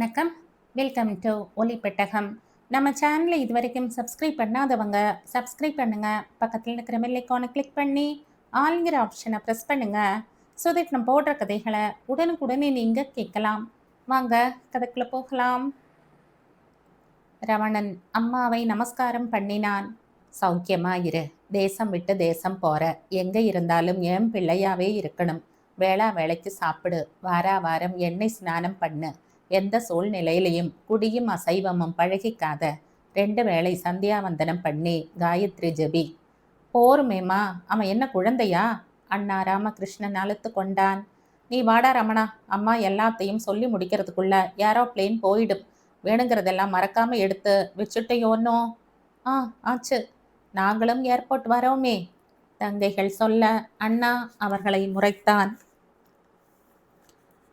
வணக்கம். Welcome to ஒலி பெட்டகம். நம்ம சேனலை இதுவரைக்கும் சப்ஸ்கிரைப் பண்ணாதவங்க சப்ஸ்கிரைப் பண்ணுங்க. பக்கத்தில் இருக்கிற பெல் ஐகானை கிளிக் பண்ணி ஆல்ங்கிற ஆப்ஷனை ப்ரெஸ் பண்ணுங்க. ஸோ தட் நம்ம போடுற கதைகளை உடனுக்குடனே நீங்க கேட்கலாம். வாங்க கதைக்குள்ள போகலாம். ரமணன் அம்மாவை நமஸ்காரம் பண்ணினான். சௌக்கியமா இரு. தேசம் விட்டு தேசம் போற. எங்க இருந்தாலும் என் பிள்ளையாவே இருக்கணும். வேளா வேலைக்கு சாப்பிடு. வாரா வாரம் எண்ணெய் ஸ்நானம் பண்ணு. எந்த சூழ்நிலையிலையும் குடியும் அசைவமும் பழகிக்காத. 2 வேளை சந்தியாவந்தனம் பண்ணி காயத்ரி ஜெபி. போருமேமா, அவன் என்ன குழந்தையா? அண்ணா ராமகிருஷ்ணன் அழுத்து கொண்டான். நீ வாடா ரமணா, அம்மா எல்லாத்தையும் சொல்லி முடிக்கிறதுக்குள்ள ஏரோப்ளேன் போயிடும். வேணுங்கிறதெல்லாம் மறக்காம எடுத்து வச்சுட்டையோன்னோ? ஆச்சு. நாங்களும் ஏர்போர்ட் வரோமே, தங்கைகள் சொல்ல அண்ணா அவர்களை முறைத்தான்.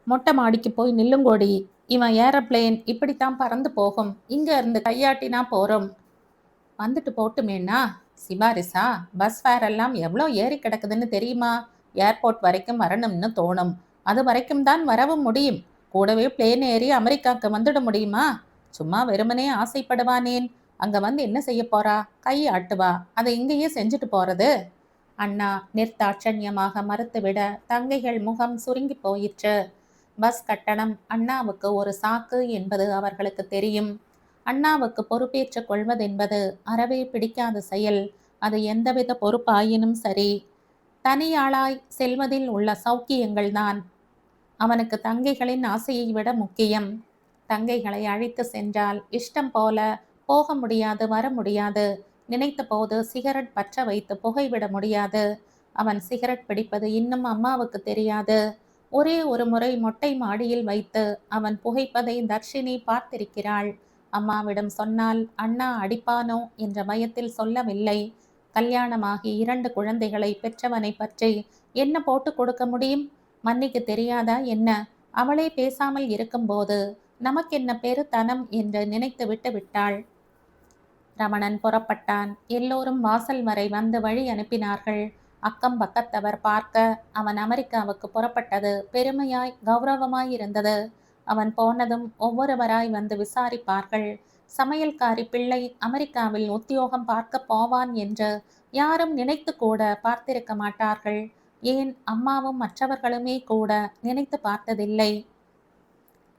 மொட்டை மாடிக்கு போய் நில்லுங்கோடி. இவன் ஏரோப்ளேன் இப்படித்தான் பறந்து போகும். இங்க இருந்து கையாட்டினா போறோம். வந்துட்டு போட்டுமேண்ணா. சிபாரிசா? பஸ் ஃபேர் எல்லாம் எவ்வளோ ஏறி கிடக்குதுன்னு தெரியுமா? ஏர்போர்ட் வரைக்கும் வரணும்னு தோணும். அது வரைக்கும் தான் வரவும் முடியும். கூடவே பிளேன் ஏறி அமெரிக்காவுக்கு வந்துட முடியுமா? சும்மா வெறுமனே ஆசைப்படுவானேன். அங்க வந்து என்ன செய்ய போறா? கை ஆட்டுவா. அதை இங்கேயே செஞ்சுட்டு போறது. அண்ணா நிர்தாட்சண்யமாக மறுத்துவிட தங்கைகள் முகம் சுருங்கி போயிற்று. பஸ் கட்டணம் அண்ணாவுக்கு ஒரு சாக்கு என்பது அவர்களுக்கு தெரியும். அண்ணாவுக்கு பொறுப்பேற்றுக் கொள்வதென்பது அறவே பிடிக்காத செயல். அது எந்தவித பொறுப்பாயினும் சரி, தனியாளாய் செல்வதில் உள்ள சௌக்கியங்கள்தான் அவனுக்கு தங்கைகளின் ஆசையை விட முக்கியம். தங்கைகளை அழைத்து சென்றால் இஷ்டம் போல போக முடியாது, வர முடியாது. நினைத்த போது சிகரெட் பற்ற வைத்து புகைவிட முடியாது. அவன் சிகரெட் பிடிப்பது இன்னும் அம்மாவுக்கு தெரியாது. ஒரே ஒரு முறை மொட்டை மாடியில் வைத்து அவன் புகைப்பதை தர்ஷினி பார்த்திருக்கிறாள். அம்மாவிடம் சொன்னால் அண்ணா அடிப்பானோ என்ற பயத்தில் சொல்லவில்லை. கல்யாணமாகி 2 குழந்தைகளை பெற்றவனை பற்றி என்ன போட்டு கொடுக்க முடியும்? மன்னிக்கு தெரியாதா என்ன? அவளே பேசாமல் இருக்கும்போது நமக்கென்ன பெருத்தனம் என்று நினைத்து விட்டு விட்டாள். ரமணன் புறப்பட்டான். எல்லோரும் வாசல் வரை வந்து வழி அனுப்பினார்கள். அக்கம் பக்கத்தவர் பார்க்க அவன் அமெரிக்காவுக்கு புறப்பட்டது பெருமையாய் கௌரவமாய் இருந்தது. அவன் போனதும் ஒவ்வொருவராய் வந்து விசாரிப்பார்கள். சமையல்காரி பிள்ளை அமெரிக்காவில் உத்தியோகம் பார்க்க போவான் என்று யாரும் நினைத்து கூட பார்த்திருக்க மாட்டார்கள். ஏன் அம்மாவும் மற்றவர்களுமே கூட நினைத்து பார்த்ததில்லை.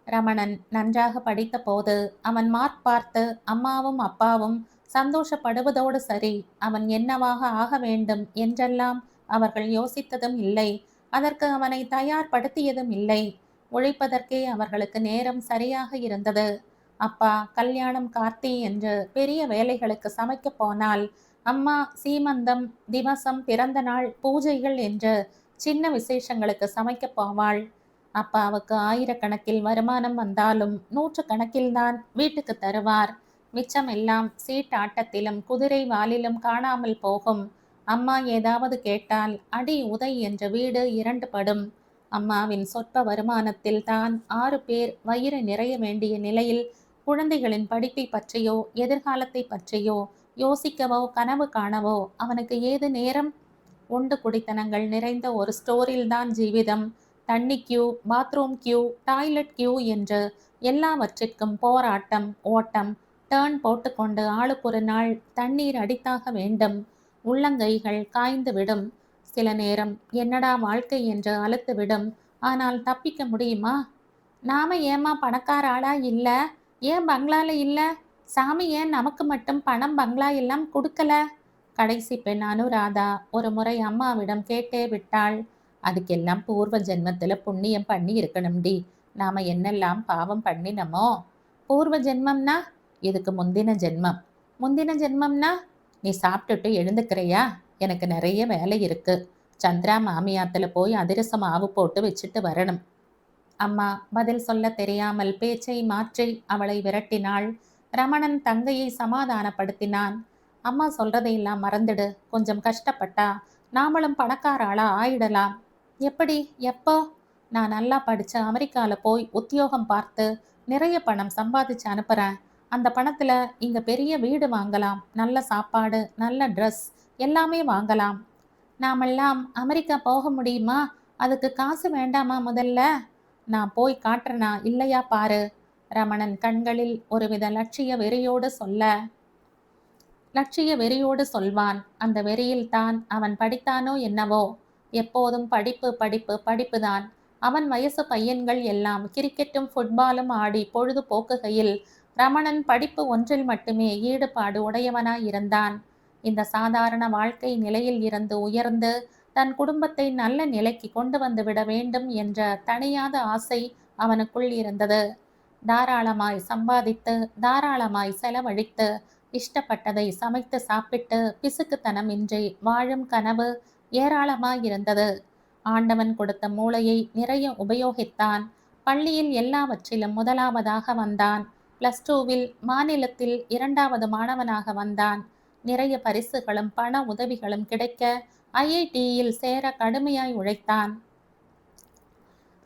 ரமணன் நன்றாக படித்த போது அவன் மார்க் பார்த்து அம்மாவும் அப்பாவும் சந்தோஷப்படுவதோடு சரி, அவன் என்னவாக ஆக வேண்டும் என்றெல்லாம் அவர்கள் யோசித்ததும் இல்லை. அதற்கு அவனை தயார்படுத்தியதும் இல்லை. உழைப்பதற்கே அவர்களுக்கு நேரம் சரியாக இருந்தது. அப்பா கல்யாணம் கார்த்தி என்று பெரிய வேலைகளுக்கு சமைக்க போனால், அம்மா சீமந்தம், திவசம், பிறந்த நாள், பூஜைகள் என்று சின்ன விசேஷங்களுக்கு சமைக்க போவாள். அப்பாவுக்கு ஆயிரக்கணக்கில் வருமானம் வந்தாலும் 100 கணக்கில்தான் வீட்டுக்கு தருவார். மிச்சம் எல்லாம் சீட்டாட்டத்திலும் குதிரை வாலிலும் காணாமல் போகும். அம்மா ஏதாவது கேட்டால் அடி உதை என்ற வீடு 2 படும். அம்மாவின் சொற்ப வருமானத்தில் தான் 6 பேர் வயிறு நிறைய வேண்டிய நிலையில் குழந்தைகளின் படிப்பை பற்றியோ எதிர்காலத்தை பற்றியோ யோசிக்கவோ கனவு காணவோ அவனுக்கு ஏது நேரம்? உண்டு குடித்தனங்கள் நிறைந்த ஒரு ஸ்டோரில்தான் ஜீவிதம். தண்ணி queue, bathroom queue, toilet queue என்று எல்லாவற்றிற்கும் போராட்டம், ஓட்டம். டேர்ன் போட்டுக்கொண்டு ஆளுக்கொரு நாள் தண்ணீர் அடித்தாக வேண்டும். உள்ளங்கைகள் காய்ந்து விடும். சில நேரம் என்னடா வாழ்க்கை என்று அலுத்து விடும். ஆனால் தப்பிக்க முடியுமா? நாம ஏமா பணக்கார ஆளா இல்ல? ஏன் பங்களால இல்ல? சாமி ஏன் நமக்கு மட்டும் பணம் பங்களா எல்லாம் கொடுக்கல? கடைசி பெண் அனுராதா ஒரு முறை அம்மாவிடம் கேட்டே விட்டாள். அதுக்கெல்லாம் பூர்வ ஜென்மத்துல புண்ணியம் பண்ணி இருக்கணும்டி. நாம என்னெல்லாம் பாவம் பண்ணினமோ. பூர்வ ஜென்மம்னா? இதுக்கு முந்தின ஜென்மம். முந்தின ஜென்மம்னா? நீ சாப்பிட்டுட்டு எழுந்துக்கிறையா? எனக்கு நிறைய வேலை இருக்கு. சந்திரா மாமியாத்துல போய் அதிரசம் மாவு போட்டு வச்சுட்டு வரணும். அம்மா பதில் சொல்ல தெரியாமல் பேச்சை மாற்றி அவளை விரட்டினாள். ரமணன் தங்கையை சமாதானப்படுத்தினான். அம்மா சொல்றதையெல்லாம் மறந்துடு. கொஞ்சம் கஷ்டப்பட்டா நாமளும் பணக்கார ஆளா ஆயிடலாம். எப்படி? எப்போ? நான் நல்லா படிச்சு அமெரிக்கால போய் உத்தியோகம் பார்த்து நிறைய பணம் சம்பாதிச்சு அனுப்புறேன். அந்த பணத்துல இங்க பெரிய வீடு வாங்கலாம். நல்ல சாப்பாடு, நல்ல ட்ரெஸ் எல்லாமே வாங்கலாம். நாமெல்லாம் அமெரிக்கா போக முடியுமா? அதுக்கு காசு வேண்டாமா முதல்ல? நான் போய் காட்டுறனா இல்லையா பாரு. ரமணன் கண்களில் ஒருவித லட்சிய வெறியோடு சொல்வான். அந்த வெறியில்தான் அவன் படித்தானோ என்னவோ. எப்போதும் படிப்பு படிப்பு படிப்புதான். அவன் வயசு பையன்கள் எல்லாம் கிரிக்கெட்டும் ஃபுட்பாலும் ஆடி பொழுது போக்குகையில் ரமணன் படிப்பு ஒன்றில் மட்டுமே ஈடுபாடு உடையவனாயிருந்தான். இந்த சாதாரண வாழ்க்கை நிலையில் இருந்து உயர்ந்து தன் குடும்பத்தை நல்ல நிலைக்கு கொண்டு வந்து விட வேண்டும் என்ற தணியாத ஆசை அவனுக்குள் இருந்தது. தாராளமாய் சம்பாதித்து தாராளமாய் செலவழித்து இஷ்டப்பட்டதை சமைத்து சாப்பிட்டு பிசுக்குத்தனமின்றி வாழும் கனவு ஏராளமாயிருந்தது. ஆண்டவன் கொடுத்த மூளையை நிறைய உபயோகித்தான். பள்ளியில் எல்லாவற்றிலும் முதலாவதாக வந்தான். +2வில் மாநிலத்தில் 2வது மாணவனாக வந்தான். நிறைய பரிசுகளும் பண உதவிகளும் கிடைக்க IITயில் சேர கடுமையாய் உழைத்தான்.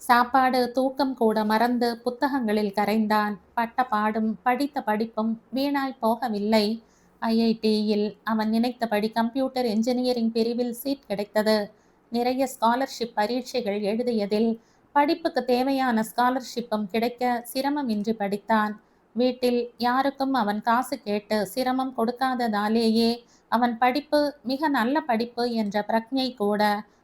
சாப்பாடு தூக்கம் கூட மறந்து புத்தகங்களில் கரைந்தான். பட்ட பாடும் படித்த படிப்பும் வீணாய் போகவில்லை. IITயில் அவன் நினைத்தபடி கம்ப்யூட்டர் என்ஜினியரிங் பிரிவில் சீட் கிடைத்தது. நிறைய ஸ்காலர்ஷிப் பரீட்சைகள் எழுதியதில் படிப்புக்கு தேவையான ஸ்காலர்ஷிப்பும் கிடைக்க சிரமமின்றி படித்தான். வீட்டில் யாருக்கும் அவன் காசு கேட்டு சிரமம் கொடுக்காததாலேயே அவன் படிப்பு மிக நல்ல படிப்பு என்ற பிரக்ஞை கூட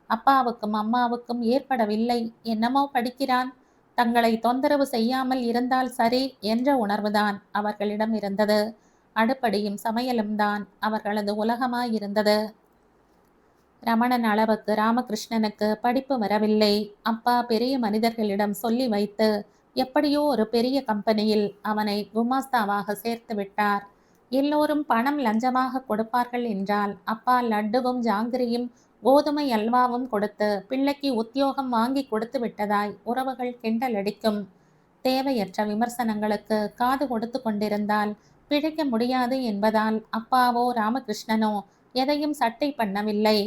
அப்பாவுக்கும் அம்மாவுக்கும் ஏற்படவில்லை. என்னமோ படிக்கிறான், தங்களை தொந்தரவு செய்யாமல் இருந்தால் சரி என்ற உணர்வுதான் அவர்களிடம் இருந்தது. அடுப்படியும் சமையலும் தான் அவர்களது உலகமாயிருந்தது. ரமணன் அளவுக்கு ராமகிருஷ்ணனுக்கு படிப்பு வரவில்லை. அப்பா பெரிய மனிதர்களிடம் சொல்லி வைத்து எப்படியோ ஒரு பெரிய கம்பெனியில் அவனை குமாஸ்தாவாக சேர்த்து விட்டார். எல்லோரும் பணம் லஞ்சமாக கொடுப்பார்கள் என்றால் அப்பா லட்டுவும் ஜாங்கிரியும் கோதுமை அல்வாவும் கொடுத்து பிள்ளைக்கு உத்தியோகம் வாங்கி கொடுத்து விட்டதாய் உறவுகள் கிண்டலடிக்கும். தேவையற்ற விமர்சனங்களுக்கு காது கொடுத்து கொண்டிருந்தால் பிழைக்க முடியாது என்பதால் அப்பாவோ ராமகிருஷ்ணனோ எதையும் சட்டை பண்ணவில்லை.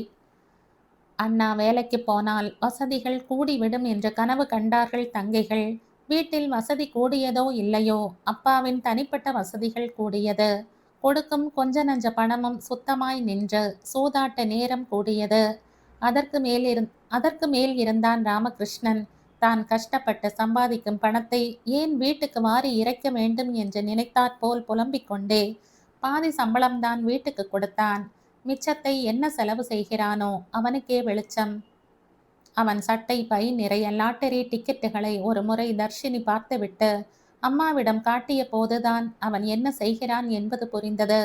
அண்ணா வேலைக்கு போனால் வசதிகள் கூடிவிடும் என்று கனவு கண்டார்கள் தங்கைகள். வீட்டில் வசதி கூடியதோ இல்லையோ, அப்பாவின் தனிப்பட்ட வசதிகள் கூடியது. கொடுக்கும் கொஞ்ச நஞ்ச பணமும் சுத்தமாய் நின்று சூதாட்ட நேரம் கூடியது. அதற்கு மேல் இருந்தான் ராமகிருஷ்ணன். தான் கஷ்டப்பட்டு சம்பாதிக்கும் பணத்தை ஏன் வீட்டுக்கு வாரி இறைக்க வேண்டும் என்று நினைத்தாற்போல் புலம்பிக் கொண்டே பாதி சம்பளம்தான் வீட்டுக்கு கொடுத்தான். மிச்சத்தை என்ன செலவு செய்கிறானோ அவனுக்கே வெளிச்சம். அவன் சட்டை பை நிறைய லாட்டரி டிக்கெட்டுகளை ஒரு முறை தர்ஷினி பார்த்துவிட்டு அம்மாவிடம் காட்டிய போதுதான் அவன் என்ன செய்கிறான் என்பது புரிந்தது.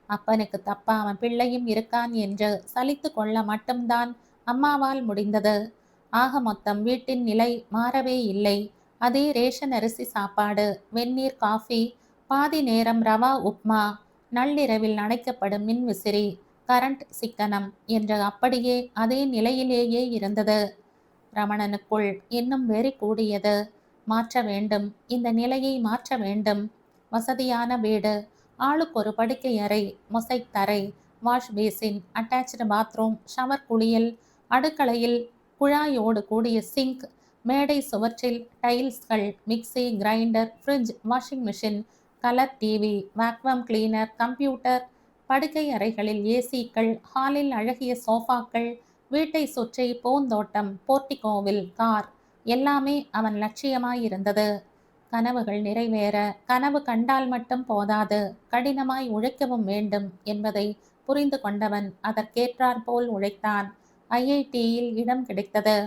அப்பனுக்கு தப்பா அவன் பிள்ளையும் இருக்கான் என்று சலித்து கொள்ள மட்டும்தான் அம்மாவால் முடிந்தது. ஆக மொத்தம் வீட்டின் நிலை மாறவே இல்லை. அதே ரேஷன் அரிசி சாப்பாடு, வெந்நீர் காஃபி, பாதி நேரம் ரவா உப்மா, நள்ளிரவில் அணைக்கப்படும் மின்விசிறி, கரண்ட் சிக்கனம் என்று அப்படியே அதே நிலையிலேயே இருந்தது. ரமணனுக்குள் இன்னும் வெறி கூடியது. மாற்ற வேண்டும், இந்த நிலையை மாற்ற வேண்டும். வசதியான வீடு, ஆளுக்கு ஒரு படுக்கை அறை, மொசைக் தரை, wash basin, attached bathroom, shower குளியல், அடுக்களையில் குழாயோடு கூடிய சிங்க், மேடை சுவற்றில் டைல்ஸ்கள், mixie, grinder, fridge, washing machine, colour TV, vacuum cleaner, computer, படுக்கை அறைகளில் ஏசிக்கள், ஹாலில் அழகிய சோஃபாக்கள், வீட்டை சுற்றி பூந்தோட்டம், போர்ட்டிகோவில் கார், எல்லாமே அவன் லட்சியமாயிருந்தது. கனவுகள் நிறைவேற கனவு கண்டால் மட்டும் போதாது, கடினமாய் உழைக்கவும் வேண்டும் என்பதை புரிந்து கொண்டவன் அதற்கேற்றாற்போல் உழைத்தான். IITயில் இடம் கிடைத்தது.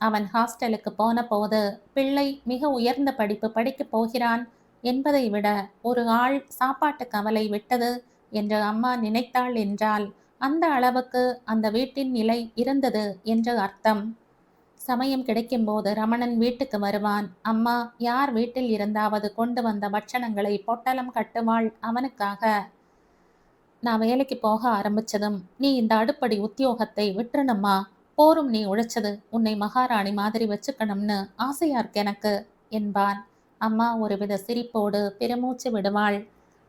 அவன் ஹாஸ்டலுக்கு போன போது பிள்ளை மிக உயர்ந்த படிப்பு படிக்கப் போகிறான் என்பதை விட ஒரு ஆள் சாப்பாட்டு கவலை விட்டது என்று அம்மா நினைத்தாள் என்றால் அந்த அளவுக்கு அந்த வீட்டின் நிலை இருந்தது என்று அர்த்தம். சமயம் கிடைக்கும்போது ரமணன் வீட்டுக்கு வருவான். அம்மா யார் வீட்டில் இருந்தாவது கொண்டு வந்த பட்சணங்களை பொட்டலம் கட்டுவாள் அவனுக்காக. நான் வேலைக்கு போக ஆரம்பிச்சதும் நீ இந்த அடுப்படி உத்தியோகத்தை விட்டுறணும்மா, போரும் நீ உழைச்சது, உன்னை மகாராணி மாதிரி வச்சுக்கணும்னு ஆசையா இருக்கு எனக்கு என்பான். அம்மா ஒருவித சிரிப்போடு பெருமூச்சு விடுவாள்.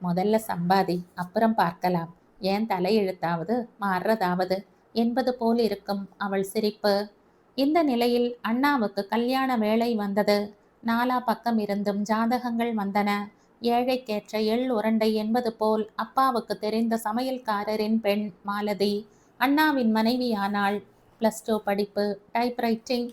முதல்ல சம்பாதி, அப்புறம் பார்க்கலாம், ஏன் தலையெழுத்தாவது மாறுறதாவது என்பது போல் இருக்கும் அவள் சிரிப்பு. இந்த நிலையில் அண்ணாவுக்கு கல்யாண வேலை வந்தது. நாலா பக்கம் இருந்தும் ஜாதகங்கள் வந்தன. ஏழைக்கேற்ற எள் உருண்டை என்பது போல் அப்பாவுக்கு தெரிந்த சமையல்காரரின் பெண் மாலதி அண்ணாவின் மனைவியானாள். +2 படிப்பு, டைப்ரைட்டிங்,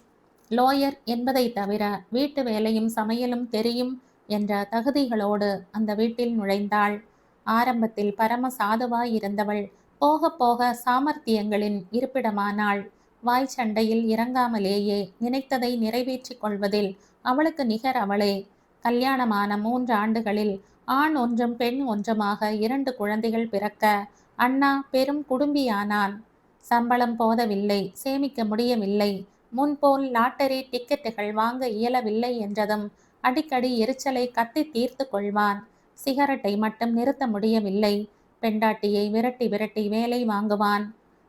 லோயர் என்பதை தவிர வீட்டு வேலையும் சமையலும் தெரியும். என்ற தகுதிகளோடு அந்த வீட்டில் நுழைந்தாள். ஆரம்பத்தில் பரம சாதுவாய் இருந்தவள் போக போக சாமர்த்தியங்களின் இருப்பிடமானாள். வாய் சண்டையில் இறங்காமலேயே நினைத்ததை நிறைவேற்றிக் கொள்வதில் அவளுக்கு நிகர் அவளே. கல்யாணமான 3 ஆண்டுகளில் ஆண் ஒன்றும் பெண் ஒன்றுமாக 2 குழந்தைகள் பிறக்க அண்ணா பெரும் குடும்பியானான். சம்பளம் போதவில்லை, சேமிக்க முடியவில்லை. முன்போல் லாட்டரி டிக்கெட்டுகள் வாங்க இயலவில்லை என்றதும் அடிக்கடி எரிச்சலை கத்தி தீர்த்து கொள்வான். சிகரெட்டை மட்டும் நிறுத்த முடியவில்லை. பெண்டாட்டியை விரட்டி விரட்டி வேலை வாங்குவான்.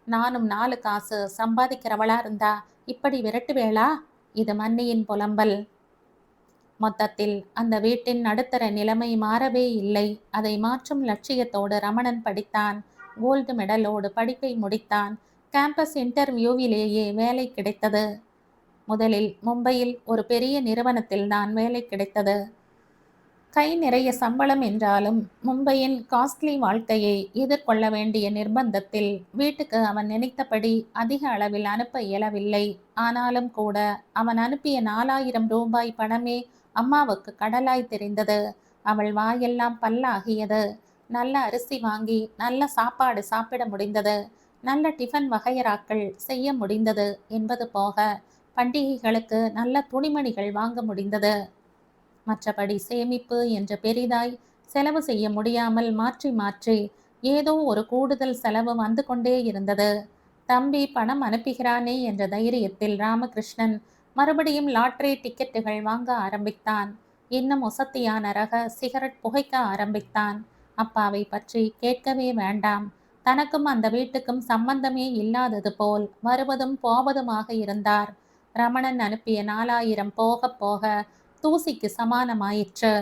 நானும் 4 காசு சம்பாதிக்கிறவளா இருந்தா இப்படி விரட்டுவேளா? இது மன்னியின் புலம்பல். மொத்தத்தில் அந்த வீட்டின் நடுத்தர நிலைமை மாறவே இல்லை. அதை மாற்றும் லட்சியத்தோடு ரமணன் படித்தான். கோல்டு மெடலோடு படிப்பை முடித்தான். கேம்பஸ் இன்டர்வியூவிலேயே வேலை கிடைத்தது. முதலில் மும்பையில் ஒரு பெரிய நிறுவனத்தில் தான் வேலை கிடைத்தது. கை நிறைய சம்பளம் என்றாலும் மும்பையின் காஸ்ட்லி வாழ்க்கையை எதிர்கொள்ள வேண்டிய நிர்பந்தத்தில் வீட்டுக்கு அவன் நினைத்தபடி அதிக அளவில் அனுப்ப இயலவில்லை. ஆனாலும் கூட அவன் அனுப்பிய 4000 ரூபாய் பணமே அம்மாவுக்கு கடலாய் தெரிந்தது. அவள் வாயெல்லாம் பல்லாகியது. நல்ல அரிசி வாங்கி நல்ல சாப்பாடு சாப்பிட முடிந்தது. நல்ல டிஃபன் வகையறாக்கள் செய்ய முடிந்தது என்பது போக பண்டிகைகளுக்கு நல்ல துணிமணிகள் வாங்க முடிந்தது. மற்றபடி சேமிப்பு என்ற பெரிதாய் செலவு செய்ய முடியாமல் மாற்றி மாற்றி ஏதோ ஒரு கூடுதல் செலவு வந்து கொண்டே இருந்தது. தம்பி பணம் அனுப்புகிறானே என்ற தைரியத்தில் ராமகிருஷ்ணன் மறுபடியும் லாட்டரி டிக்கெட்டுகள் வாங்க ஆரம்பித்தான். இன்னும் ஒசத்தியான ரக சிகரெட் புகைக்க ஆரம்பித்தான். அப்பாவை பற்றி கேட்கவே வேண்டாம். தனக்கும் அந்த வீட்டுக்கும் சம்பந்தமே இல்லாதது போல் வருவதும் போவதுமாக இருந்தார். ரமணன் அனுப்பிய 4000 போக போக தூசிக்கு சமானமாயிற்று.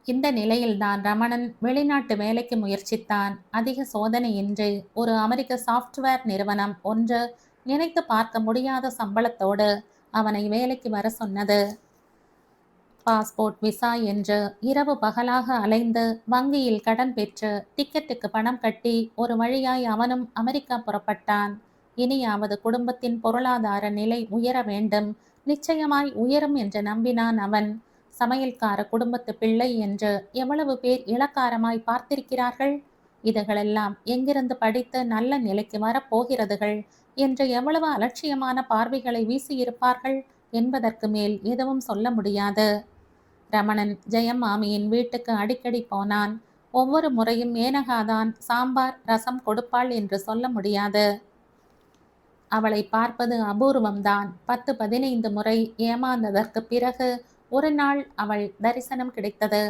இந்த நிலையில்தான் ரமணன் வெளிநாட்டு வேலைக்கு முயற்சித்தான். அதிக சோதனையின்றி ஒரு அமெரிக்க சாஃப்ட்வேர் நிறுவனம் ஒன்று நினைத்து பார்க்க முடியாத சம்பளத்தோடு அவனை வேலைக்கு வர சொன்னது. பாஸ்போர்ட் விசா என்று இரவு பகலாக அலைந்து வங்கியில் கடன் பெற்று டிக்கெட்டுக்கு பணம் கட்டி ஒரு வழியாய் அவனும் அமெரிக்கா புறப்பட்டான். இனியாவது குடும்பத்தின் பொருளாதார நிலை உயர வேண்டும். நிச்சயமாய் உயரும் என்று நம்பினான் அவன். சமையல்கார குடும்பத்து பிள்ளை என்று எவ்வளவு பேர் இளக்காரமாய் பார்த்திருக்கிறார்கள். இதுகளெல்லாம் எங்கிருந்து படித்து நல்ல நிலைக்கு வரப்போகிறதுகள் என்று எவ்வளவு அலட்சியமான பார்வைகளை வீசியிருப்பார்கள் என்பதற்கு மேல் எதுவும் சொல்ல முடியாது. ரமணன் ஜெயமாமியின் வீட்டுக்கு அடிக்கடி போனான். ஒவ்வொரு முறையும் மேனகாதான் சாம்பார் ரசம் கொடுப்பாள் என்று சொல்ல முடியாது. அவளை பார்ப்பது அபூர்வம்தான். 10-15 முறை ஏமாந்ததற்கு பிறகு ஒரு நாள் அவள் தரிசனம் கிடைத்தது.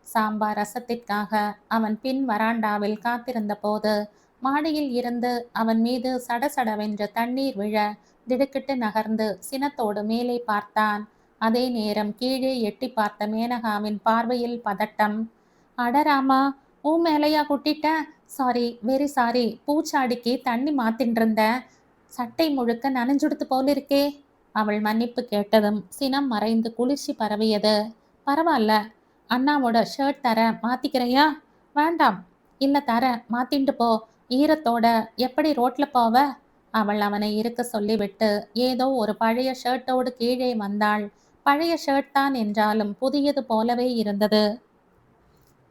சாம்பார் ரசத்திற்காக அவன் பின் வராண்டாவில் காத்திருந்த போது மாடியில் இருந்து அவன் மீது சடசடவென்று தண்ணீர் விழ திடுக்கிட்டு நகர்ந்து சினத்தோடு மேலே பார்த்தான். அதே நேரம் கீழே எட்டி பார்த்த மேனகாவின் பார்வையில் பதட்டம். அடராமா, உன் மேலையா குட்டிட்ட? Sorry, very sorry. பூச்சாடிக்கு தண்ணி மாத்தின் இருந்த, சட்டை முழுக்க நனைஞ்சுடுத்து போலிருக்கே. அவள் மன்னிப்பு கேட்டதும் சினம் மறைந்து குளிர்ச்சி பரவியது. பரவாயில்ல, அண்ணாவோட ஷர்ட் தர மாத்திக்கிறையா? வேண்டாம். இல்ல தர, மாத்திண்டு போ. ஈரத்தோட எப்படி ரோட்ல போவ? அவள் அவனை இருக்க சொல்லிவிட்டு ஏதோ ஒரு பழைய ஷர்ட்டோடு கீழே வந்தாள். பழைய ஷர்ட் தான் என்றாலும் புதியது போலவே இருந்தது.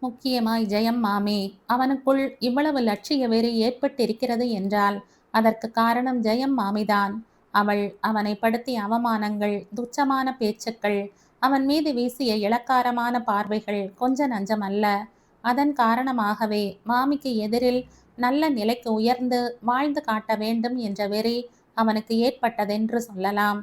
முக்கியமாய் ஜெயம் மாமி. அவனுக்குள் இவ்வளவு லட்சிய வெறி ஏற்பட்டிருக்கிறது என்றால் அதற்கு காரணம் ஜெயம் மாமிதான். அவள் அவனை படுத்திய அவமானங்கள், துச்சமான பேச்சுக்கள், அவன் மீது வீசிய இளக்காரமான பார்வைகள் கொஞ்ச நஞ்சமல்ல. அதன் காரணமாகவே மாமிக்கு எதிரில் நல்ல நிலைக்கு உயர்ந்து வாழ்ந்து காட்ட வேண்டும் என்ற வெறி அவனுக்கு ஏற்பட்டதென்று சொல்லலாம்.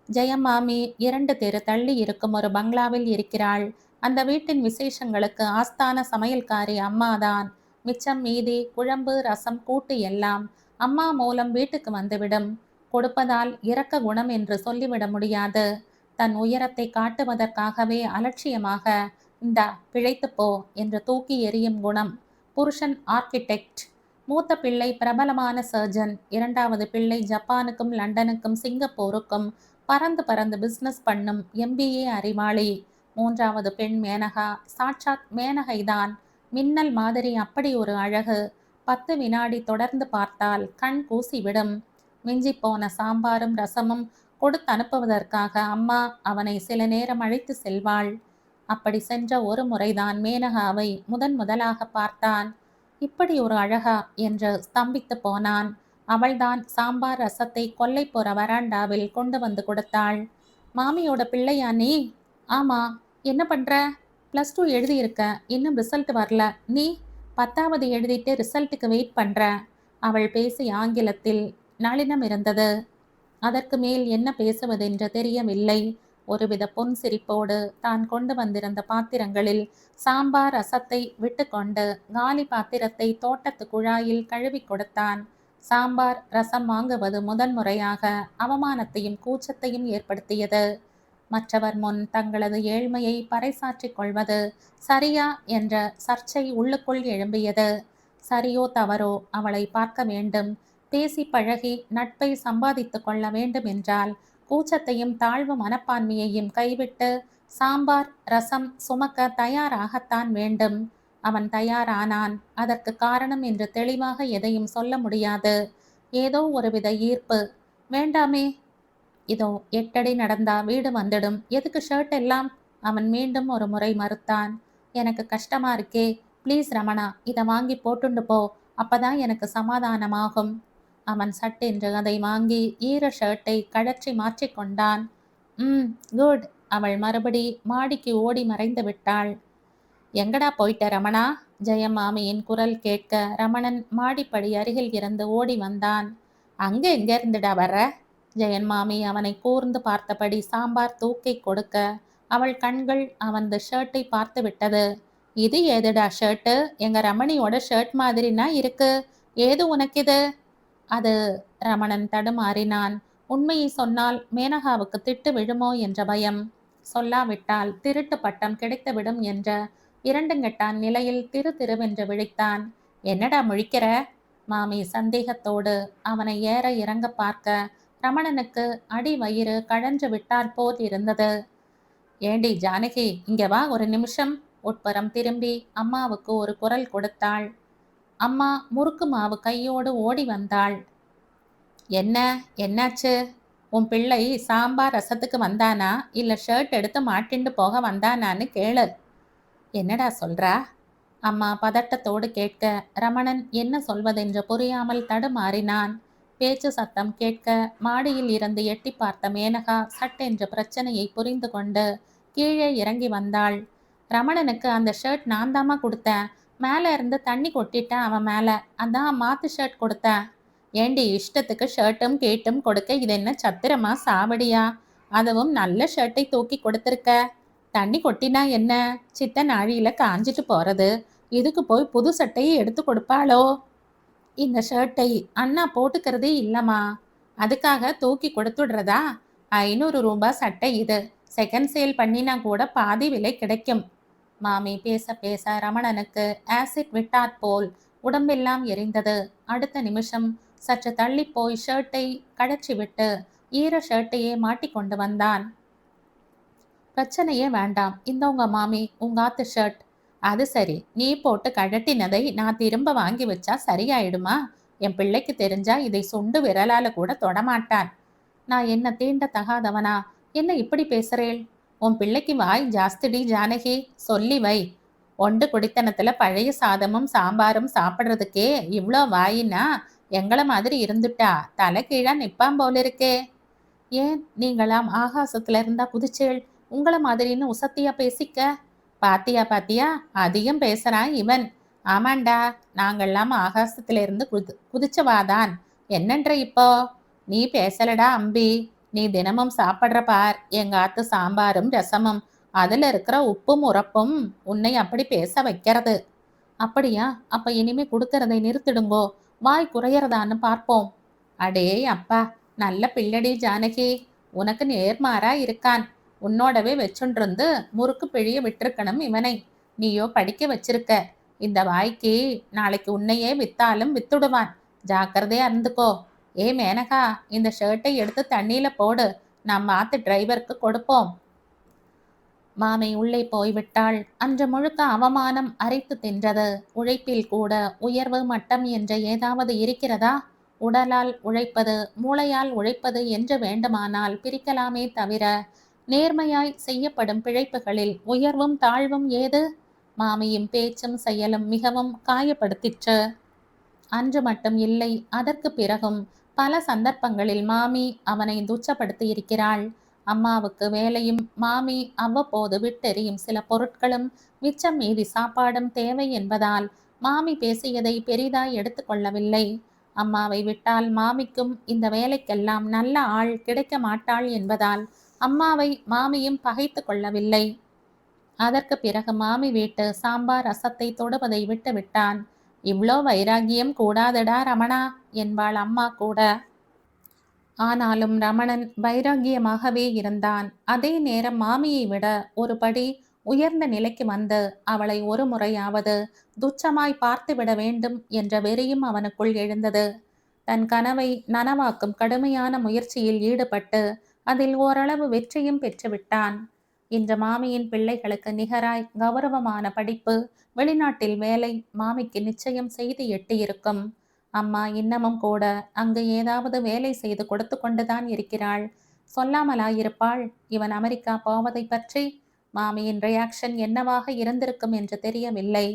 ஜெயமாமி 2 தெரு தள்ளி இருக்கும் ஒரு பங்களாவில் இருக்கிறாள். அந்த வீட்டின் விசேஷங்களுக்கு ஆஸ்தான சமையல்காரி அம்மாதான். மிச்சம் மீதி குழம்பு ரசம் கூட்டு எல்லாம் அம்மா மூலம் வீட்டுக்கு வந்துவிடும். கொடுப்பதால் இரக்க குணம் என்று சொல்லிவிட முடியாது. தன் உயரத்தை காட்டுவதற்காகவே அலட்சியமாக இந்தா பிழைத்துப்போ என்று தூக்கி எறியும் குணம். புருஷன் ஆர்கிடெக்ட். மூத்த பிள்ளை பிரபலமான சர்ஜன். 2வது பிள்ளை ஜப்பானுக்கும் லண்டனுக்கும் சிங்கப்பூருக்கும் பறந்து பறந்து பிஸ்னஸ் பண்ணும் MBA அறிவாளி. 3வது பெண் மேனகா. சாட்சாத் மேனகைதான். மின்னல் மாதிரி அப்படி ஒரு அழகு. 10 வினாடி தொடர்ந்து பார்த்தால் கண் கூசிவிடும். மிஞ்சி போன சாம்பாரும் ரசமும் கொடுத்து அனுப்புவதற்காக அம்மா அவனை சில நேரம் அழைத்து செல்வாள். அப்படி சென்ற ஒரு முறைதான் மேனகாவை முதலாக பார்த்தான். இப்படி ஒரு அழகா என்று ஸ்தம்பித்து போனான். அவள்தான் சாம்பார் ரசத்தை கொல்லைப்புற வராண்டாவில் கொண்டு வந்து கொடுத்தாள். மாமியோட பிள்ளையா நீ? ஆமா. என்ன பண்ற? +2 எழுதியிருக்க, இன்னும் ரிசல்ட் வரல. நீ 10வது எழுதிட்டு ரிசல்ட்டுக்கு வெயிட் பண்ற. அவள் பேசிய ஆங்கிலத்தில் நளினம் இருந்தது. அதற்கு மேல் என்ன பேசுவதென்று தெரியவில்லை. ஒருவித புன்சிரிப்போடு தான் கொண்டு வந்திருந்த பாத்திரங்களில் சாம்பார் ரசத்தை விட்டுக்கொண்டு காலி பாத்திரத்தை தோட்டத்து குழாயில் கழுவி கொடுத்தான். சாம்பார் ரசம் வாங்குவது முதன்முறையாக அவமானத்தையும் கூச்சத்தையும் ஏற்படுத்தியது. மற்றவர் முன் தங்களது ஏழ்மையை பறைசாற்றிக் கொள்வது சரியா என்ற சர்ச்சை உள்ளுக்குள் எழும்பியது. சரியோ தவறோ அவளை பார்க்க வேண்டும், பேசி பழகி நட்பை சம்பாதித்து கொள்ள வேண்டும் என்றால் கூச்சத்தையும் தாழ்வு மனப்பான்மையையும் கைவிட்டு சாம்பார் ரசம் சுமக்க தயாராகத்தான் வேண்டும். அவன் தயாரானான். அதற்கு காரணம் என்று தெளிவாக எதையும் சொல்ல முடியாது. ஏதோ ஒருவித ஈர்ப்பு. வேண்டாமே, இதோ 8 அடி நடந்தா வீடு வந்துடும், எதுக்கு ஷர்ட் எல்லாம்? அவன் மீண்டும் ஒரு முறை மறுத்தான். எனக்கு கஷ்டமா இருக்கே, ப்ளீஸ் ரமணா, இதை வாங்கி போட்டுண்டு போ, அப்பதான் எனக்கு சமாதானமாகும். அவன் சட்டென்று அதை வாங்கி ஈர ஷர்ட்டை கழற்றி மாற்றிக்கொண்டான். குட். அவள் மறுபடி மாடிக்கு ஓடி மறைந்து விட்டாள். எங்கடா போயிட்ட ரமணா? ஜெயமாமியின் குரல் கேட்க ரமணன் மாடிப்படி அருகில் இருந்து ஓடி வந்தான். அங்க எங்க இருந்துடா வர்ற? ஜெயன் மாமி அவனை கூர்ந்து பார்த்தபடி சாம்பார் தூக்கி கொடுக்க அவள் கண்கள் அவனது ஷர்ட்டை பார்த்து விட்டது. இது ஏதுடா ஷர்ட்டு? எங்க ரமணியோட ஷர்ட் மாதிரினா இருக்கு. ஏது உனக்கு இது? அது ரமணன் தடுமாறினான். உண்மையை சொன்னால் மேனகாவுக்கு திட்டு விழுமோ என்ற பயம். சொல்லாவிட்டால் திருட்டு பட்டம் கிடைத்துவிடும் என்ற இரண்டுங்கட்டான் நிலையில் திருவென்று விழித்தான். என்னடா முழிக்கிற? மாமி சந்தேகத்தோடு அவனை ஏற இறங்க பார்க்க ரமணனுக்கு அடி வயிறு கழன்று விட்டால் போல் இருந்தது. ஏண்டி ஜானகி, இங்க வா ஒரு நிமிஷம். உட்புறம் திரும்பி அம்மாவுக்கு ஒரு குரல் கொடுத்தாள். அம்மா முறுக்கு மாவு கையோடு ஓடி வந்தாள். என்ன, என்னாச்சு? உன் பிள்ளை சாம்பார் ரசத்துக்கு வந்தானா இல்ல ஷர்ட் எடுத்து மாட்டிண்டு போக வந்தானான்னு கேளு. என்னடா சொல்றா? அம்மா பதட்டத்தோடு கேட்க ரமணன் என்ன சொல்வதென்று புரியாமல் தடுமாறினான். பேச்சு சத்தம் கேட்க மாடியில் இருந்து எட்டி பார்த்த மேனகா சட்டென்ற பிரச்சனையை புரிந்து கொண்டு கீழே இறங்கி வந்தாள். ரமணனுக்கு அந்த ஷர்ட் நான் தாமா கொடுத்தேன். மேலே இருந்து தண்ணி கொட்டிட்டேன் அவன் மேலே, அதான் மாத்து ஷர்ட் கொடுத்தேன். ஏண்டி இஷ்டத்துக்கு ஷர்ட்டும் கேட்டும் கொடுக்க இது என்ன சத்திரமா சாவடியா? அதுவும் நல்ல ஷர்ட்டை தூக்கி கொடுத்துருக்க. தண்ணி கொட்டினா என்ன, சித்த நாழியில காஞ்சிட்டு போறது. இதுக்கு போய் புது சட்டையை எடுத்து கொடுப்பாளோ? இந்த ஷர்ட்டை அண்ணா போட்டுக்கிறதே இல்லைம்மா, அதுக்காக தூக்கி கொடுத்துடுறதா? 500 ரூபாய் சட்டை இது. செகண்ட் சேல் பண்ணினா கூட பாதி விலை கிடைக்கும். மாமி பேச பேச ரமணனுக்கு ஆசிட் விட்டாற் போல் உடம்பெல்லாம் எரிந்தது. அடுத்த நிமிஷம் சற்று தள்ளி போய் ஷர்ட்டை கழற்றி விட்டு ஈர ஷர்ட்டையே மாட்டிக்கொண்டு வந்தான். பிரச்சனையே வேண்டாம், இந்த உங்க மாமி உங்க ஆத்து ஷர்ட். அது சரி, நீ போட்டு கழட்டினதை நான் திரும்ப வாங்கி வச்சா சரியாயிடுமா? என் பிள்ளைக்கு தெரிஞ்சா இதை சுண்டு விரலால கூட தொடமாட்டான். நான் என்ன தீண்ட தகாதவனா? என்ன இப்படி பேசுறேள்? உன் பிள்ளைக்கு வாய் ஜாஸ்திடி ஜானகி, சொல்லி வை. ஒண்டு குடித்தனத்துல பழைய சாதமும் சாம்பாரும் சாப்பிட்றதுக்கே இவ்வளோ வாயினா எங்களை மாதிரி இருந்துட்டா தலை கீழா நிப்பாம் போல இருக்கே. ஏன் நீங்களாம் ஆகாசத்துல இருந்தா குதிச்சேள்? உங்களை மாதிரின்னு உசத்தியா பேசிக்க. பாத்தியா பாத்தியா, அதிகம் பேசுறான் இவன். ஆமாண்டா, நாங்கள்லாம் ஆகாசத்திலிருந்து குதிச்சவாதான். என்னன்ற இப்போ? நீ பேசலடா அம்பி. நீ தினமும் சாப்பிட்ற பார் எங்க ஆத்து சாம்பாரும் ரசமும், அதுல இருக்கிற உப்பும் உரப்பும் உன்னை அப்படி பேச வைக்கிறது. அப்படியா? அப்ப இனிமே கொடுக்கறதை நிறுத்திடுங்கோ, வாய் குறையறதான்னு பார்ப்போம். அடே அப்பா, நல்ல பிள்ளடி ஜானகி, உனக்கு நேர்மாறா இருக்கான். உன்னோடவே வச்சுன்றிருந்து முறுக்கு பிழிய விட்டிருக்கணும் இவனை. நீயோ படிக்க வச்சிருக்க. இந்த வாய்க்கு நாளைக்கு உன்னையே வித்தாலும் வித்துடுவான். ஜாக்கிரதையா இருந்துக்கோ. ஏ மேனகா, இந்த ஷர்ட்டை எடுத்து தண்ணியில போடு, நம்ம ஆத்து டிரைவருக்கு கொடுப்போம். மாமி உள்ளே போய்விட்டாள். அன்று முழுக்க அவமானம் அரைத்து தின்றது. உழைப்பில் கூட உயர்வு மட்டம் என்ற ஏதாவது இருக்கிறதா? உடலால் உழைப்பது, மூளையால் உழைப்பது என்று வேண்டுமானால் பிரிக்கலாமே தவிர, நேர்மையாய் செய்யப்படும் பிழைப்புகளில் உயர்வும் தாழ்வும் ஏது? மாமியும் பேச்சும் செயலும் மிகவும் காயப்படுத்திற்று. அன்று மட்டும் இல்லை, அதற்கு பிறகும் பல சந்தர்ப்பங்களில் மாமி அவனை துச்சப்படுத்தி இருக்கிறாள். அம்மாவுக்கு வேலையும், மாமி அவ்வப்போது விட்டெறியும் சில பொருட்களும், மிச்சம் மீதி சாப்பாடும் தேவை என்பதால் மாமி பேசியதை பெரிதாய் எடுத்துக்கொள்ளவில்லை. அம்மாவை விட்டால் மாமிக்கும் இந்த வேலைக்கெல்லாம் நல்ல ஆள் கிடைக்க மாட்டாள் என்பதால் அம்மாவை மாமியும் பகைத்து கொள்ளவில்லை. அதற்கு பிறகு மாமி வீட்டு சாம்பார் ரசத்தை தொடுவதை விட்டு விட்டான். இவ்ளோ வைராகியம் கூடாதடா ரமணா என்பாள் அம்மா கூட. ஆனாலும் ரமணன் வைராகியமாகவே இருந்தான். அதே நேரம் மாமியை விட ஒரு படி உயர்ந்த நிலைக்கு வந்து அவளை ஒரு முறையாவது துச்சமாய் பார்த்துவிட வேண்டும் என்ற வெறியும் அவனுக்குள் எழுந்தது. தன் கனவை நனவாக்கும் கடுமையான முயற்சியில் ஈடுபட்டு அதில் ஓரளவு வெற்றியும் பெற்றுவிட்டான். இன்று மாமியின் பிள்ளைகளுக்கு நிகராய் கௌரவமான படிப்பு, வெளிநாட்டில் வேலை மாமிக்கு நிச்சயம் செய்து எட்டியிருக்கும். அம்மா இன்னமும் கூட அங்கு ஏதாவது வேலை செய்து கொடுத்து கொண்டுதான் இருக்கிறாள். சொல்லாமலாயிருப்பாள் இவன் அமெரிக்கா போவதை பற்றி? மாமியின் ரியாக்ஷன் என்னவாக இருந்திருக்கும் என்று தெரியவில்லை.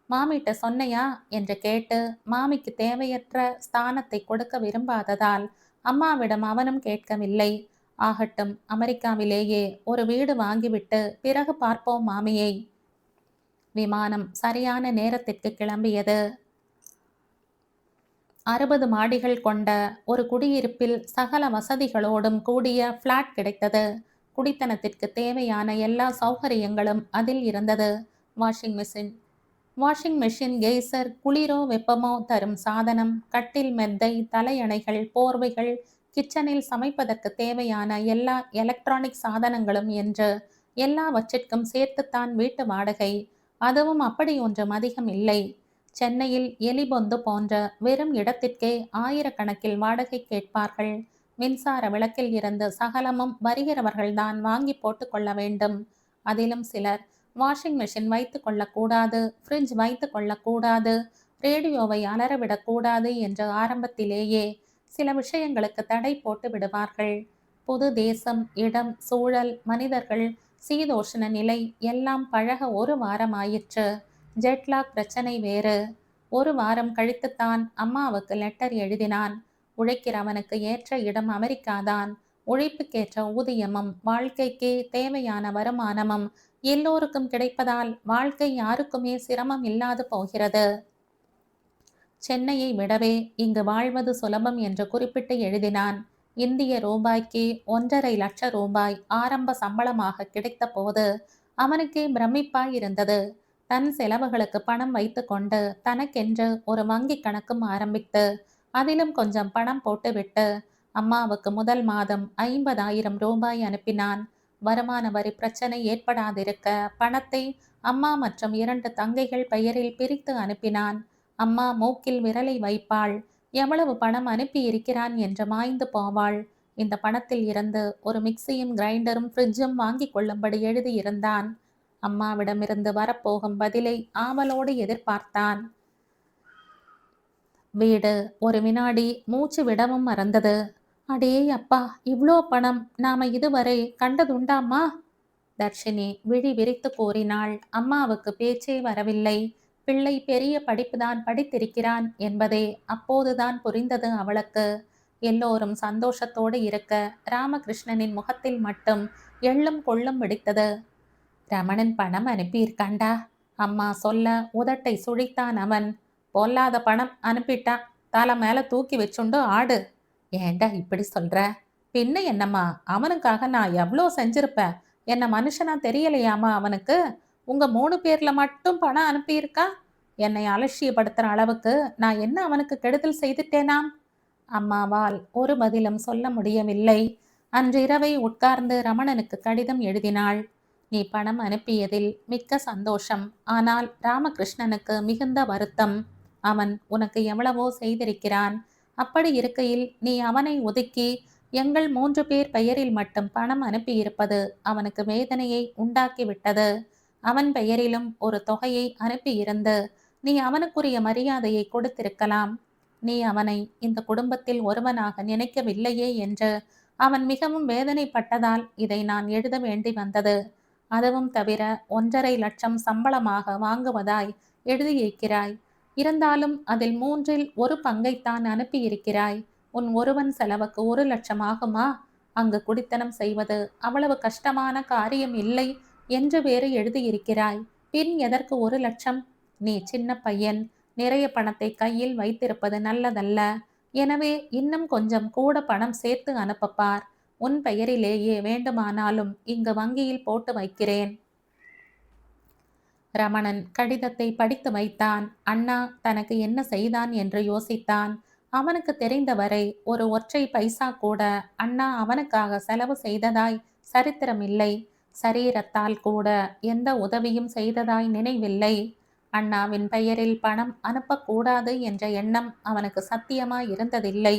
மாமிட்ட சொன்னையா என்று கேட்டு மாமிக்கு தேவையற்ற ஸ்தானத்தை கொடுக்க விரும்பாததால் அம்மாவிடம் அவனும் கேட்கவில்லை. ஆகட்டும், அமெரிக்காவிலேயே ஒரு வீடு வாங்கிவிட்டு பிறகு பார்ப்போம் மாமியை. விமானம் சரியான நேரத்திற்கு கிளம்பியது. 60 மாடிகள் கொண்ட ஒரு குடியிருப்பில் சகல வசதிகளோடும் கூடிய பிளாட் கிடைத்தது. குடித்தனத்திற்கு தேவையான எல்லா சௌகரியங்களும் அதில் இருந்தது. வாஷிங் மெஷின், கெய்சர், குளிரோ வெப்பமோ தரும் சாதனம், கட்டில், மெத்தை, தலையணைகள், போர்வைகள், கிச்சனில் சமைப்பதற்கு தேவையான எல்லா எலக்ட்ரானிக் சாதனங்களும் என்று எல்லாவற்றிற்கும் சேர்த்துத்தான் வீட்டு வாடகை. அதுவும் அப்படி ஒன்றும் அதிகம் இல்லை. சென்னையில் எலிபொந்து போன்ற வெறும் இடத்திற்கே ஆயிரக்கணக்கில் வாடகை கேட்பார்கள். மின்சார விளக்கில் இருந்து சகலமும் வருகிறவர்கள்தான் வாங்கி போட்டு கொள்ள வேண்டும். அதிலும் சிலர் வாஷிங் மெஷின் வைத்து கொள்ளக்கூடாது, ஃப்ரிட்ஜ் வைத்து கொள்ளக்கூடாது, ரேடியோவை அலறவிடக்கூடாது என்று ஆரம்பத்திலேயே சில விஷயங்களுக்கு தடை போட்டு விடுவார்கள். புது தேசம், இடம், சூழல், மனிதர்கள், சீதோஷ்ண நிலை எல்லாம் பழக ஒரு வாரம் ஆயிற்று. ஜெட்லாக் பிரச்சனை வேறு. ஒரு வாரம் கழித்துத்தான் அம்மாவுக்கு லெட்டர் எழுதினான். உழைக்கிறவனுக்கு ஏற்ற இடம் அமெரிக்காதான். உழைப்புக்கேற்ற ஊதியமும் வாழ்க்கைக்கு தேவையான வருமானமும் எல்லோருக்கும் கிடைப்பதால் வாழ்க்கை யாருக்குமே சிரமம் இல்லாது போகிறது. சென்னையை விடவே இங்கு வாழ்வது சுலபம் என்று குறிப்பிட்டு எழுதினான். இந்திய ரூபாய்க்கு 1.5 லட்சம் ரூபாய் ஆரம்ப சம்பளமாக கிடைத்த போது அவனுக்கே பிரமிப்பாய் இருந்தது. தன் செலவுகளுக்கு பணம் வைத்து கொண்டு தனக்கென்று ஒரு வங்கி கணக்கும் ஆரம்பித்து அதிலும் கொஞ்சம் பணம் போட்டுவிட்டு அம்மாவுக்கு முதல் மாதம் 50,000 ரூபாய் அனுப்பினான். வருமான வரி பிரச்சனை ஏற்படாதிருக்க பணத்தை அம்மா மற்றும் 2 தங்கைகள் பெயரில் பிரித்து அனுப்பினான். அம்மா மூக்கில் விரலை வைப்பாள். எவ்வளவு பணம் அனுப்பி இருக்கிறான் என்று மாய்ந்து போவாள். இந்த பணத்தில் இருந்து ஒரு மிக்சியும் கிரைண்டரும் ஃப்ரிட்ஜும் வாங்கி கொள்ளும்படி எழுதியிருந்தான். அம்மாவிடமிருந்து வரப்போகும் பதிலை ஆவலோடு எதிர்பார்த்தான். வீடு ஒரு வினாடி மூச்சு விடவும் மறந்தது. அடே அப்பா, இவ்வளோ பணம் நாம இதுவரை கண்டதுண்டாமா? தர்ஷினி விழி விரித்து கூறினாள். அம்மாவுக்கு பேச்சே வரவில்லை. பிள்ளை பெரிய படிப்புதான் படித்திருக்கிறான் என்பதே அப்போதுதான் புரிந்தது அவளுக்கு. எல்லோரும் சந்தோஷத்தோடு இருக்க ராமகிருஷ்ணனின் முகத்தில் மட்டும் எள்ளும் கொள்ளும் வெடித்தது. ரமணன் பணம் அனுப்பியிருக்காண்டா, அம்மா சொல்ல உதட்டை சுழித்தான் அவன். பொல்லாத பணம் அனுப்பிட்டான், தலை மேல தூக்கி வச்சுண்டு ஆடு. ஏண்டா இப்படி சொல்ற? பின்ன என்னம்மா, அவனுக்காக நான் எவ்வளோ செஞ்சிருப்பேன். என்ன மனுஷனா தெரியலையாமா அவனுக்கு? உங்க 3 பேர்ல மட்டும் பணம் அனுப்பியிருக்கா? என்னை அலட்சியப்படுத்துற அளவுக்கு நான் என்ன அவனுக்கு கெடுதல் செய்துட்டேனாம்? அம்மாவால் ஒரு பதிலும் சொல்ல முடியவில்லை. அன்றிரவை உட்கார்ந்து ரமணனுக்கு கடிதம் எழுதினாள். நீ பணம் அனுப்பியதில் மிக்க சந்தோஷம். ஆனால் ராமகிருஷ்ணனுக்கு மிகுந்த வருத்தம். அவன் உனக்கு எவ்வளவோ செய்திருக்கிறான். அப்படி இருக்கையில் நீ அவனை ஒதுக்கி எங்கள் 3 பேர் பெயரில் மட்டும் பணம் அனுப்பியிருப்பது அவனுக்கு வேதனையை உண்டாக்கிவிட்டது. அவன் பெயரிலும் ஒரு தொகையை அனுப்பியிருந்து நீ அவனுக்குரிய மரியாதையை கொடுத்திருக்கலாம். நீ அவனை இந்த குடும்பத்தில் ஒருவனாக நினைக்கவில்லையே என்று அவன் மிகவும் வேதனைப்பட்டதால் இதை நான் எழுத வேண்டி வந்தது. அதுவும் தவிர 1,50,000 சம்பளமாக வாங்குவதாய் எழுதியிருக்கிறாய். இருந்தாலும் அதில் 3இல் ஒரு பங்கைத்தான் அனுப்பியிருக்கிறாய். உன் ஒருவன் செலவுக்கு 1,00,000 ஆகுமா? அங்கு குடித்தனம் செய்வது அவ்வளவு கஷ்டமான காரியம் இல்லை என்று வேறு எழுதியிருக்கிறாய். பின் எதற்கு 1,00,000? நீ சின்ன பையன், நிறைய பணத்தை கையில் வைத்திருப்பது நல்லதல்ல. எனவே இன்னும் கொஞ்சம் கூட பணம் சேர்த்து அனுப்பப்பார். உன் பெயரிலேயே வேண்டுமானாலும் இங்கு வங்கியில் போட்டு வைக்கிறேன். ரமணன் கடிதத்தை படித்து வைத்தான். அண்ணா தனக்கு என்ன செய்தான் என்று யோசித்தான். அவனுக்கு தெரிந்தவரை ஒரு ஒற்றை பைசா கூட அண்ணா அவனுக்காக செலவு செய்ததாய் சரித்திரமில்லை. சரீரத்தால் கூட எந்த உதவியும் செய்ததாய் நினைவில்லை. அண்ணாவின் பெயரில் பணம் அனுப்பக்கூடாது என்ற எண்ணம் அவனுக்கு சத்தியமாய் இருந்ததில்லை.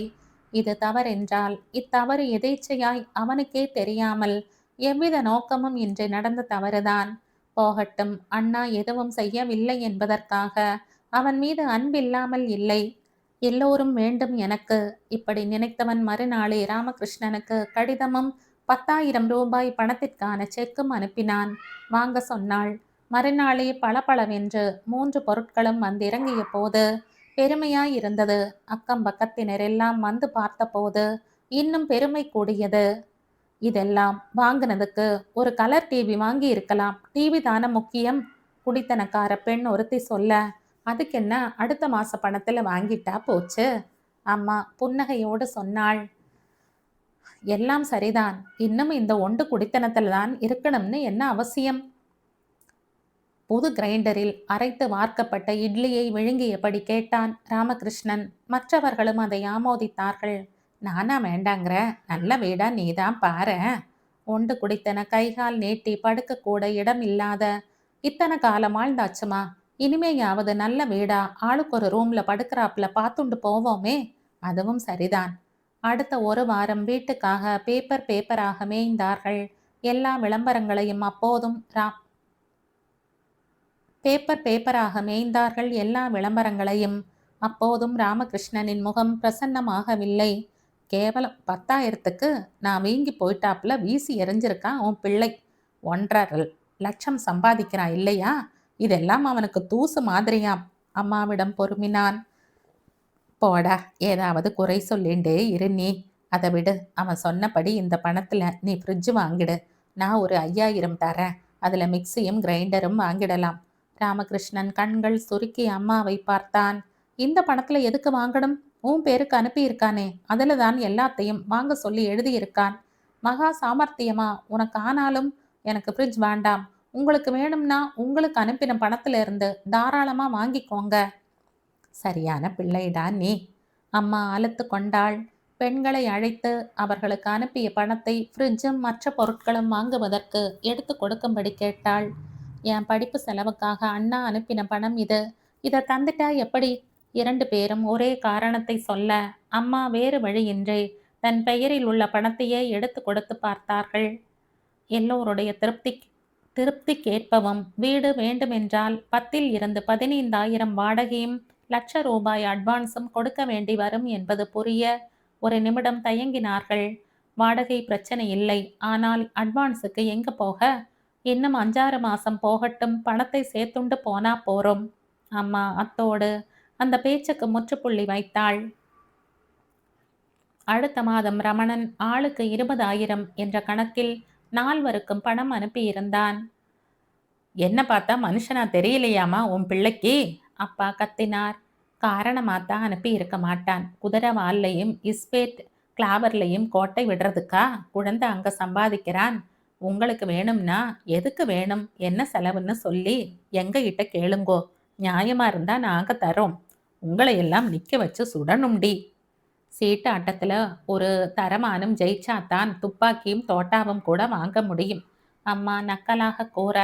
இது தவறென்றால் இத்தவறு எதேச்சையாய் அவனுக்கே தெரியாமல் எவ்வித நோக்கமும் இன்றி நடந்த தவறுதான். போகட்டும், அண்ணா எதுவும் செய்யவில்லை என்பதற்காக அவன் மீது அன்பில்லாமல் இல்லை. எல்லோரும் வேண்டும் எனக்கு. இப்படி நினைத்தவன் மறுநாளே ராமகிருஷ்ணனுக்கு கடிதமும் 10,000 ரூபாய் பணத்திற்கான செக்கும் அனுப்பினான். வாங்க சொன்னாள். மறுநாளே பளபளவென்று 3 பொருட்களும் வந்திறங்கிய போது பெருமையாயிருந்தது. அக்கம் பக்கத்தினரெல்லாம் வந்து பார்த்தபோது இன்னும் பெருமை கூடியது. இதெல்லாம் வாங்கினதுக்கு ஒரு கலர் டிவி வாங்கி இருக்கலாம். டிவி தானே முக்கியம். குடித்தனக்கார பெண் ஒருத்தி சொல்ல, அதுக்கென்ன, அடுத்த மாச பணத்துல வாங்கிட்டா போச்சு. அம்மா புன்னகையோடு சொன்னாள். எல்லாம் சரிதான். இன்னும் இந்த ஒண்டு குடித்தனத்துல தான் இருக்கணும்னு என்ன அவசியம்? புது கிரைண்டரில் அரைத்து வார்க்கப்பட்ட இட்லியை விழுங்கியபடி கேட்டான் ராமகிருஷ்ணன். மற்றவர்களும் அதை ஆமோதித்தார்கள். நானா வேண்டாங்கிற? நல்ல வீடா நீதான் பாரு. ஒண்டு குடித்தன கைகால் நீட்டி படுக்க கூட இடம் இல்லாத இத்தனை காலம் ஆழ்ந்தாச்சுமா. இனிமேயாவது நல்ல வீடா ஆளுக்கு ஒரு ரூம்ல படுக்கிறாப்புல பார்த்துண்டு போவோமே. அதுவும் சரிதான். அடுத்த ஒரு வாரம் வீட்டுக்காக பேப்பராக மேய்ந்தார்கள். எல்லா விளம்பரங்களையும் அப்போதும் பேப்பராக மேய்ந்தார்கள் எல்லா விளம்பரங்களையும். அப்போதும் ராமகிருஷ்ணனின் முகம் பிரசன்னமாகவில்லை. கேவலம் 10,000க்கு நான் வீங்கி போயிட்டாப்புல வீசி எறிஞ்சிருக்கான் உன் பிள்ளை. 1,50,000 சம்பாதிக்கிறான் இல்லையா? இதெல்லாம் அவனுக்கு தூசு மாதிரியாம். அம்மாவிடம் பொறுமினான். போடா, ஏதாவது குறை சொல்லிண்டே இரு நீ. அதை விடு. அவன் சொன்னபடி இந்த பணத்துல நீ ஃப்ரிட்ஜ் வாங்கிடு. நான் ஒரு 5,000 தரேன். அதுல மிக்சியும் கிரைண்டரும் வாங்கிடலாம். ராமகிருஷ்ணன் கண்கள் சுருக்கி அம்மாவை பார்த்தான். இந்த பணத்துல எதுக்கு வாங்கணும்? உன் பேருக்கு அனுப்பியிருக்கானே, அதுல தான் எல்லாத்தையும் வாங்க சொல்லி எழுதியிருக்கான். மகா சாமர்த்தியமா உனக்கு. ஆனாலும் எனக்கு ஃப்ரிட்ஜ் வேண்டாம். உங்களுக்கு வேணும்னா உங்களுக்கு அனுப்பின பணத்துல இருந்து தாராளமா வாங்கிக்கோங்க. சரியான பிள்ளைடா நீ. அம்மா அழுத்து கொண்டாள். பெண்களை அழைத்து அவர்களுக்கு அனுப்பிய பணத்தை ஃப்ரிட்ஜும் மற்ற பொருட்களும் வாங்குவதற்கு எடுத்து கொடுக்கும்படி கேட்டாள். என் படிப்பு செலவுக்காக அண்ணா அனுப்பின பணம் இது. இதை தந்துட்டா எப்படி? 2 பேரும் ஒரே காரணத்தை சொல்ல அம்மா வேறு வழியின்றி தன் பெயரில் உள்ள பணத்தையே எடுத்து கொடுத்து பார்த்தார்கள். எல்லோருடைய திருப்திக்கேற்பவும் வீடு வேண்டுமென்றால் 10இல் இருந்து 15,000 வாடகையும் ₹1,00,000 அட்வான்ஸும் கொடுக்க வேண்டி வரும் என்பது புரிய ஒரு நிமிடம் தயங்கினார்கள். வாடகை பிரச்சனை இல்லை. ஆனால் அட்வான்ஸுக்கு எங்க போக? இன்னும் 5-6 மாசம் போகட்டும், பணத்தை சேர்த்துண்டு போனா போறோம். அம்மா அத்தோடு அந்த பேச்சுக்கு முற்றுப்புள்ளி வைத்தாள். அடுத்த மாதம் ரமணன் ஆளுக்கு 20,000 என்ற கணக்கில் 4வருக்கும் பணம் அனுப்பியிருந்தான். என்ன பார்த்தா மனுஷனா தெரியலையாமா உன் பிள்ளைக்கு? அப்பா கத்தினார். காரணமாத்தான் அனுப்பி இருக்க மாட்டான். குதிரை வால்லையும் இஸ்பேட் கிளாவர்லையும் கோட்டை விடுறதுக்கா குழந்தை அங்க சம்பாதிக்கிறான். உங்களுக்கு வேணும்னா எதுக்கு வேணும், என்ன செலவுன்னு சொல்லி எங்க கிட்ட கேளுங்கோ. நியாயமா இருந்தா நாங்க தரோம். உங்களை எல்லாம் நிக்க வச்சு சுடணும்டி. சீட்டு ஆட்டத்துல ஒரு தரமானம் ஜெயிச்சாத்தான் துப்பாக்கியும் தோட்டாவும் கூட வாங்க முடியும். அம்மா நக்கலாக கூற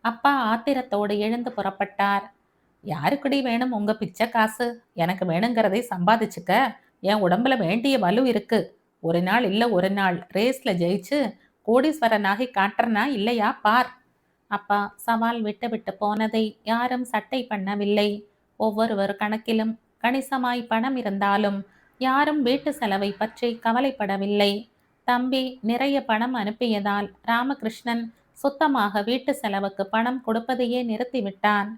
அப்பா ஆத்திரத்தோடு எழுந்து புறப்பட்டார். யாருக்குடி வேணும் உங்க பிச்சை காசு? எனக்கு வேணுங்கிறதை சம்பாதிச்சுக்க. என் உடம்புல வேண்டிய வலு இருக்கு. ஒரு நாள் இல்ல ஒரு நாள் ரேஸ்ல ஜெயிச்சு கோடீஸ்வரனாகி காட்டுறனா இல்லையா பார். அப்பா சவால் விட்டு விட்டு போனதை யாரும் சட்டை பண்ணவில்லை. ஒவ்வொருவர் கணக்கிலும் கணிசமாய் பணம் இருந்தாலும் யாரும் வீட்டு செலவை பற்றி கவலைப்படவில்லை. தம்பி நிறைய பணம் அனுப்பியதால் ராமகிருஷ்ணன் சுத்தமாக வீட்டு செலவுக்கு பணம் கொடுப்பதையே நிறுத்திவிட்டான்.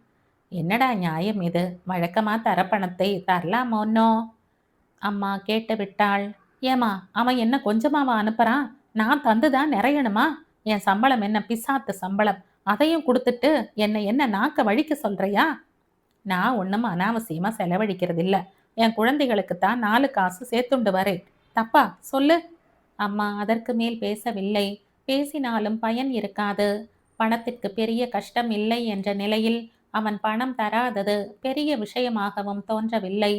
என்னடா நியாயம் இது? வழக்கமா தர பணத்தை தரலாமோன்னோ? அம்மா கேட்டுவிட்டாள். ஏமா, அவன் என்ன கொஞ்சமாவா அனுப்புறான்? நான் தந்துதான் நிறையணுமா? என் சம்பளம் என்ன பிசாத்து சம்பளம்? அதையும் கொடுத்துட்டு என்ன நாக்க வழிக்க சொல்றியா? நான் ஒன்றும் அனாவசியமா செலவழிக்கிறது இல்ல. என் குழந்தைகளுக்குத்தான் 4 காசு சேர்த்துண்டு வரேன். தப்பா சொல்லு? அம்மா அதற்கு மேல் பேசவில்லை. பேசினாலும் பயன் இருக்காது. பணத்திற்கு பெரிய கஷ்டம் இல்லை என்ற நிலையில் அவன் பணம் தராதது பெரிய விஷயமாகவும் தோன்றவில்லை.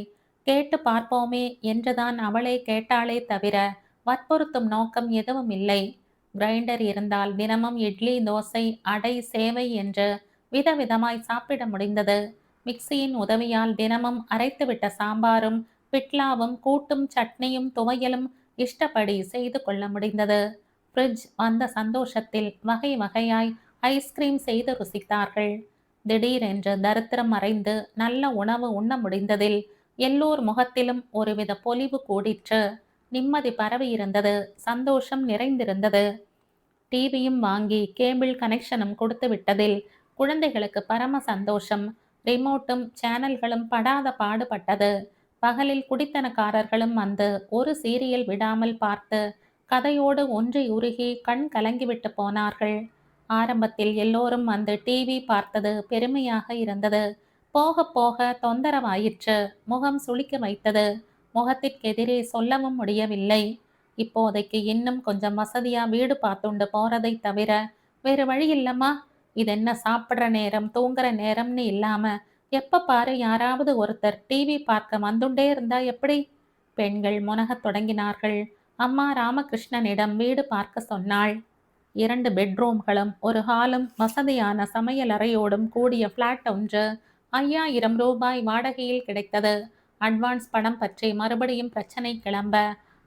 கேட்டு பார்ப்போமே என்றுதான் அவளே கேட்டாளே தவிர வற்புறுத்தும் நோக்கம் எதுவும் இல்லை. கிரைண்டர் இருந்தால் தினமும் இட்லி, தோசை, அடை, சேவை என்று விதவிதமாய் சாப்பிட முடிந்தது. மிக்சியின் உதவியால் தினமும் அரைத்துவிட்ட சாம்பாரும் பிட்லாவும் கூட்டும் சட்னியும் துவையலும் இஷ்டப்படி செய்து கொள்ள முடிந்தது. ஃப்ரிட்ஜ் வந்த சந்தோஷத்தில் வகை வகையாய் ஐஸ்கிரீம் செய்து ருசித்தார்கள். திடீரென்று தரித்திரம் மறைந்து நல்ல உணவு உண்ண முடிந்ததில் எல்லோர் முகத்திலும் ஒருவித பொலிவு கூடிற்று. நிம்மதி பரவியிருந்தது. சந்தோஷம் நிறைந்திருந்தது. டிவியும் வாங்கி கேபிள் கனெக்ஷனும் கொடுத்து விட்டதில் குழந்தைகளுக்கு பரம சந்தோஷம். ரிமோட்டும் சேனல்களும் படாத பாடுபட்டது. பகலில் குடித்தனக்காரர்களும் வந்து ஒரு சீரியல் விடாமல் பார்த்து கதையோடு ஒன்றி உருகி கண் கலங்கிவிட்டு போனார்கள். ஆரம்பத்தில் எல்லோரும் வந்து டிவி பார்த்தது பெருமையாக இருந்தது. போக போக தொந்தரவாயிற்று. முகம் சுளிக்க வைத்தது. முகத்திற்கெதிரே சொல்லவும் முடியவில்லை. இப்போதைக்கு இன்னும் கொஞ்சம் வசதியா வீடு பார்த்துண்டு போறதை தவிர வேறு வழி இல்லம்மா. இதென்ன சாப்பிட்ற நேரம் தூங்குற நேரம்னு இல்லாம எப்ப பாரு யாராவது ஒருத்தர் டிவி பார்க்க வந்துண்டே இருந்தா எப்படி? பெண்கள் முனகத் தொடங்கினார்கள். அம்மா ராமகிருஷ்ணனிடம் வீடு பார்க்க சொன்னாள். 2 பெட்ரூம்களும் ஒரு ஹாலும் வசதியான சமையலறையோடும் கூடிய பிளாட் ஒன்று 5000 ரூபாய் வாடகையில் கிடைத்தது. அட்வான்ஸ் பணம் பற்றி மறுபடியும் பிரச்சனை கிளம்ப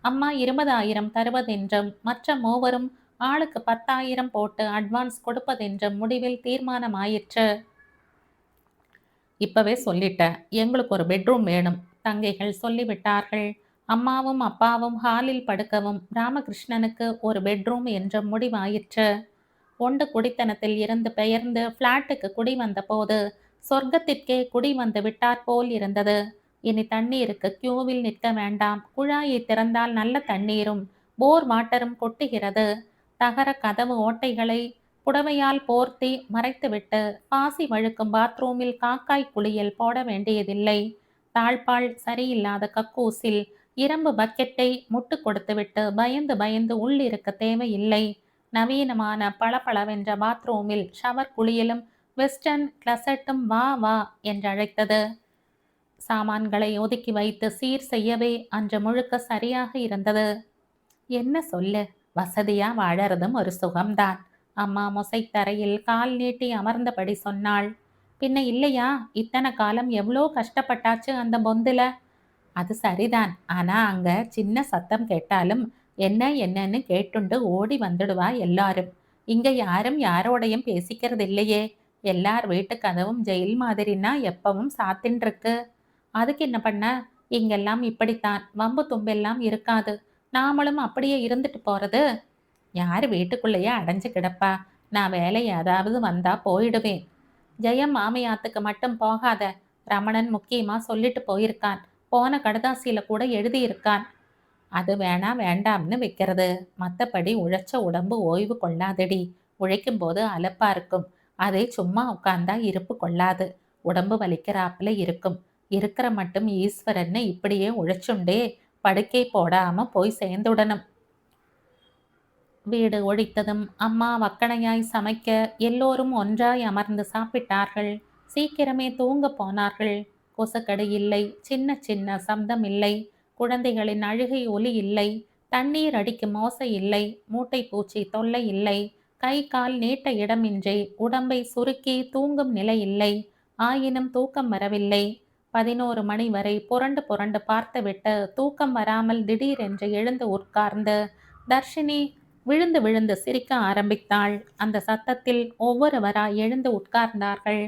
அம்மா 20,000 தருவதென்றும் மற்ற மூவரும் ஆளுக்கு 10,000 போட்டு அட்வான்ஸ் கொடுப்பதென்றும் முடிவில் தீர்மானமாயிற்று. இப்பவே சொல்லிட்ட, எங்களுக்கு ஒரு பெட்ரூம் வேணும், தங்கைகள் சொல்லிவிட்டார்கள். அம்மாவும் அப்பாவும் ஹாலில் படுக்கவும் ராமகிருஷ்ணனுக்கு ஒரு பெட்ரூம் என்ற முடிவாயிற்று. ஒண்டு குடித்தனத்தில் இருந்து பெயர்ந்து பிளாட்டுக்கு குடி வந்த போது சொர்க்கத்திற்கே குடி வந்து விட்டாற்போல் இருந்தது. இனி தண்ணீருக்கு கியூவில் நிற்க வேண்டாம். குழாயை திறந்தால் நல்ல தண்ணீரும் போர் வாட்டரும் கொட்டுகிறது. தகர கதவு ஓட்டைகளை புடவையால் போர்த்தி மறைத்துவிட்டு பாசி வழுக்கும் பாத்ரூமில் காக்காய் குளியல் போட வேண்டியதில்லை. தாழ்பால் சரியில்லாத கக்கூசில் இரும்பு பக்கெட்டை முட்டு கொடுத்துவிட்டு பயந்து பயந்து உள்ளிருக்க தேவையில்லை. நவீனமான பளபளவென்ற பாத்ரூமில் ஷவர் குளியலும் வெஸ்டர்ன் கிளசட்டும் வா வா என்றழைத்தது. சாமான்களை ஒதுக்கி வைத்து சீர் செய்யவே அன்று முழுக்க சரியாக இருந்தது. என்ன சொல்லு, வசதியா வாழறதும் ஒரு சுகம்தான். அம்மா மொசைத்தரையில் கால் நீட்டி அமர்ந்தபடி சொன்னாள். பின்ன இல்லையா? இத்தனை காலம் எவ்வளோ கஷ்டப்பட்டாச்சு அந்த பொந்துல. அது சரிதான். ஆனா அங்க சின்ன சத்தம் கேட்டாலும் என்னன்னு கேட்டுண்டு ஓடி வந்துடுவா எல்லாரும். இங்க யாரும் யாரோடையும் பேசிக்கிறது இல்லையே. எல்லார் வீட்டு கதவும் ஜெயில் மாதிரின்னா எப்பவும் சாத்தின்றிருக்கு. அதுக்கு என்ன பண்ண? இங்கெல்லாம் இப்படித்தான். வம்பு தும்பெல்லாம் இருக்காது. நாமளும் அப்படியே இருந்துட்டு போறது. யாரு வீட்டுக்குள்ளேயே அடைஞ்சு கிடப்பா? நான் வேலை ஏதாவது வந்தா போயிடுவேன். ஜெயம் மாமியாத்துக்கு மட்டும் போகாத. ரமணன் முக்கியமா சொல்லிட்டு போயிருக்கான். போன கடுதாசியில கூட எழுதியிருக்கான். அது வேணா வேண்டாம்னு வைக்கிறது. மற்றபடி உழைச்ச உடம்பு ஓய்வு கொள்ளாதடி. உழைக்கும் போது அலப்பா இருக்கும். அதை சும்மா உட்கார்ந்தா இருப்பு கொள்ளாது. உடம்பு வலிக்கிறாப்புல இருக்கும். இருக்கிற மட்டும் ஈஸ்வரன்னு இப்படியே உழைச்சுண்டே படுக்கை போடாம போய் சேர்ந்துடணும். வீடு ஒழித்ததும் அம்மா வக்கணையாய் சமைக்க எல்லோரும் ஒன்றாய் அமர்ந்து சாப்பிட்டார்கள். சீக்கிரமே தூங்க போனார்கள். கொசுக்கடி இல்லை. சின்ன சின்ன சப்தம் இல்லை. குழந்தைகளின் அழுகை ஒலி இல்லை. தண்ணீர் அடிக்கும் ஓசை இல்லை. மூட்டை பூச்சி தொல்லை இல்லை. கை கால் நீட்ட இடமின்றி உடம்பை சுருக்கி தூங்கும் நிலை இல்லை. ஆயினும் தூக்கம் வரவில்லை. 11 மணி வரை புரண்டு புரண்டு பார்த்துவிட்டு தூக்கம் வராமல் திடீரென்று எழுந்து உட்கார்ந்து தர்ஷினி விழுந்து விழுந்து சிரிக்க ஆரம்பித்தாள். அந்த சத்தத்தில் ஒவ்வொருவராய் எழுந்து உட்கார்ந்தார்கள்.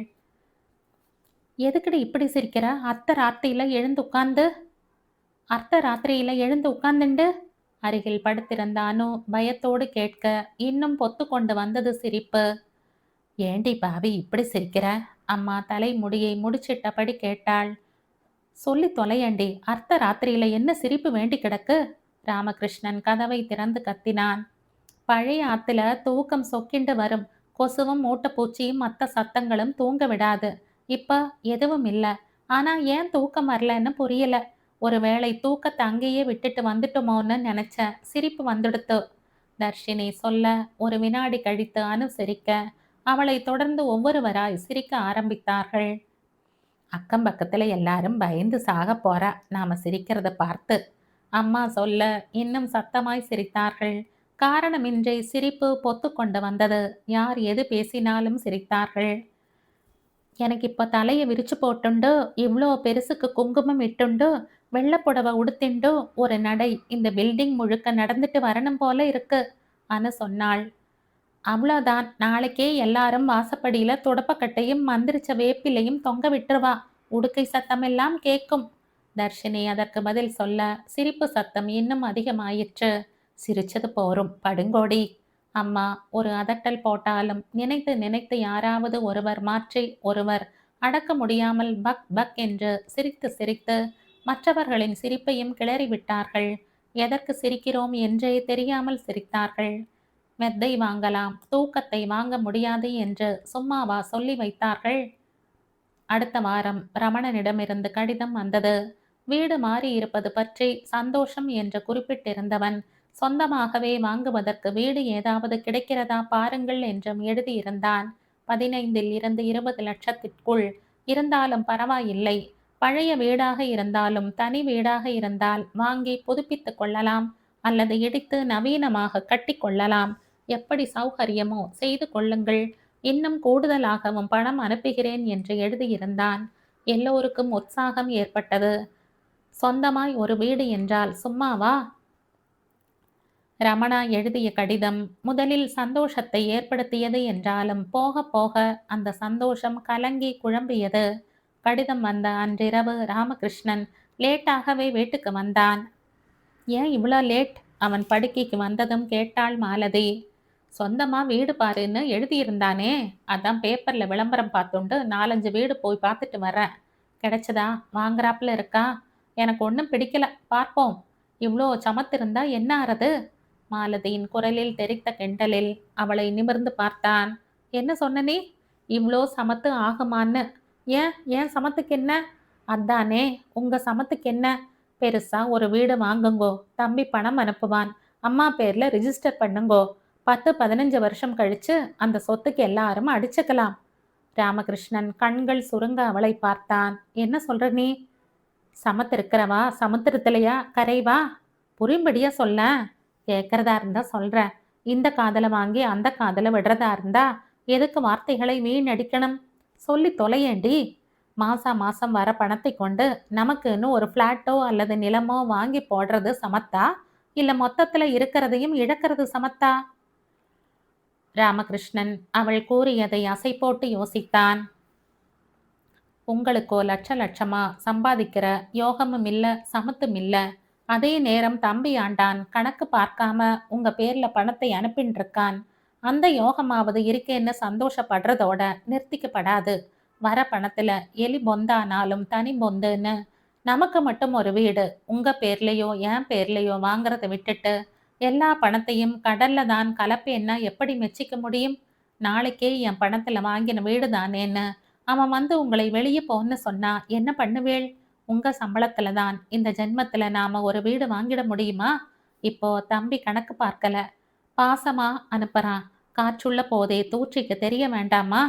எதுக்குடி இப்படி சிரிக்கிற? அர்த்த ராத்திரியில எழுந்து உட்கார்ந்துண்டு அருகில் படுத்திருந்த அனு பயத்தோடு கேட்க, இன்னும் பொத்து கொண்டு வந்தது சிரிப்பு. ஏண்டி பாவி இப்படி சிரிக்கிற? அம்மா தலை முடியை முடிச்சிட்டபடி கேட்டாள். சொல்லி தொலையண்டி, அர்த்த ராத்திரியில என்ன சிரிப்பு வேண்டி கிடக்கு? ராமகிருஷ்ணன் கதவை திறந்து கத்தினான். பழைய ஆத்துல தூக்கம் சொக்கிண்டு வரும். கொசுவும் மூட்டைப்பூச்சியும் மத்த சத்தங்களும் தூங்க விடாது. இப்ப எதுவும் இல்ல. ஆனா ஏன் தூக்கம் வரலன்னு புரியல. ஒருவேளை தூக்கத்தை அங்கேயே விட்டுட்டு வந்துட்டோமோன்னு நினைச்சேன். சிரிப்பு வந்துடுத்து. தர்ஷினி சொல்ல, ஒரு வினாடி கழித்து அனு சிரிக்க, அவளை தொடர்ந்து ஒவ்வொருவராய் சிரிக்க ஆரம்பித்தார்கள். அக்கம் பக்கத்துல எல்லாரும் பயந்து சாக போறா நாம சிரிக்கிறத பார்த்து. அம்மா சொல்ல, இன்னும் சத்தமாய் சிரித்தார்கள். காரணமின்றி சிரிப்பு பொத்து கொண்டு வந்தது. யார் எது பேசினாலும் சிரித்தார்கள். எனக்கு இப்ப தலையை விரிச்சு போட்டுண்டு, இவ்வளோ பெருசுக்கு குங்குமம் இட்டுண்டு, வெள்ளப்புடவை உடுத்திண்டு ஒரு நடை இந்த பில்டிங் முழுக்க நடந்துட்டு வரணும் போல இருக்கு அனு சொன்னாள். அவ்வளோதான், நாளைக்கே எல்லாரும் வாசப்படியில துடப்பக்கட்டையும் மந்திரிச்ச வேப்பிலையும் தொங்க விட்டுருவா. உடுக்கை சத்தமெல்லாம் கேட்கும். தர்ஷினி அதற்கு பதில் சொல்ல, சிரிப்பு சத்தம் இன்னும் அதிகமாயிற்று. சிரிச்சது போரும், படுங்கோடி. அம்மா ஒரு அதட்டல் போட்டாலும் நினைத்து நினைத்து யாராவது ஒருவர் மாற்றி ஒருவர் அடக்க முடியாமல் பக் பக் என்று சிரித்து சிரித்து மற்றவர்களின் சிரிப்பையும் கிளறி விட்டார்கள். எதற்கு சிரிக்கிறோம் என்றே தெரியாமல் சிரித்தார்கள். மெத்தை வாங்கலாம், தூக்கத்தை வாங்க முடியாது என்று சும்மாவா சொல்லி வைத்தார்கள்? அடுத்த வாரம் ரமணனிடமிருந்து கடிதம் வந்தது. வீடு மாறி இருப்பது பற்றி சந்தோஷம் என்று குறிப்பிட்டிருந்தவன், சொந்தமாகவே வாங்குவதற்கு வீடு ஏதாவது கிடைக்கிறதா பாருங்கள் என்றும் எழுதியிருந்தான். 15 இருந்து 20 லட்சத்திற்குள் இருந்தாலும் பரவாயில்லை. பழைய வீடாக இருந்தாலும் தனி வீடாக இருந்தால் வாங்கி புதுப்பித்து கொள்ளலாம், அல்லது இடித்து நவீனமாக கட்டி கொள்ளலாம். எப்படி சௌகரியமோ செய்து கொள்ளுங்கள். இன்னும் கூடுதலாகவும் பணம் அனுப்புகிறேன் என்று எழுதியிருந்தான். எல்லோருக்கும் உற்சாகம் ஏற்பட்டது. சொந்தமாய் ஒரு வீடு என்றால் சும்மாவா? ரமணா எழுதிய கடிதம் முதலில் சந்தோஷத்தை ஏற்படுத்தியது என்றாலும் போக போக அந்த சந்தோஷம் கலங்கி குழம்பியது. கடிதம் வந்த அன்றிரவு ராமகிருஷ்ணன் லேட்டாகவே வீட்டுக்கு வந்தான். ஏன் இவ்வளோ லேட்? அவன் படுக்கைக்கு வந்ததும் கேட்டாள் மாலதி. சொந்தமா வீடு பாருன்னு எழுதியிருந்தானே, அதான் பேப்பர்ல விளம்பரம் பார்த்துண்டு 4-5 வீடு போய் பார்த்துட்டு வரேன். கிடைச்சதா? வாங்குறாப்புல இருக்கா? எனக்கு ஒன்றும் பிடிக்கல, பார்ப்போம். இவ்வளோ சமத்திருந்தா என்ன ஆறது? மாலதியின் குரலில் தெரித்த கிண்டலில் அவளை நிமிர்ந்து பார்த்தான். என்ன சொன்ன நீ? இவ்வளோ சமத்து ஆகுமான்னு? ஏன் ஏன் சமத்துக்கு என்ன? அதானே, உங்க சமத்துக்கு என்ன? பெருசா ஒரு வீடு வாங்குங்கோ, தம்பி பணம் அனுப்புவான், அம்மா பேர்ல ரிஜிஸ்டர் பண்ணுங்கோ. 10-15 வருஷம் கழிச்சு அந்த சொத்துக்கு எல்லாரும் அடிச்சுக்கலாம். ராமகிருஷ்ணன் கண்கள் சுருங்க அவளை பார்த்தான். என்ன சொல்ற நீ? சமத்திருக்கிறவா சமுத்திரத்திலையா கரைவா? புரியும்படியா சொல்ல. கேட்கறதா இருந்தா சொல்றேன். இந்த காதலை வாங்கி அந்த காதலை விடுறதா இருந்தா எதுக்கு வார்த்தைகளை வீணடிக்கணும்? சொல்லி தொலையேண்டி. மாசம் வர பணத்தை கொண்டு நமக்குன்னு ஒரு பிளாட்டோ அல்லது நிலமோ வாங்கி போடுறது சமத்தா, இல்ல மொத்தத்துல இருக்கிறதையும் இழக்கிறது சமத்தா? ராமகிருஷ்ணன் அவள் கூறியதை அசை போட்டு யோசித்தான். உங்களுக்கோ லட்சமா சம்பாதிக்கிற யோகமும் இல்ல, சமத்தும் இல்ல. அதே நேரம் தம்பி ஆண்டான் கணக்கு பார்க்காம உங்க பேர்ல பணத்தை அனுப்பின்னு இருக்கான். அந்த யோகமாவது இருக்கேன்னு சந்தோஷப்படுறதோட நிறுத்திக்கப்படாது. வர பணத்துல எலி பொந்தானாலும் தனி பொந்துன்னு நமக்கு மட்டும் ஒரு வீடு உங்க பேர்லயோ என் பேர்லயோ வாங்குறத விட்டுட்டு எல்லா பணத்தையும் கடல்ல தான் கலப்பேன்னா எப்படி மெச்சிக்க முடியும்? நாளைக்கே என் பணத்துல வாங்கின வீடு தானேன்னு அவன் வந்து உங்களை வெளியே போன்னு சொன்னா என்ன பண்ணுவேள்? உங்க சம்பளத்துல தான் இந்த ஜென்மத்துல நாம ஒரு வீடு வாங்கிட முடியுமா? இப்போ தம்பி கணக்கு பார்க்கல, பாசமா அனுப்புறான். காற்றுள்ள போதே தூற்றிக்கு தெரிய வேண்டாமா?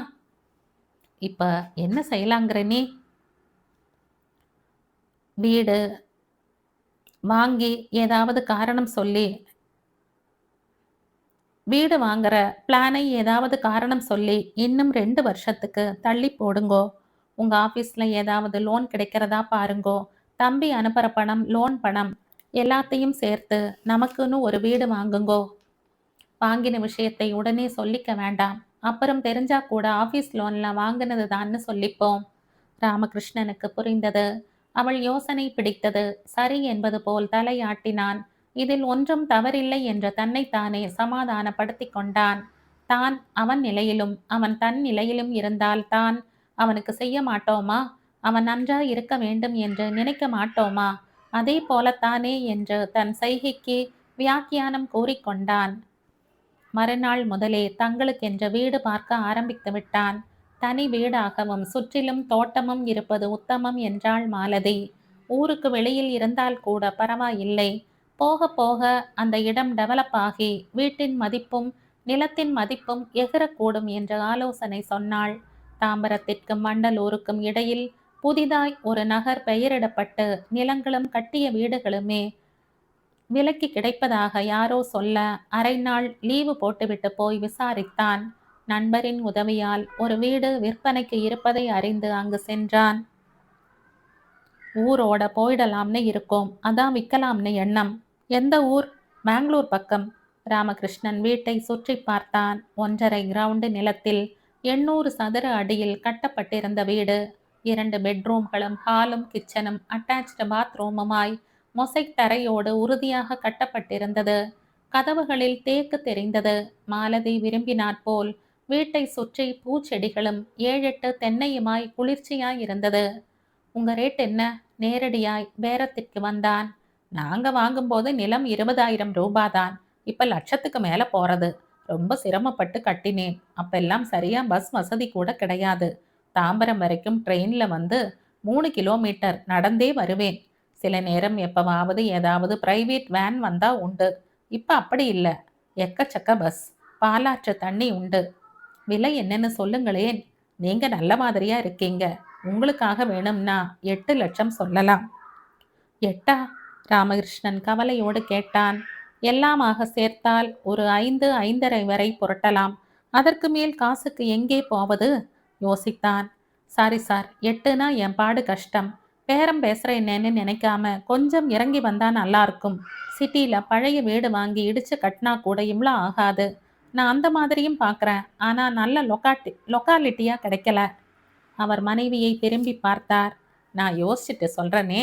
இப்ப என்ன செய்யலாங்கிற நீ? வீடு வாங்கி ஏதாவது காரணம் சொல்லி வீடு வாங்குற பிளானை ஏதாவது காரணம் சொல்லி இன்னும் 2 வருஷத்துக்கு தள்ளி போடுங்கோ. உங்க ஆபீஸ்ல ஏதாவது லோன் கிடைக்கிறதா பாருங்கோ. தம்பி அனுப்புற பணம், லோன் பணம் எல்லாத்தையும் சேர்த்து நமக்குன்னு ஒரு வீடு வாங்குங்கோ. வாங்கின விஷயத்தை உடனே சொல்லிக்க வேண்டாம். அப்புறம் தெரிஞ்சா கூட ஆபீஸ் லோன்ல வாங்கினது தான்னு சொல்லிப்போம். ராமகிருஷ்ணனுக்கு புரிந்தது. அவள் யோசனை பிடித்தது. சரி என்பது போல் தலையாட்டினான். இதில் ஒன்றும் தவறில்லை என்று தன்னைத்தானே சமாதானப்படுத்திக் கொண்டான். தான் அவன் நிலையிலும் அவன் தன் நிலையிலும் இருந்தால் தான் அவனுக்கு செய்ய மாட்டோமா? அவன் நன்றாய் இருக்க வேண்டும் என்று நினைக்க மாட்டோமா? அதே போலத்தானே என்று தன் செய்கைக்கு வியாக்கியானம் கூறிக்கொண்டான். மறுநாள் முதலே தங்களுக்கென்று வீடு பார்க்க ஆரம்பித்து விட்டான். தனி வீடாகவும் சுற்றிலும் தோட்டமும் இருப்பது உத்தமம் என்றாள் மாலதி. ஊருக்கு வெளியில் இருந்தால் கூட பரவாயில்லை. போக போக அந்த இடம் டெவலப் ஆகி வீட்டின் மதிப்பும் நிலத்தின் மதிப்பும் எகிரக்கூடும் என்று ஆலோசனை சொன்னாள். தாம்பரத்திற்கும் வண்டலூருக்கும் இடையில் புதிதாய் ஒரு நகர் பெயரிடப்பட்டு நிலங்களும் கட்டிய வீடுகளுமே விலைக்கு கிடைப்பதாக யாரோ சொல்ல அரை நாள் லீவு போட்டுவிட்டு போய் விசாரித்தான். நண்பரின் உதவியால் ஒரு வீடு விற்பனைக்கு இருப்பதை அறிந்து அங்கு சென்றான். ஊரோட போயிடலாம்னு இருக்கோம், அதான் விற்கலாம்னு எண்ணம். எந்த ஊர்? பெங்களூர் பக்கம். ராமகிருஷ்ணன் வீட்டை சுற்றி பார்த்தான். 1.5 கிரவுண்டு நிலத்தில் 800 சதுர அடியில் கட்டப்பட்டிருந்த வீடு. 2 பெட்ரூம்களும் ஹாலும் கிச்சனும் அட்டாச்டு பாத்ரூமுமாய் மொசைக் தரையோடு உறுதியாக கட்டப்பட்டிருந்தது. கதவுகளில் தேக்கு தெரிந்தது. மாலதி விரும்பினாற்போல் வீட்டை சுற்றி பூச்செடிகளும் 7-8 தென்னையுமாய் குளிர்ச்சியாய் இருந்தது. உங்க ரேட் என்ன? நேரடியாய் பேரத்திற்கு வந்தான். நாங்க வாங்கும்போது நிலம் 20,000 ரூபாதான். இப்ப லட்சத்துக்கு மேல போறது. ரொம்ப சிரமப்பட்டு கட்டினேன். அப்பெல்லாம் சரியா பஸ் வசதி கூட கிடையாது. தாம்பரம் வரைக்கும் ட்ரெயின்ல வந்து 3 கிலோமீட்டர் நடந்தே வருவேன். சில நேரம் எப்பவாவது ஏதாவது பிரைவேட் வேன் வந்தா உண்டு. இப்ப அப்படி இல்லை. எக்கச்சக்க பஸ். பாலாற்று தண்ணி உண்டு. விலை என்னன்னு சொல்லுங்களேன். நீங்க நல்ல மாதிரியா இருக்கீங்க. உங்களுக்காக வேணும்னா 8 லட்சம் சொல்லலாம். 8ஆ? ராமகிருஷ்ணன் கவலையோடு கேட்டான். எல்லாமாக சேர்த்தால் ஒரு 5-5.5 வரை புரட்டலாம். அதற்கு மேல் காசுக்கு எங்கே போவது? யோசித்தான். சாரி சார், 8னா என் பாடு கஷ்டம். பேரம் பேசுற என்னன்னு நினைக்காம கொஞ்சம் இறங்கி வந்தா நல்லா இருக்கும். சிட்டியில பழைய வீடு வாங்கி இடிச்சு கட்டினா கூட இவ்வளோ ஆகாது. நான் அந்த மாதிரியும் பார்க்குறேன். ஆனால் நல்ல லொக்காலிட்டியா கிடைக்கல. அவர் மனைவியை திரும்பி பார்த்தார். நான் யோசிச்சுட்டு சொல்கிறேனே.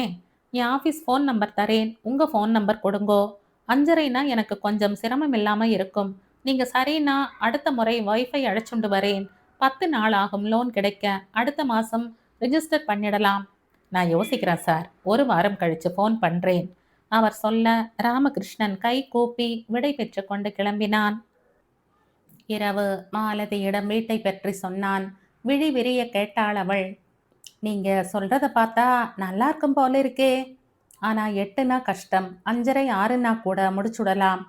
என் ஆஃபீஸ் ஃபோன் நம்பர் தரேன். உங்கள் ஃபோன் நம்பர் கொடுங்கோ. 5:30னா எனக்கு கொஞ்சம் சிரமம் இல்லாமல் இருக்கும். நீங்கள் சரின்னா அடுத்த முறை வைஃபை அழைச்சுண்டு வரேன். 10 நாள் ஆகும் லோன் கிடைக்க. அடுத்த மாதம் ரிஜிஸ்டர் பண்ணிடலாம். நான் யோசிக்கிறேன் சார். 1 வாரம் கழித்து ஃபோன் பண்ணுறேன். அவர் சொல்ல ராமகிருஷ்ணன் கை கூப்பி விடை பெற்று கொண்டு கிளம்பினான். இரவு மாலதியிடம் வீட்டை பற்றி சொன்னான். விழி விரிய கேட்டாள் அவள். நீங்க சொல்றத பார்த்தா நல்லா இருக்கும் போல இருக்கே. ஆனா 8னா கஷ்டம். 5:30-6னா கூட முடிச்சுடலாம்.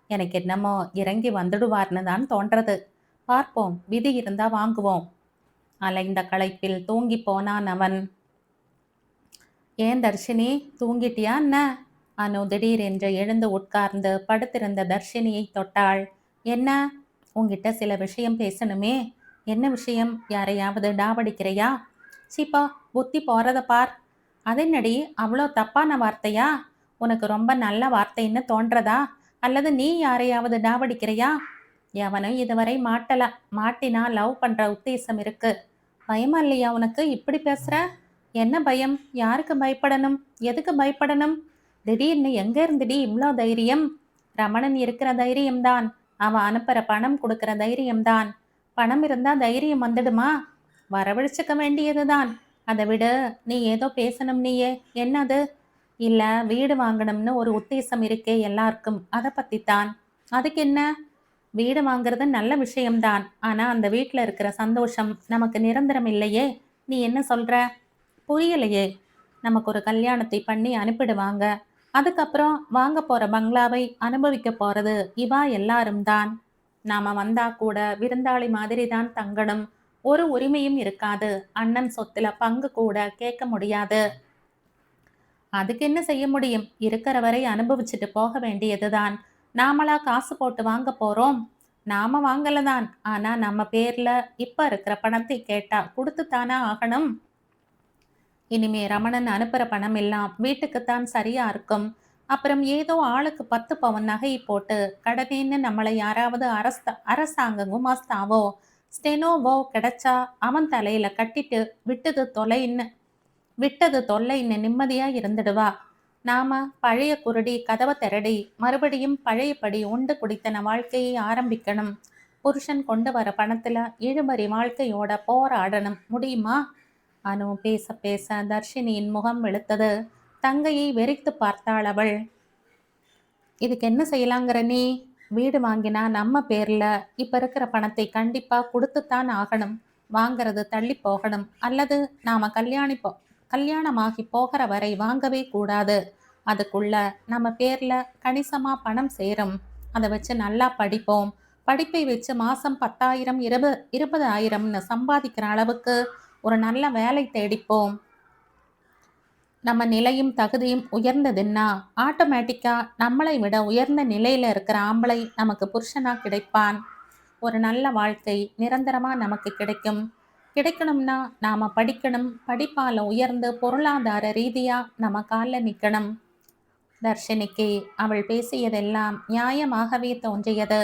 எனக்கு என்னமோ இறங்கி வந்துடுவார்னு தான் தோன்றது. பார்ப்போம், விதி இருந்தா வாங்குவோம். அலைந்த களைப்பில் தூங்கி போனான் அவன். ஏன் தர்ஷினி, தூங்கிட்டியா என்ன? அனு திடீரென்று எழுந்து உட்கார்ந்து படுத்திருந்த தர்ஷினியை தொட்டாள். என்ன? உங்ககிட்ட சில விஷயம் பேசணுமே. என்ன விஷயம்? யாரையாவது டாவடிக்கிறையா? சீப்பா, புத்தி போறத பார். அதென்னடி அவ்வளோ தப்பான வார்த்தையா? உனக்கு ரொம்ப நல்ல வார்த்தைன்னு தோன்றதா? அல்லது நீ யாரையாவது டாவடிக்கிறையா? எவனும் இதுவரை மாட்டல. மாட்டினா லவ் பண்ற உத்தேசம் இருக்கு. பயமா இல்லையா உனக்கு? இப்படி பேசுற? என்ன பயம்? யாருக்கு பயப்படணும்? எதுக்கு பயப்படணும்? திடீர்னு எங்க இருந்துடி இவ்வளோ தைரியம்? ரமணன் இருக்கிற தைரியம்தான். அவன் அனுப்புற பணம் கொடுக்கிற தைரியம்தான். பணம் இருந்தா தைரியம் வந்துடுமா? வரவழைச்சுக்க வேண்டியதுதான். அதை விட நீ ஏதோ பேசணும். நீயே என்னது? இல்ல, வீடு வாங்கணும்னு ஒரு உத்தேசம் இருக்கே எல்லாருக்கும், அதை பத்தித்தான். அதுக்கு என்ன? வீடு வாங்குறது நல்ல விஷயம்தான். ஆனா அந்த வீட்டில் இருக்கிற சந்தோஷம் நமக்கு நிரந்தரம் இல்லையே. நீ என்ன சொல்ற? புரியலையே. நமக்கு ஒரு கல்யாணத்தை பண்ணி அனுப்பிடுவாங்க. அதுக்கப்புறம் வாங்க போற பங்களாவை அனுபவிக்க போறது இவா எல்லாரும் தான். நாம வந்தா கூட விருந்தாளி மாதிரி தான் தங்கணும். ஒரு உரிமையும் இருக்காது. அண்ணன் சொத்துல பங்கு கூட கேட்க முடியாது. அதுக்கு என்ன செய்ய முடியும்? இருக்கிற வரை அனுபவிச்சுட்டு போக வேண்டியதுதான். நாமளா காசு போட்டு வாங்க போறோம்? நாம வாங்கலதான். ஆனா நம்ம பேர்ல இப்ப இருக்கிற பணத்தை கேட்டா கொடுத்துத்தானா ஆகணும். இனிமே ரமணன் அனுப்புற பணம் எல்லாம் வீட்டுக்குத்தான் சரியா இருக்கும். அப்புறம் ஏதோ ஆளுக்கு 10 பவுன் நகை போட்டு கடனேன்னு நம்மளை யாராவது அரசாங்கமும் மஸ்தாவோ ஸ்டெனோவோ கிடைச்சா அவன் தலையில கட்டிட்டு விட்டது தொல்லைன்னு நிம்மதியா இருந்துடுவா. நாம பழைய குருடி கதவை திரடி மறுபடியும் பழையபடி உண்டு குடித்தன வாழ்க்கையை ஆரம்பிக்கணும். புருஷன் கொண்டு வர பணத்துல இழுபறி வாழ்க்கையோட போராடணும். முடியுமா? அனு பேச பேச தர்ஷினியின் முகம் வெளுத்தது. தங்கையை வெறித்து பார்த்தாள் அவள். இதுக்கு என்ன செய்யலாங்கிற நீ? வீடு வாங்கினா நம்ம பேர்ல இப்ப இருக்கிற பணத்தை கண்டிப்பா கொடுத்துத்தான் ஆகணும். வாங்கிறது தள்ளி போகணும். அல்லது நாம கல்யாணமாகி போகிற வரை வாங்கவே கூடாது. அதுக்குள்ள நம்ம பேர்ல கணிசமா பணம் சேரும். அதை வச்சு நல்லா படிப்போம். படிப்பை வச்சு மாசம் 10,000 20,000ன்னு சம்பாதிக்கிற அளவுக்கு ஒரு நல்ல வேலை தேடிப்போம். நம்ம நிலையும் தகுதியும் உயர்ந்ததுன்னா ஆட்டோமேட்டிக்கா நம்மளை விட உயர்ந்த நிலையில இருக்கிற ஆம்பளை நமக்கு புருஷனா கிடைப்பான். ஒரு நல்ல வாழ்க்கை நிரந்தரமா நமக்கு கிடைக்கணும்னா நாம படிக்கணும். படிப்பால உயர்ந்து பொருளாதார ரீதியா நம்ம காலில் நிக்கணும். தர்ஷினிக்கு அவள் பேசியதெல்லாம் நியாயமாகவே தோன்றியது.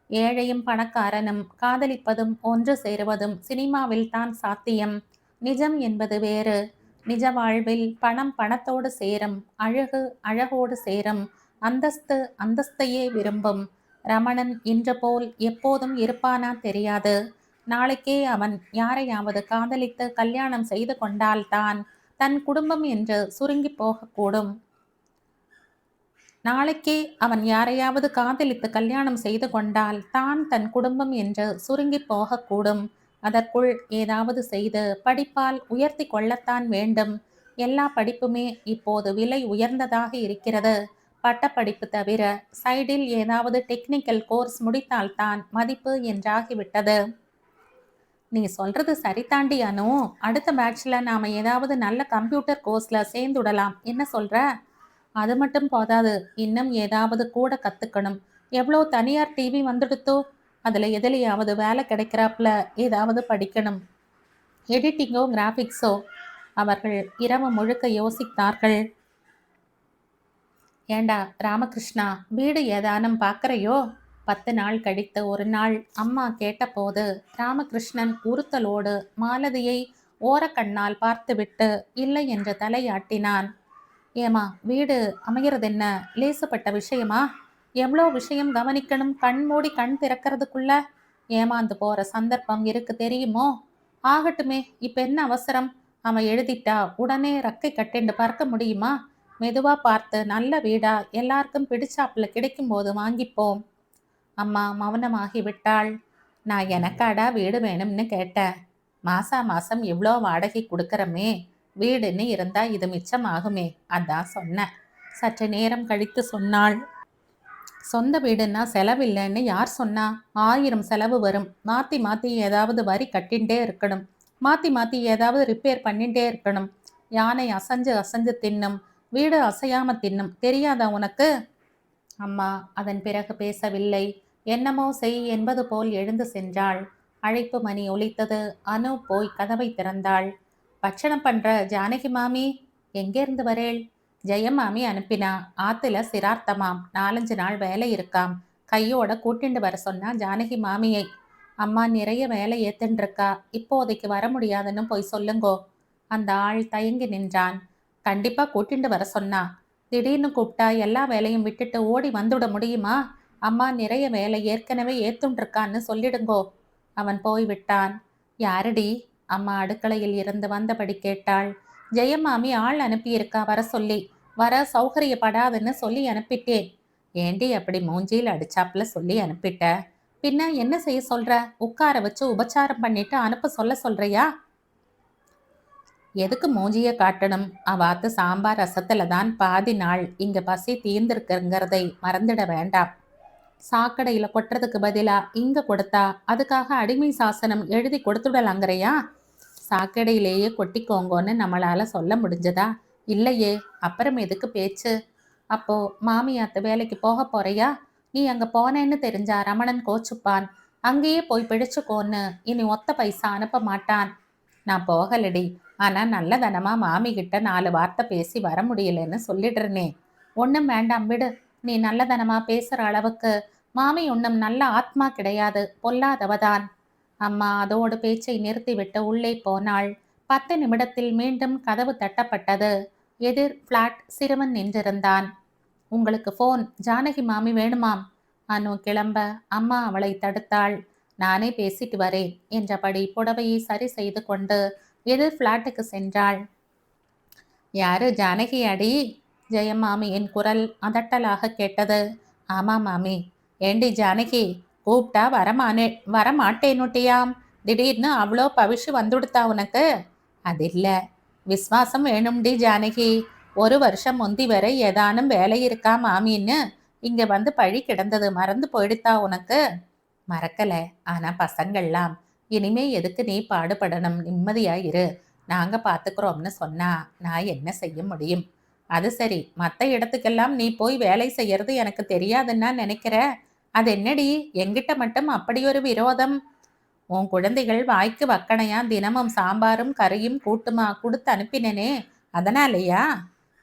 ஏழையும் பணக்காரனும் காதலிப்பதும் ஒன்று சேருவதும் சினிமாவில் தான் சாத்தியம். நிஜம் என்பது வேறு. நிஜ வாழ்வில் பணம் பணத்தோடு சேரும். அழகு அழகோடு சேரும். அந்தஸ்து அந்தஸ்தையே விரும்பும். ரமணன் இன்று போல் எப்போதும் இருப்பானா தெரியாது. நாளைக்கே அவன் யாரையாவது காதலித்து கல்யாணம் செய்து கொண்டால்தான் தன் குடும்பம் என்று சுருங்கி போகக்கூடும். நாளைக்கே அவன் யாரையாவது காதலித்து கல்யாணம் செய்து கொண்டால் தான் தன் குடும்பம் என்று சுருங்கி போகக்கூடும். அதற்குள் ஏதாவது செய்து படிப்பால் உயர்த்தி கொள்ளத்தான் வேண்டும். எல்லா படிப்புமே இப்போது விலை உயர்ந்ததாக இருக்கிறது. பட்டப்படிப்பு தவிர சைடில் ஏதாவது டெக்னிக்கல் கோர்ஸ் முடித்தால்தான் மதிப்பு என்றாகிவிட்டது. நீ சொல்றது சரிதாண்டி அனு. அடுத்த பேட்ச்ல நாம ஏதாவது நல்ல கம்ப்யூட்டர் கோர்ஸ்ல சேர்ந்துடலாம். என்ன சொல்ற? அது மட்டும் போதாது, இன்னும் ஏதாவது கூட கத்துக்கணும். எவ்வளோ தனியார் டிவி வந்துடுத்தோ, அதுல எதுலையாவது வேலை கிடைக்கிறாப்புல ஏதாவது படிக்கணும். எடிட்டிங்கோ கிராஃபிக்ஸோ. அவர்கள் இரவு முழுக்க யோசித்தார்கள். ஏண்டா ராமகிருஷ்ணா, வீடு ஏதானும் பார்க்கறையோ? 10 நாள் கழித்து ஒரு நாள் அம்மா கேட்டபோது ராமகிருஷ்ணன் உறுத்தலோடு மாலதியை ஓரக்கண்ணால் பார்த்துவிட்டு இல்லை என்று தலையாட்டினான். ஏமா, வீடு அமைகிறது என்ன லேசுப்பட்ட விஷயமா? எவ்வளோ விஷயம் கவனிக்கணும். கண் மூடி கண் திறக்கிறதுக்குள்ள ஏமாந்து போற சந்தர்ப்பம் இருக்கு தெரியுமோ? ஆகட்டுமே, இப்ப என்ன அவசரம்? அவன் எழுதிட்டா உடனே ரக்கை கட்டிண்டு பறக்க முடியுமா? மெதுவா பார்த்து நல்ல வீடா எல்லாருக்கும் பிடிச்சாப்புல கிடைக்கும் போது வாங்கிப்போம். அம்மா மௌனமாகி விட்டாள். நான் எனக்காடா வீடு வேணும்னு கேட்டேன். மாசம் இவ்வளோ வாடகை கொடுக்கறமே, வீடுன்னு இருந்தா இது மிச்சமாகுமே, அதான் சொன்னேன். சற்று நேரம் கழித்து சொன்னாள். சொந்த வீடுன்னா செலவில்லைன்னு யார் சொன்னா? 1000 செலவு வரும். மாத்தி மாத்தி ஏதாவது வரி கட்டின்ண்டே இருக்கணும். மாத்தி மாத்தி ஏதாவது ரிப்பேர் பண்ணிட்டே இருக்கணும். யானை அசைஞ்சு அசைஞ்சு தின்னும், வீடு அசையாம தின்னும். தெரியாதா உனக்கு? அம்மா அதன் பிறகு பேசவில்லை. என்னமோ செய் என்பது போல் எழுந்து சென்றாள். அழைப்பு மணி ஒலித்தது. அனு போய் கதவை திறந்தாள். பட்சணம் பண்ற ஜானகி மாமி? எங்கேருந்து வரேள்? ஜெயமாமி அனுப்பினா. ஆத்துல சிரார்த்தமாம். 4-5 நாள் வேலை இருக்காம். கையோட கூட்டிண்டு வர சொன்னா ஜானகி மாமியை. அம்மா நிறைய வேலை ஏத்துன்றிருக்கா, இப்போதைக்கு வர முடியாதுன்னு போய் சொல்லுங்கோ. அந்த ஆள் தயங்கி நின்றான். கண்டிப்பா கூட்டிண்டு வர சொன்னா. திடீர்னு கூப்பிட்டா எல்லா வேலையும் விட்டுட்டு ஓடி வந்துட முடியுமா? அம்மா நிறைய வேலை ஏற்கனவே ஏத்துன்றிருக்கான்னு சொல்லிடுங்கோ. அவன் போய்விட்டான். யாரடி? அம்மா அடுக்களையில் இருந்து வந்தபடி கேட்டாள். ஜெயமாமி ஆள் அனுப்பியிருக்கா வர சொல்லி. வர சௌகரியப்படாதுன்னு சொல்லி அனுப்பிட்டேன். ஏண்டி அப்படி மூஞ்சியில் அடிச்சாப்புல சொல்லி அனுப்பிட்ட? பின்ன என்ன செய்ய சொல்ற? உட்கார வச்சு உபச்சாரம் பண்ணிட்டு அனுப்ப சொல்றியா? எதுக்கு மூஞ்சிய காட்டணும்? அவாத்து சாம்பார் ரசத்துல தான் பாதி நாள் இங்க பசி தீர்ந்திருக்குங்கிறதை மறந்துட வேண்டாம். சாக்கடையில கொட்டுறதுக்கு பதிலா இங்க கொடுத்தா அதுக்காக அடிமை சாசனம் எழுதி கொடுத்துடலாங்கிறையா? சாக்கடையிலேயே கொட்டிக்கோங்கன்னு நம்மளால சொல்ல முடிஞ்சதா? இல்லையே. அப்புறம் எதுக்கு பேச்சு? அப்போ மாமியாத்து வேலைக்கு போக போறியா? நீ அங்க போனேன்னு தெரிஞ்சா ரமணன் கோச்சுப்பான். அங்கேயே போய் பிடிச்சுக்கோன்னு இனி ஒத்த பைசா அனுப்ப மாட்டான். நான் போகலடி. ஆனா நல்லதனமா மாமி கிட்ட 4 வார்த்தை பேசி வர முடியலன்னு சொல்லிடுறனே. ஒன்றும் வேண்டாம் விடு. நீ நல்லதனமா பேசுற அளவுக்கு மாமி ஒன்றும் நல்ல ஆத்மா கிடையாது, பொல்லாதவதான். அம்மா அதோடு பேச்சை நிறுத்திவிட்டு உள்ளே போனாள். 10 நிமிடத்தில் மீண்டும் கதவு தட்டப்பட்டது. எதிர் பிளாட் சிறுவன் நின்றிருந்தான். உங்களுக்கு போன், ஜானகி மாமி வேணுமாம். அனு கிளம்ப அம்மா அவளை தடுத்தாள். நானே பேசிட்டு வரேன் என்றபடி புடவையை சரி செய்து கொண்டு எதிர் பிளாட்டுக்கு சென்றாள். யாரு, ஜானகி அடி? ஜெயமாமியின் குரல் அதட்டலாக கேட்டது. ஆமா மாமி. ஏண்டி ஜானகி, கூப்பிட்டா வரமாட்டேனுட்டியாம். திடீர்னு அவ்வளோ பவிஷு வந்துடுத்தா உனக்கு? அது இல்ல, விஸ்வாசம் வேணும்டி ஜானகி. 1 வருஷம் முந்தி வரை ஏதானும் வேலை இருக்கா மாமின்னு இங்க வந்து பழி கிடந்தது மறந்து போயிடுத்தா உனக்கு? மறக்கல, ஆனா பசங்கள்லாம் இனிமே எதுக்கு நீ பாடுபடணும், நிம்மதியாயிரு, நாங்க பாத்துக்கிறோம்னு சொன்னா நான் என்ன செய்ய முடியும்? அது சரி, மற்ற இடத்துக்கெல்லாம் நீ போய் வேலை செய்யறது எனக்கு தெரியாதுன்னா நினைக்கிற? அது என்னடி எங்கிட்ட மட்டும் அப்படி ஒரு விரோதம்? உன் குழந்தைகள் வாய்க்கு வக்கணையா தினமும் சாம்பாரும் கறியும் கூட்டுமா கொடுத்து அனுப்பினனே, அதனாலயா?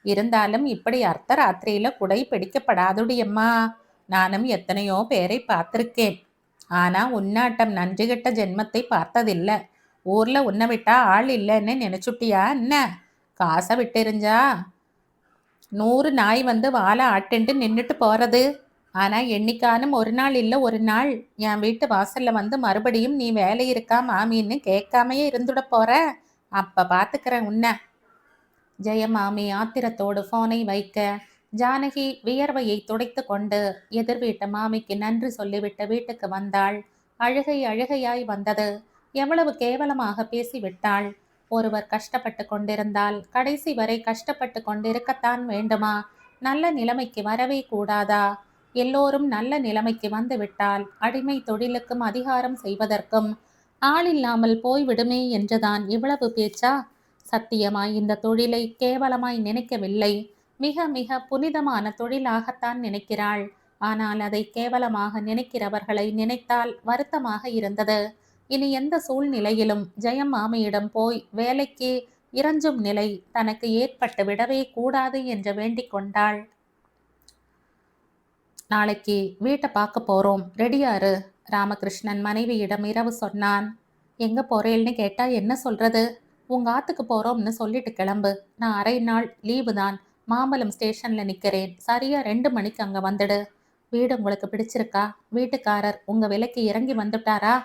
இருந்தாலும் இப்படி அர்த்தராத்திரியில குடை பிடிக்கப்படாதுடியம்மா. நானும் எத்தனையோ பேரை பார்த்திருக்கேன். ஆனா உன்னாட்டம் நன்றிகட்ட ஜென்மத்தை பார்த்ததில்ல. ஊர்ல உன்னை விட்டா ஆள் இல்லைன்னு நினைச்சுட்டியா என்ன? காசை விட்டிருந்தா 100 நாய் வந்து வாழை ஆட்டுண்டு நின்றுட்டு போறது. ஆனா என்னைக்கானும் ஒரு நாள் இல்ல ஒரு நாள் என் வீட்டு வாசல்ல வந்து மறுபடியும் நீ வேலை இருக்கா மாமின்னு கேட்காமையே இருந்துட போற. அப்ப பாத்துக்கிறேன் உன்ன. ஜெயமாமி ஆத்திரத்தோடு போனை வைக்க ஜானகி வியர்வையை துடைத்து கொண்டு எதிர் வீட்டு மாமிக்கு நன்றி சொல்லிவிட்டு வீட்டுக்கு வந்தாள். அழுகை அழுகையாய் வந்தது. எவ்வளவு கேவலமாக பேசிவிட்டாள். ஒருவர் கஷ்டப்பட்டு கொண்டிருந்தால் கடைசி வரை கஷ்டப்பட்டு கொண்டிருக்கத்தான் வேண்டுமா? நல்ல நிலைமைக்கு வரவே கூடாதா? எல்லோரும் நல்ல நிலைமைக்கு வந்து விட்டால் அடிமை தொழிலுக்கும் அதிகாரம் செய்வதற்கும் ஆளில்லாமல் போய்விடுமே என்றுதான் இவ்வளவு பேச்சா? சத்தியமாய் இந்த தொழிலை கேவலமாய் நினைக்கவில்லை. மிக மிக புனிதமான தொழிலாகத்தான் நினைக்கிறாள். ஆனால் அதை கேவலமாக நினைக்கிறவர்களை நினைத்தால் வருத்தமாக இருந்தது. இனி எந்த சூழ்நிலையிலும் ஜெயம் மாமியிடம் போய் வேலைக்கு இறஞ்சும் நிலை தனக்கு ஏற்பட்டு விடவே கூடாது என்று வேண்டிக் கொண்டாள். நாளைக்கு வீட்டை பார்க்க போறோம், ரெடியாரு, ராமகிருஷ்ணன் மனைவியிடம் இரவு சொன்னான். எங்க போறேன்னு கேட்டா என்ன சொல்றது? உங்க ஆத்துக்கு போறோம்னு சொல்லிட்டு கிளம்பு. நான் அரை நாள் லீவு தான். மாம்பலம் ஸ்டேஷன்ல நிக்கிறேன். சரியா 2 மணிக்கு அங்க வந்துடு. வீடு உங்களுக்கு பிடிச்சிருக்கா? வீட்டுக்காரர் உங்க விலைக்கு இறங்கி வந்துட்டாரா?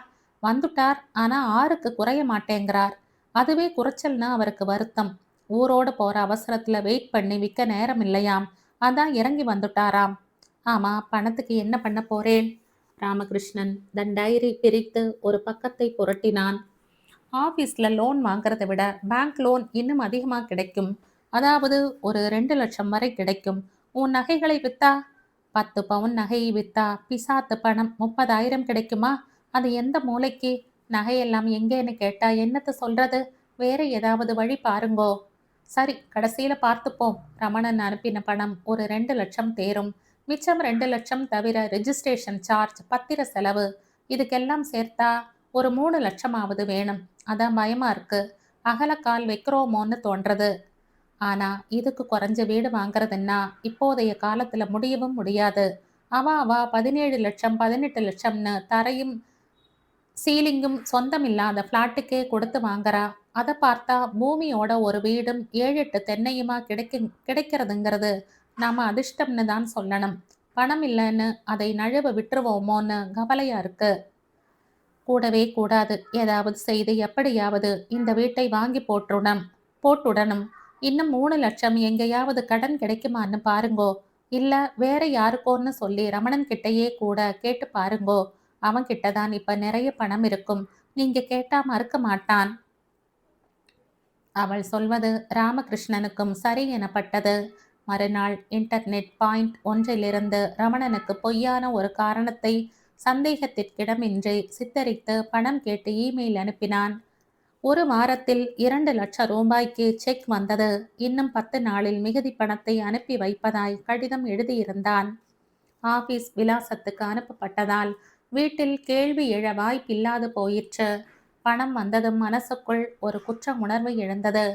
வந்துட்டார், ஆனா 6க்கு குறைய மாட்டேங்கிறார். அதுவே குறைச்சல்னா அவருக்கு வருத்தம். ஊரோட போற அவசரத்துல வெயிட் பண்ணி விற்க நேரம் இல்லையாம். அதான் இறங்கி வந்துட்டாராம். ஆமா, பணத்துக்கு என்ன பண்ண போறேன்? ராமகிருஷ்ணன் தன் டைரி பிரித்து ஒரு பக்கத்தை புரட்டினான். ஆஃபீஸில் லோன் வாங்குறதை விட பேங்க் லோன் இன்னும் அதிகமாக கிடைக்கும். அதாவது ஒரு 2 லட்சம் வரை கிடைக்கும். உன் நகைகளை வித்தா 10 பவுன் நகையை வித்தா பிசாத்து பணம் 30,000 கிடைக்குமா? அது எந்த மூளைக்கு? நகையெல்லாம் எங்கேன்னு கேட்டா என்னத்த சொல்றது? வேற ஏதாவது வழி பாருங்கோ. சரி, கடைசியில பார்த்துப்போம். ரமணன் அனுப்பின பணம் ஒரு 2 லட்சம் தேரும். மிச்சம் 2 லட்சம் தவிர ரெஜிஸ்ட்ரேஷன் சார்ஜ், பத்திர செலவு, இதுக்கெல்லாம் சேர்த்தா ஒரு 3 லட்சமாவது வேணும். அதான் பயமா இருக்கு. அகலக்கால் வைக்கிறோமோன்னு தோன்றது. ஆனா இதுக்கு குறைஞ்ச வீடு வாங்குறதுன்னா இப்போதைய காலத்துல முடியவும் முடியாது. அவ 17 லட்சம் 18 லட்சம்னு தரையும் சீலிங்கும் சொந்தம் இல்லாத பிளாட்டுக்கே கொடுத்து வாங்குறா. அதை பார்த்தா பூமியோட ஒரு வீடும் 7-8 தென்னையுமா கிடைக்கிறதுங்கிறது நாம அதிர்ஷ்டம்னு தான் சொல்லணும். பணம் இல்லைன்னு அதை நழுவ விட்டுருவோமோன்னு கவலையா இருக்கு. கூடவே கூடாது. ஏதாவது செய்து எப்படியாவது இந்த வீட்டை வாங்கி போட்டுடணும். இன்னும் 3 லட்சம் எங்கேயாவது கடன் கிடைக்குமான்னு பாருங்கோ. இல்ல வேற யாருக்கோன்னு சொல்லி ரமணன் கிட்டையே கூட கேட்டு பாருங்கோ. அவன் கிட்டதான் இப்ப நிறைய பணம் இருக்கும். நீங்க கேட்டா மறுக்க மாட்டான். அவள் சொல்வது ராமகிருஷ்ணனுக்கும் சரி எனப்பட்டது. மறுநாள் இன்டர்நெட் பாயிண்ட் ஒன்றிலிருந்து ரமணனுக்கு பொய்யான ஒரு காரணத்தை சந்தேகத்திற்கிடமின்றி சித்தரித்து பணம் கேட்டு இமெயில் அனுப்பினான். 1 வாரத்தில் 2 லட்சம் ரூபாய்க்கு செக் வந்தது. இன்னும் 10 நாளில் மிகுதி பணத்தை அனுப்பி வைப்பதாய் கடிதம் எழுதியிருந்தான். ஆபீஸ் விலாசத்துக்கு அனுப்பப்பட்டதால் வீட்டில் கேள்வி எழ வாய்ப்பில்லாது போயிற்று. பணம் வந்ததும் மனசுக்குள் ஒரு குற்ற உணர்வு எழுந்தது.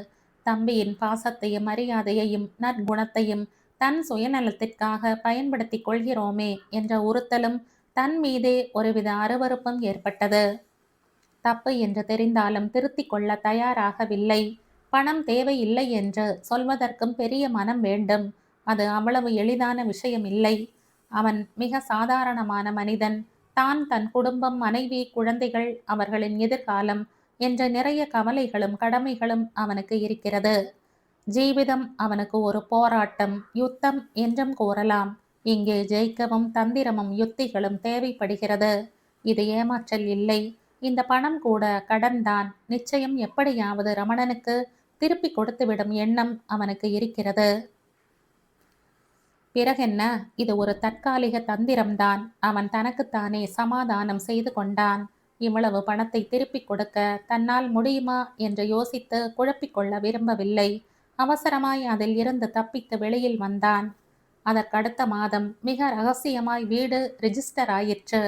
தம்பியின் பாசத்தையும் மரியாதையையும் நற்குணத்தையும் தன் சுயநலத்திற்காக பயன்படுத்திக் கொள்கிறோமே என்ற உறுத்தலும் தன் மீதே ஒருவித அருவருப்பும் ஏற்பட்டது. தப்பு என்று தெரிந்தாலும் திருத்திக் கொள்ள தயாராகவில்லை. பணம் தேவையில்லை என்று சொல்வதற்கும் பெரிய மனம் வேண்டும். அது அவ்வளவு எளிதான விஷயம் இல்லை. அவன் மிக சாதாரணமான மனிதன். தான், தன் குடும்பம், மனைவி, குழந்தைகள், அவர்களின் எதிர்காலம் என்ற நிறைய கவலைகளும் கடமைகளும் அவனுக்கு இருக்கிறது. ஜீவிதம் அவனுக்கு ஒரு போராட்டம், யுத்தம் என்றும் கூறலாம். இங்கே ஜெயிக்கவும் தந்திரமும் யுத்திகளும் தேவைப்படுகிறது. இது ஏமாற்றல் இல்லை. இந்த பணம் கூட கடன்தான். நிச்சயம் எப்படியாவது ரமணனுக்கு திருப்பி கொடுத்துவிடும் எண்ணம் அவனுக்கு இருக்கிறது. பிறகென்ன, இது ஒரு தற்காலிக தந்திரம்தான். அவன் தனக்குத்தானே சமாதானம் செய்து கொண்டான். இவ்வளவு பணத்தை திருப்பிக் கொடுக்க தன்னால் முடியுமா என்று யோசித்து குழப்பிக்கொள்ள விரும்பவில்லை. அவசரமாய் அதில் இருந்து தப்பித்து வெளியில் வந்தான். அதற்கடுத்த மாதம் மிக ரகசியமாய் வீடு ரிஜிஸ்டர் ஆயிற்று.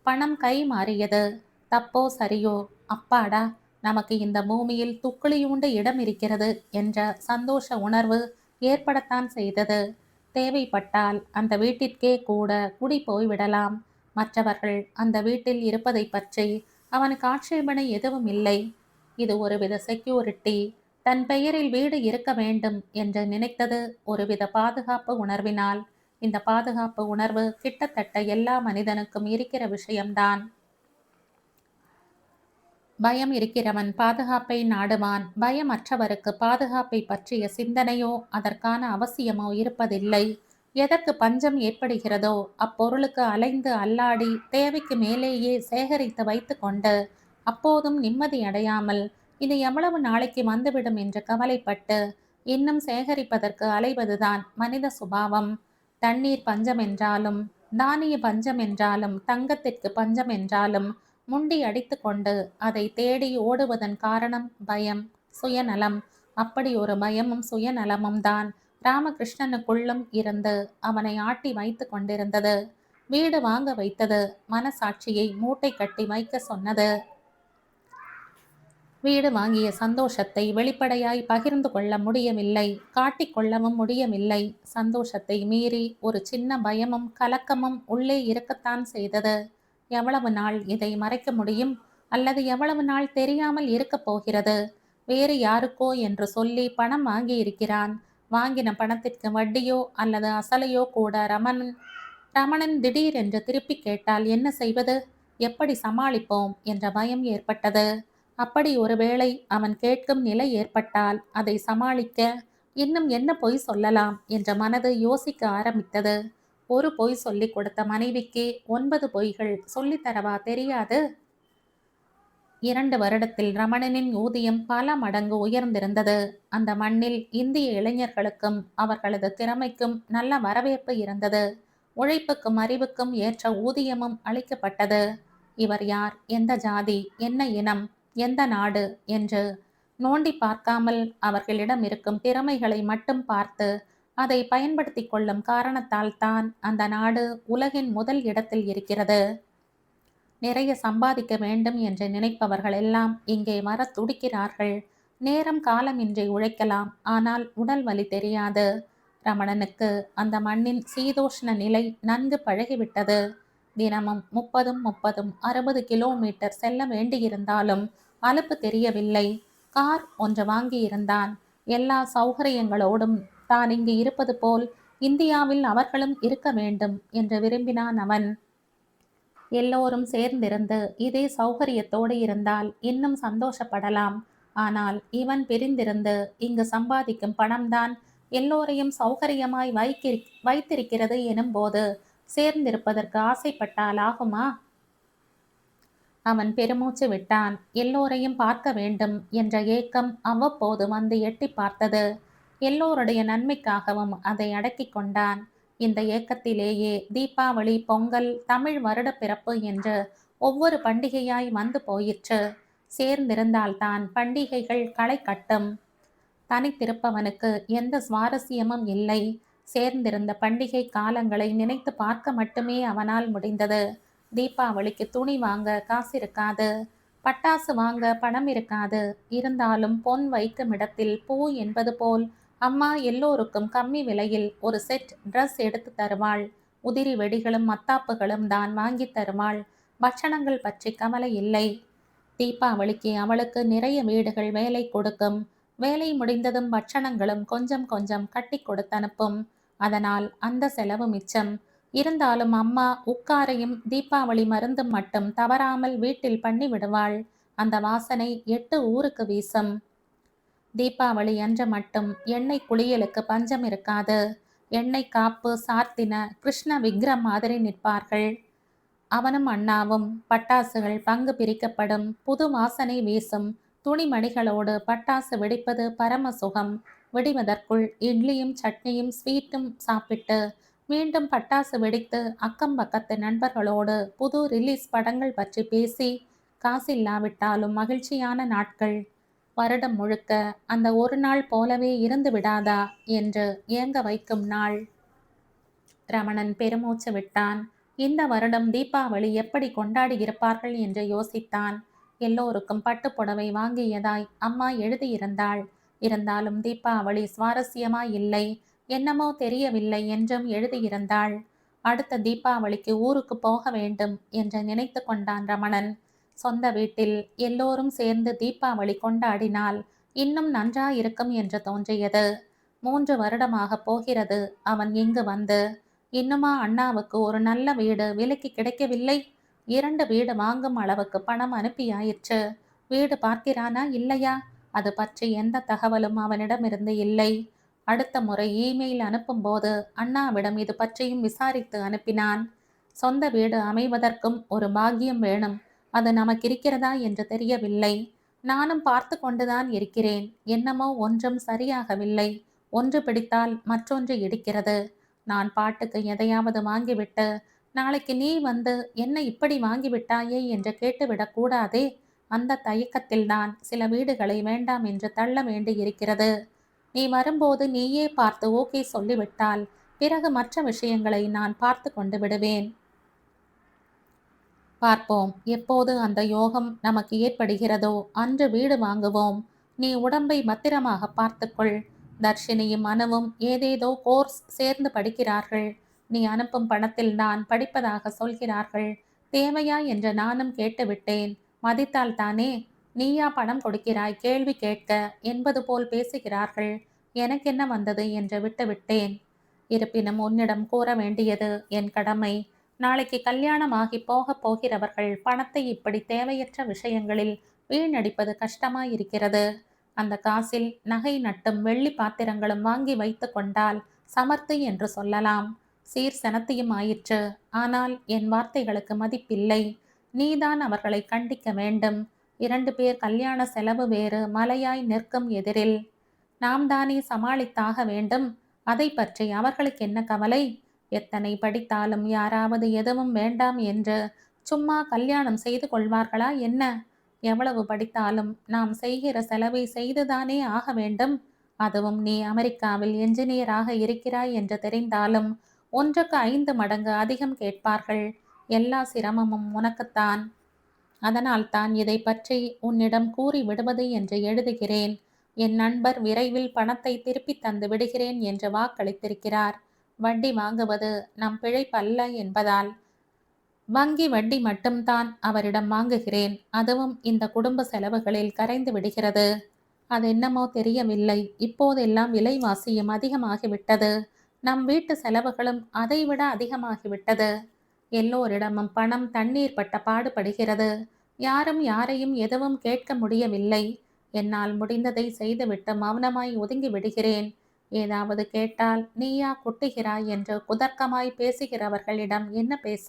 பணம் கை மாறியது. தப்போ சரியோ, அப்பாடா, நமக்கு இந்த பூமியில் துக்குளியூண்டு இடம் இருக்கிறது என்ற சந்தோஷ உணர்வு ஏற்படத்தான் செய்தது. தேவைப்பட்டால் அந்த வீட்டிற்கே கூட குடி போய்விடலாம். மற்றவர்கள் அந்த வீட்டில் இருப்பதை பற்றி அவனுக்கு ஆட்சேபனை எதுவும் இல்லை. இது ஒருவித செக்யூரிட்டி. தன் பெயரில் வீடு இருக்க வேண்டும் என்று நினைத்தது ஒருவித பாதுகாப்பு உணர்வினால். இந்த பாதுகாப்பு உணர்வு கிட்டத்தட்ட எல்லா மனிதனுக்கும் இருக்கிற விஷயம்தான். பயம் இருக்கிறவன் பாதுகாப்பை நாடுவான். பயமற்றவருக்கு பாதுகாப்பை பற்றிய சிந்தனையோ அதற்கான அவசியமோ இருப்பதில்லை. எதற்கு பஞ்சம் ஏற்படுகிறதோ அப்பொருளுக்கு அலைந்து அல்லாடி தேவைக்கு மேலேயே சேகரித்து வைத்து கொண்டு அப்போதும் நிம்மதி அடையாமல் இது எவ்வளவு நாளைக்கு வந்துவிடும் என்று கவலைப்பட்டு இன்னும் சேகரிப்பதற்கு அலைவதுதான் மனித சுபாவம். தண்ணீர் பஞ்சம் என்றாலும், தானிய பஞ்சம் என்றாலும், தங்கத்திற்கு பஞ்சம் என்றாலும் முண்டி அடித்து கொண்டு அதை தேடி ஓடுவதன் காரணம் பயம், சுயநலம். அப்படி ஒரு பயமும் சுயநலமும் தான் ராமகிருஷ்ணனுக்குள்ளும் இருந்து அவனை ஆட்டி வைத்து கொண்டிருந்தது. வீடு வாங்க வைத்தது. மனசாட்சியை மூட்டை கட்டி வைக்க சொன்னது. வீடு வாங்கிய சந்தோஷத்தை வெளிப்படையாய் பகிர்ந்து கொள்ள முடியவில்லை. காட்டிக்கொள்ளவும் முடியவில்லை. சந்தோஷத்தை மீறி ஒரு சின்ன பயமும் கலக்கமும் உள்ளே இருக்கத்தான் செய்தது. எவ்வளவு நாள் இதை மறைக்க முடியும்? அல்லது எவ்வளவு நாள் தெரியாமல் இருக்கப் போகிறது? வேறு யாருக்கோ என்று சொல்லி பணம் வாங்கியிருக்கிறான். வாங்கின பணத்திற்கு வட்டியோ அல்லது அசலையோ கூட ரமணன் திடீரென்று திருப்பி கேட்டால் என்ன செய்வது? எப்படி சமாளிப்போம் என்ற பயம் ஏற்பட்டது. அப்படி ஒருவேளை அவன் கேட்கும் நிலை ஏற்பட்டால் அதை சமாளிக்க இன்னும் என்ன பொய் சொல்லலாம் என்ற மனது யோசிக்க ஆரம்பித்தது. ஒரு பொய் சொல்லிக் கொடுத்த மனைவிக்கு 9 பொய்கள் சொல்லித்தரவா தெரியாது? 2 வருடத்தில் ரமணனின் ஊதியம் பல மடங்கு உயர்ந்திருந்தது. அந்த மண்ணில் இந்திய இளைஞர்களுக்கும் அவர்களது திறமைக்கும் நல்ல வரவேற்பு இருந்தது. உழைப்புக்கும் அறிவுக்கும் ஏற்ற ஊதியமும் அளிக்கப்பட்டது. இவர் யார், எந்த ஜாதி, என்ன இனம், எந்த நாடு என்று நோண்டி பார்க்காமல் அவர்களிடம் இருக்கும் திறமைகளை மட்டும் பார்த்து அதை பயன்படுத்தி கொள்ளும் காரணத்தால் தான் அந்த நாடு உலகின் முதல் இடத்தில் இருக்கிறது. நிறைய சம்பாதிக்க வேண்டும் என்று நினைப்பவர்கள் எல்லாம் இங்கே வர துடிக்கிறார்கள். நேரம் காலமின்றி உழைக்கலாம், ஆனால் உடல் வலி தெரியாது. ரமணனுக்கு அந்த மண்ணின் சீதோஷ்ண நிலை நன்கு பழகிவிட்டது. தினமும் 30 60 கிலோமீட்டர் செல்ல வேண்டியிருந்தாலும் அலுப்பு தெரியவில்லை. கார் ஒன்று வாங்கியிருந்தான். எல்லா சௌகரியங்களோடும் தான் இங்கு இருப்பது போல் இந்தியாவில் அவர்களும் இருக்க வேண்டும் என்று விரும்பினான் அவன். எல்லோரும் சேர்ந்திருந்து இதே சௌகரியத்தோடு இருந்தால் இன்னும் சந்தோஷப்படலாம். ஆனால் இவன் பிரிந்திருந்து இங்கு சம்பாதிக்கும் பணம்தான் எல்லோரையும் சௌகரியமாய் வைத்திருக்கிறது எனும் போது சேர்ந்திருப்பதற்கு ஆசைப்பட்டால் ஆகுமா? அவன் பெருமூச்சு விட்டான். எல்லோரையும் பார்க்க வேண்டும் என்ற ஏக்கம் அவ்வப்போது வந்து எட்டி பார்த்தது. எல்லோருடைய நன்மைக்காகவும் அதை அடக்கி கொண்டான். இந்த ஏக்கத்திலேயே தீபாவளி, பொங்கல், தமிழ் வருட பிறப்பு என்று ஒவ்வொரு பண்டிகையாய் வந்து போயிற்று. சேர்ந்திருந்தால்தான் பண்டிகைகள் களை கட்டும். தனித்திருப்பவனுக்கு எந்த சுவாரஸ்யமும் இல்லை. சேர்ந்திருந்த பண்டிகை காலங்களை நினைத்து பார்க்க மட்டுமே அவனால் முடிந்தது. தீபாவளிக்கு துணி வாங்க காசு இருக்காது. பட்டாசு வாங்க பணம் இருக்காது. இருந்தாலும் பொன் வைக்கும் இடத்தில் பூ என்பது போல் அம்மா எல்லோருக்கும் கம்மி விலையில் ஒரு செட் ட்ரெஸ் எடுத்து தருவாள். உதிரி வெடிகளும் மத்தாப்புகளும் தான் வாங்கி தருவாள். பட்சணங்கள் பற்றி கவலை இல்லை. தீபாவளிக்கு அவளுக்கு நிறைய வீடுகள் வேலை கொடுக்கும். வேலை முடிந்ததும் பட்சணங்களும் கொஞ்சம் கொஞ்சம் கட்டி கொடுத்தனுப்பும். அதனால் அந்த செலவு மிச்சம். இருந்தாலும் அம்மா உட்காரையும் தீபாவளி மருந்தும் மட்டும் தவறாமல் வீட்டில் பண்ணி விடுவாள். அந்த வாசனை 8 ஊருக்கு வீசும். தீபாவளி அன்று மட்டும் எண்ணெய் குளியலுக்கு பஞ்சம் இருக்காது. எண்ணெய் காப்பு சார்த்தின கிருஷ்ண விக்ரம் மாதிரி நிற்பார்கள். அவனும் அண்ணாவும். பட்டாசுகள் பங்கு பிரிக்கப்படும். புது வாசனை வீசும். துணிமணிகளோடு பட்டாசு வெடிப்பது பரம சுகம். வெடிவதற்குள் இட்லியும் சட்னியும் ஸ்வீட்டும் சாப்பிட்டு மீண்டும் பட்டாசு வெடித்து அக்கம் பக்கத்து நண்பர்களோடு புது ரிலீஸ் படங்கள் பற்றி பேசி காசில்லாவிட்டாலும் மகிழ்ச்சியான நாட்கள். வருடம் முழுக்க அந்த ஒரு நாள் போலவே இருந்து விடாதா என்று ஏங்க வைக்கும் நாள். ரமணன் பெருமூச்சு விட்டான். இந்த வருடம் தீபாவளி எப்படி கொண்டாடியிருப்பார்கள் என்று யோசித்தான். எல்லோருக்கும் பட்டுப்புடவை வாங்கியதாய் அம்மா எழுதியிருந்தாள். இருந்தாலும் தீபாவளி சுவாரஸ்யமாய் இல்லை, என்னமோ தெரியவில்லை என்றும் எழுதியிருந்தாள். அடுத்த தீபாவளிக்கு ஊருக்கு போக வேண்டும் என்று நினைத்து கொண்டான் ரமணன். சொந்த வீட்டில் எல்லோரும் சேர்ந்து தீபாவளி கொண்டாடினால் இன்னும் நன்றாயிருக்கும் என்று தோன்றியது. 3 வருடமாக போகிறது அவன் இங்கு வந்து. இன்னுமா அண்ணாவுக்கு ஒரு நல்ல வீடு விலைக்கு கிடைக்கவில்லை? 2 வீடு வாங்கும் அளவுக்கு பணம் அனுப்பியாயிற்று. வீடு பார்க்கிறானா இல்லையா? அது பற்றி எந்த தகவலும் அவனிடமிருந்து இல்லை. அடுத்த முறை இமெயில் அனுப்பும்போது அண்ணாவிடம் இது பற்றியும் விசாரித்து அனுப்பினான். சொந்த வீடு அமைவதற்கும் ஒரு பாக்கியம் வேணும். அது நமக்கு இருக்கிறதா என்று தெரியவில்லை. நானும் பார்த்து கொண்டுதான் இருக்கிறேன். என்னமோ ஒன்றும் சரியாகவில்லை. ஒன்று பிடித்தால் மற்றொன்று இடிக்கிறது. நான் பாட்டுக்கு எதையாவது வாங்கிவிட்டு நாளைக்கு நீ வந்து என்ன இப்படி வாங்கிவிட்டாயே என்று கேட்டுவிடக் கூடாதே. அந்த தயக்கத்தில்தான் சில வீடுகளை வேண்டாம் என்று தள்ள வேண்டி இருக்கிறது. நீ வரும்போது நீயே பார்த்து ஓகே சொல்லிவிட்டால் பிறகு மற்ற விஷயங்களை நான் பார்த்து கொண்டு விடுவேன். பார்ப்போம். எப்போது அந்த யோகம் நமக்கு ஏற்படுகிறதோ அன்று வீடு வாங்குவோம். நீ உடம்பை பத்திரமாக பார்த்துக்கொள். தர்ஷினியும் அனுவும் ஏதேதோ கோர்ஸ் சேர்ந்து படிக்கிறார்கள். நீ அனுப்பும் பணத்தில்தான் படிப்பதாக சொல்கிறார்கள். தேவையா என்று நானும் கேட்டுவிட்டேன். மதித்தால் தானே. நீயா பணம் கொடுக்கிறாய் கேள்வி கேட்க என்பது போல் பேசுகிறார்கள். எனக்கென்ன வந்தது என்று விட்டுவிட்டேன். இருப்பினும் உன்னிடம் கூற வேண்டியது என் கடமை. நாளைக்கு கல்யாணமாகி போகப் போகிறவர்கள் பணத்தை இப்படி தேவையற்ற விஷயங்களில் வீணடிப்பது கஷ்டமாயிருக்கிறது. அந்த காசில் நகை நட்டும் வெள்ளி பாத்திரங்களும் வாங்கி வைத்து கொண்டால் சமர்த்து என்று சொல்லலாம். சீர் செனத்தியும் ஆயிற்று. ஆனால் என் வார்த்தைகளுக்கு மதிப்பில்லை. நீதான் அவர்களை கண்டிக்க வேண்டும். 2 பேர் கல்யாண செலவு வேறு மலையாய் நிற்கும் எதிரில். நாம் தானே சமாளித்தாக வேண்டும். அதை பற்றி அவர்களுக்கு என்ன கவலை? எத்தனை படித்தாலும் யாராவது எதுவும் வேண்டாம் என்று சும்மா கல்யாணம் செய்து கொள்வார்களா என்ன? எவ்வளவு படித்தாலும் நாம் செய்கிற செலவை செய்துதானே ஆக வேண்டும். அதுவும் நீ அமெரிக்காவில் என்ஜினியராக இருக்கிறாய் என்று தெரிந்தாலும் 1க்கு 5 மடங்கு அதிகம் கேட்பார்கள். எல்லா சிரமமும் உனக்குத்தான். அதனால்தான் இதை பற்றி உன்னிடம் கூறி விடுவது என்று எழுதுகிறேன். என் நண்பர் விரைவில் பணத்தை திருப்பி தந்து விடுகிறேன் என்று வாக்களித்திருக்கிறார். வட்டி வாங்குவது நம் பிழைப்பல்ல என்பதால் வங்கி வட்டி மட்டும்தான் அவரிடம் வாங்குகிறேன். அதுவும் இந்த குடும்ப செலவுகளில் கரைந்து விடுகிறது. அது என்னமோ தெரியவில்லை. இப்போதெல்லாம் விலைவாசியும் அதிகமாகிவிட்டது. நம் வீட்டு செலவுகளும் அதைவிட அதிகமாகிவிட்டது. எல்லோரிடமும் பணம் தண்ணீர் பட்ட பாடுபடுகிறது. யாரும் யாரையும் எதுவும் கேட்க முடியவில்லை. என்னால் முடிந்ததை செய்துவிட்டு மௌனமாய் ஒதுங்கி விடுகிறேன். ஏதாவது கேட்டால் நீயா குட்டுகிறாய் என்று குதர்க்கமாய் பேசுகிறவர்களிடம் என்ன பேச?